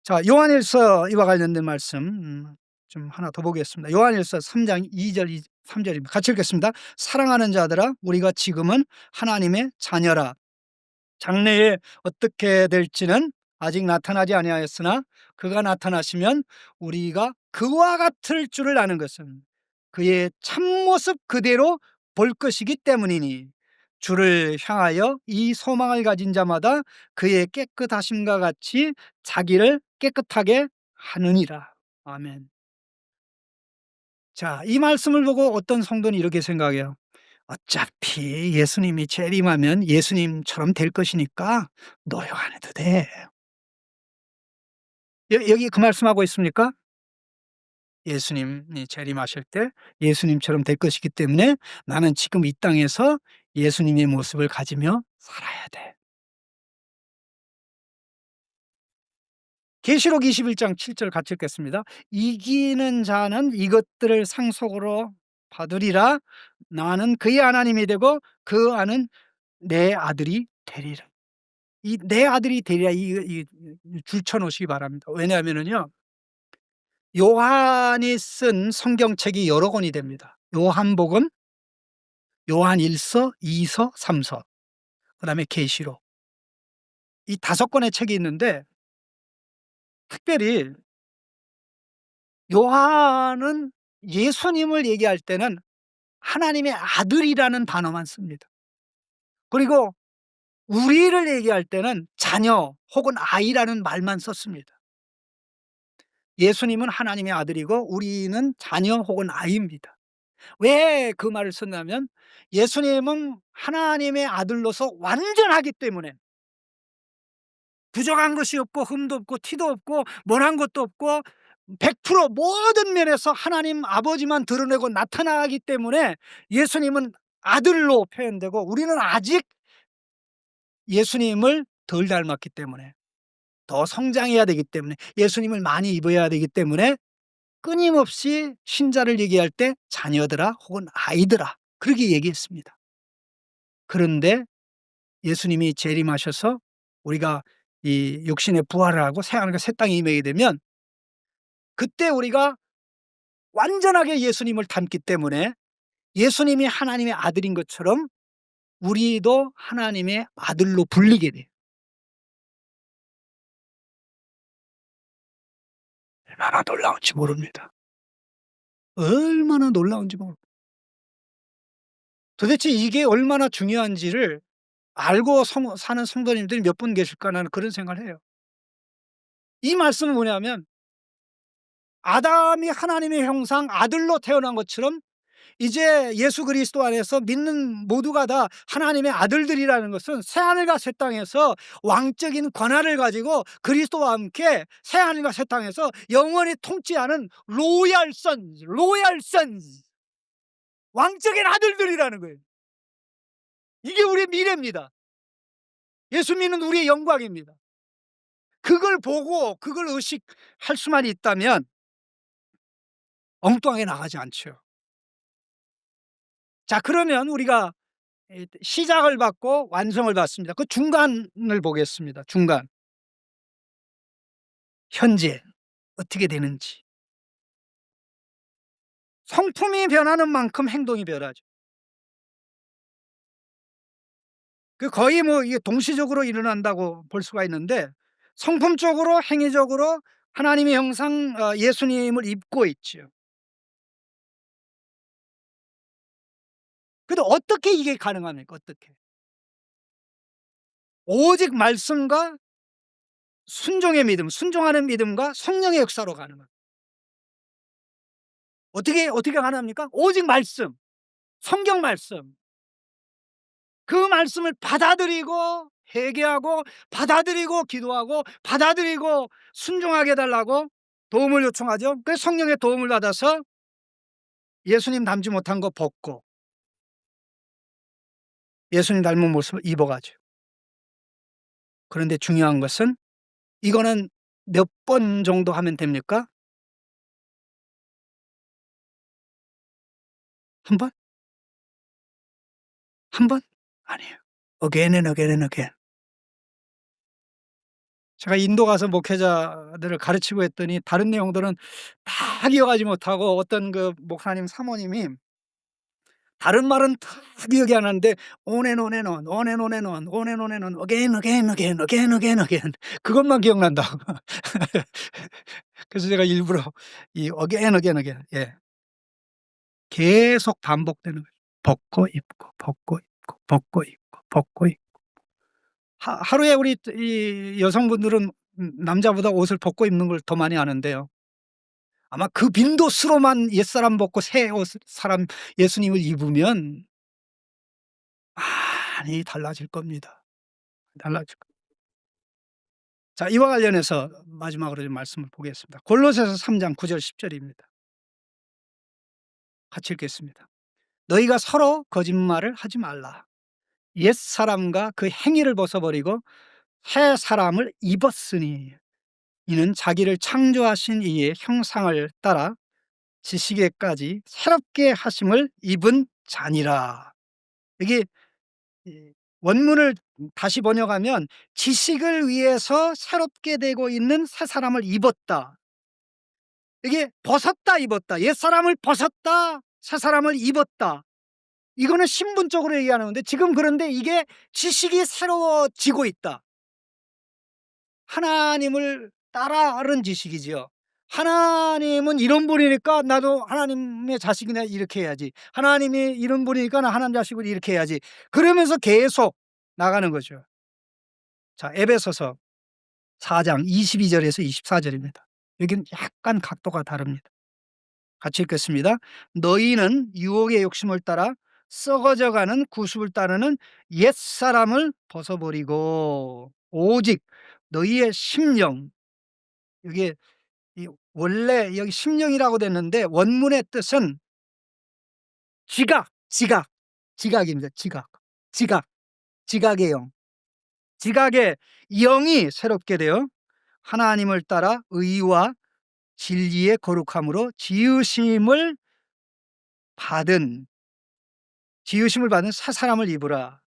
자, 요한일서 이와 관련된 말씀 좀 하나 더 보겠습니다. 요한일서 3장 2절 3절입니다. 같이 읽겠습니다. 사랑하는 자들아 우리가 지금은 하나님의 자녀라. 장래에 어떻게 될지는 아직 나타나지 아니하였으나 그가 나타나시면 우리가 그와 같을 줄을 아는 것은 그의 참모습 그대로 볼 것이기 때문이니 주를 향하여 이 소망을 가진 자마다 그의 깨끗하심과 같이 자기를 깨끗하게 하느니라. 아멘. 자, 이 말씀을 보고 어떤 성도는 이렇게 생각해요. 어차피 예수님이 재림하면 예수님처럼 될 것이니까 노력 안 해도 돼. 여기 그 말씀하고 있습니까? 예수님이 재림하실 때 예수님처럼 될 것이기 때문에 나는 지금 이 땅에서 예수님의 모습을 가지며 살아야 돼. 계시록 21장 7절 같이 읽겠습니다. 이기는 자는 이것들을 상속으로 받으리라. 나는 그의 하나님이 되고 그 아는 내 아들이 되리라. 이 내 아들이 되리라 이 줄쳐 놓으시기 바랍니다. 왜냐하면은요. 요한이 쓴 성경책이 여러 권이 됩니다. 요한복음, 요한일서, 2서, 3서, 그다음에 계시록. 이 5권의 책이 있는데 특별히 요한은 예수님을 얘기할 때는 하나님의 아들이라는 단어만 씁니다. 그리고 우리를 얘기할 때는 자녀 혹은 아이라는 말만 썼습니다. 예수님은 하나님의 아들이고 우리는 자녀 혹은 아이입니다. 왜 그 말을 썼냐면 예수님은 하나님의 아들로서 완전하기 때문에 부족한 것이 없고 흠도 없고 티도 없고 모난 것도 없고 100% 모든 면에서 하나님 아버지만 드러내고 나타나기 때문에 예수님은 아들로 표현되고 우리는 아직 예수님을 덜 닮았기 때문에 더 성장해야 되기 때문에 예수님을 많이 입어야 되기 때문에 끊임없이 신자를 얘기할 때 자녀들아 혹은 아이들아 그렇게 얘기했습니다. 그런데 예수님이 재림하셔서 우리가 이 육신의 부활을 하고 새하늘과 새 땅에 임하게 되면 그때 우리가 완전하게 예수님을 닮기 때문에 예수님이 하나님의 아들인 것처럼 우리도 하나님의 아들로 불리게 돼요. 얼마나 놀라운지 모릅니다. 얼마나 놀라운지 모릅니다. 도대체 이게 얼마나 중요한지를 알고 사는 성도님들이 몇 분 계실까 나는 그런 생각을 해요. 이 말씀은 뭐냐면 아담이 하나님의 형상 아들로 태어난 것처럼 이제 예수 그리스도 안에서 믿는 모두가 다 하나님의 아들들이라는 것은 새하늘과 새 땅에서 왕적인 권한을 가지고 그리스도와 함께 새하늘과 새 땅에서 영원히 통치하는 로얄 선즈 왕적인 아들들이라는 거예요. 이게 우리의 미래입니다. 예수 믿는 우리의 영광입니다. 그걸 보고 그걸 의식할 수만 있다면 엉뚱하게 나가지 않죠. 자, 그러면 우리가 시작을 받고 완성을 받습니다. 그 중간을 보겠습니다. 중간. 현재 어떻게 되는지. 성품이 변하는 만큼 행동이 변하죠. 그 거의 뭐 이게 동시적으로 일어난다고 볼 수가 있는데 성품적으로 행위적으로 하나님의 형상 예수님을 입고 있죠. 근데 어떻게 이게 가능합니까? 어떻게? 오직 말씀과 순종의 믿음, 순종하는 믿음과 성령의 역사로 가능합니다. 어떻게 가능합니까? 오직 말씀, 성경 말씀. 그 말씀을 받아들이고 회개하고 받아들이고 기도하고 받아들이고 순종하게 해 달라고 도움을 요청하죠. 그래서 성령의 도움을 받아서 예수님 닮지 못한 거 벗고 예수님 닮은 모습을 입어가죠. 그런데 중요한 것은 이거는 몇 번 정도 하면 됩니까? 한 번? 한 번? 아니에요. Again and again and again. 제가 인도 가서 목회자들을 가르치고 했더니 다른 내용들은 다 기억하지 못하고 어떤 그 목사님 사모님이 다른 말은 다 기억이 안 나는데 on and on and on, on and on and on, on and on and on, again, again, again, again, again, again 그것만 기억난다고. 그래서 제가 일부러 이 again, again, again 계속 반복되는 거죠. 벗고 입고 벗고 입고 벗고 입고 벗고 입고. 하루에 우리 이 여성분들은 남자보다 옷을 벗고 입는 걸 더 많이 하는데요. 아마 그 빈도수로만 옛사람 벗고 새 옷 사람 예수님을 입으면 많이 달라질 겁니다. 달라질 겁니다. 자, 이와 관련해서 마지막으로 좀 말씀을 보겠습니다. 골로새서 3장 9절 10절입니다. 같이 읽겠습니다. 너희가 서로 거짓말을 하지 말라. 옛사람과 그 행위를 벗어버리고 새 사람을 입었으니 이는 자기를 창조하신 이의 형상을 따라 지식에까지 새롭게 하심을 입은 자니라. 이게 원문을 다시 번역하면 지식을 위해서 새롭게 되고 있는 새 사람을 입었다. 이게 벗었다 입었다. 옛사람을 벗었다 새 사람을 입었다. 이거는 신분적으로 얘기하는 건데 지금 그런데 이게 지식이 새로워지고 있다. 하나님을 따라하는 지식이지요. 하나님은 이런 분이니까 나도 하나님의 자식이나 이렇게 해야지. 하나님이 이런 분이니까 나 하나님 자식을 이렇게 해야지. 그러면서 계속 나가는 거죠. 자, 에베소서 4장 22절에서 24절입니다. 여기는 약간 각도가 다릅니다. 같이 읽겠습니다. 너희는 유혹의 욕심을 따라 썩어져가는 구습을 따르는 옛사람을 벗어버리고 오직 너희의 심령, 이게 원래 여기 심령이라고 됐는데 원문의 뜻은 지각입니다. 지각의 영. 지각의 영이 새롭게 되어 하나님을 따라 의와 진리의 거룩함으로 지으심을 받은 새 사람을 입으라.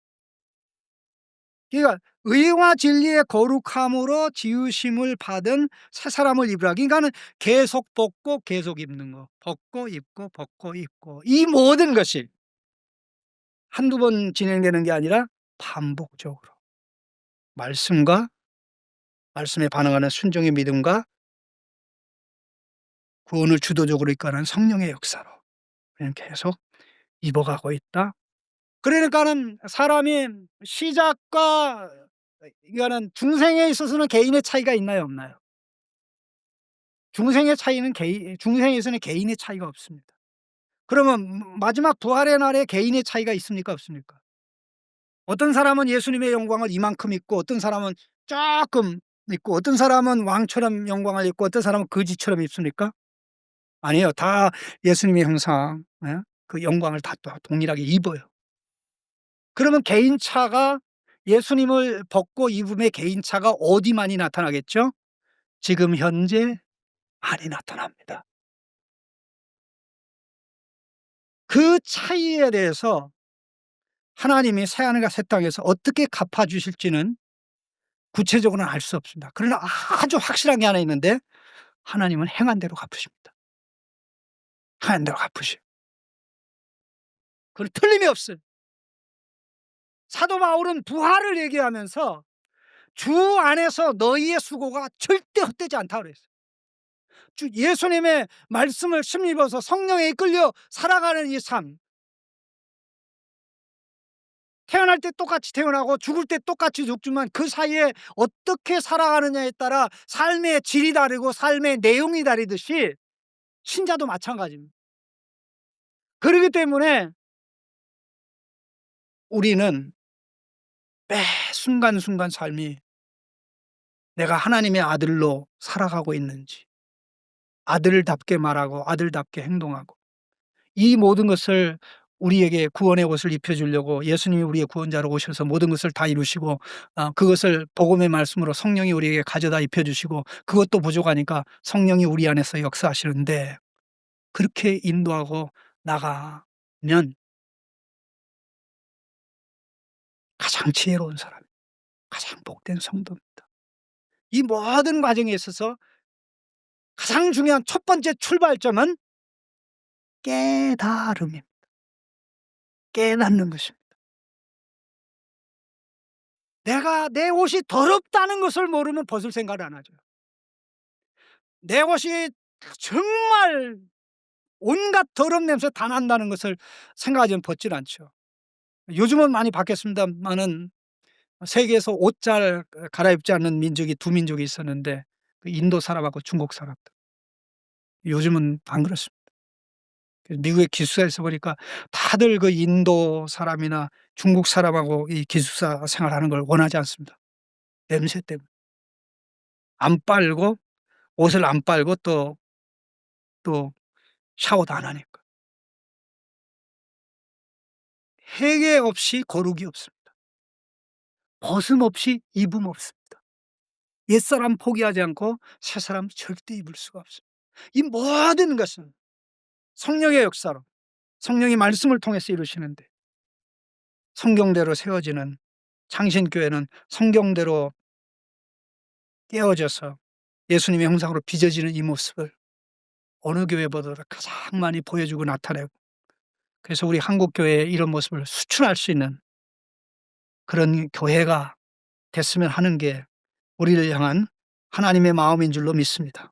그러니까 의와 진리의 거룩함으로 지으심을 받은 새 사람을 입으라. 그러니까는 계속 벗고 계속 입는 거. 벗고 입고 벗고 입고. 이 모든 것이 한두 번 진행되는 게 아니라 반복적으로 말씀과 말씀에 반응하는 순종의 믿음과 구원을 주도적으로 이끌어가는 성령의 역사로 그냥 계속 입어가고 있다. 그러니까는 사람이 시작과 이거는 중생에 있어서는 개인의 차이가 있나요, 없나요? 중생에서는 개인의 차이가 없습니다. 그러면 마지막 부활의 날에 개인의 차이가 있습니까, 없습니까? 어떤 사람은 예수님의 영광을 이만큼 입고 어떤 사람은 쪼끔 입고 어떤 사람은 왕처럼 영광을 입고 어떤 사람은 거지처럼 입습니까? 아니에요. 다 예수님의 형상, 예? 그 영광을 다 또 동일하게 입어요. 그러면 개인차가 예수님을 벗고 입음의 개인차가 어디 많이 나타나겠죠? 지금 현재 많이 나타납니다. 그 차이에 대해서 하나님이 새하늘과 새 땅에서 어떻게 갚아 주실지는 구체적으로는 알 수 없습니다. 그러나 아주 확실한 게 하나 있는데 하나님은 행한 대로 갚으십니다. 행한 대로 갚으셔요. 그건 틀림이 없어요. 사도 바울은 부활을 얘기하면서 주 안에서 너희의 수고가 절대 헛되지 않다 그랬어요. 주 예수님의 말씀을 힘입어서 성령에 이끌려 살아가는 이 삶. 태어날 때 똑같이 태어나고 죽을 때 똑같이 죽지만 그 사이에 어떻게 살아가느냐에 따라 삶의 질이 다르고 삶의 내용이 다르듯이 신자도 마찬가지입니다. 그렇기 때문에 우리는 매 순간순간 삶이 내가 하나님의 아들로 살아가고 있는지, 아들답게 말하고 아들답게 행동하고 이 모든 것을 우리에게 구원의 옷을 입혀 주려고 예수님이 우리의 구원자로 오셔서 모든 것을 다 이루시고 그것을 복음의 말씀으로 성령이 우리에게 가져다 입혀 주시고 그것도 부족하니까 성령이 우리 안에서 역사하시는데 그렇게 인도하고 나가면 가장 지혜로운 사람, 가장 복된 성도입니다. 이 모든 과정에 있어서 가장 중요한 첫 번째 출발점은 깨달음입니다. 깨닫는 것입니다. 내가 내 옷이 더럽다는 것을 모르면 벗을 생각을 안 하죠. 내 옷이 정말 온갖 더러운 냄새 다 난다는 것을 생각하지면 벗질 않죠. 요즘은 많이 바뀌었습니다마는 세계에서 옷 잘 갈아입지 않는 민족이 두 민족이 있었는데 그 인도 사람하고 중국 사람들. 요즘은 안 그렇습니다. 미국의 기숙사에서 보니까 다들 그 인도 사람이나 중국 사람하고 이 기숙사 생활하는 걸 원하지 않습니다. 냄새 때문에. 안 빨고 옷을 안 빨고 또 샤워도 안 하니까. 해계 없이 거룩이 없습니다. 벗음 없이 입음 없습니다. 옛사람 포기하지 않고 새사람 절대 입을 수가 없습니다. 이 모든 것은 성령의 역사로 성령이 말씀을 통해서 이루시는데 성경대로 세워지는 창신교회는 성경대로 깨어져서 예수님의 형상으로 빚어지는 이 모습을 어느 교회보다도 가장 많이 보여주고 나타내고 그래서 우리 한국교회의 이런 모습을 수출할 수 있는 그런 교회가 됐으면 하는 게 우리를 향한 하나님의 마음인 줄로 믿습니다.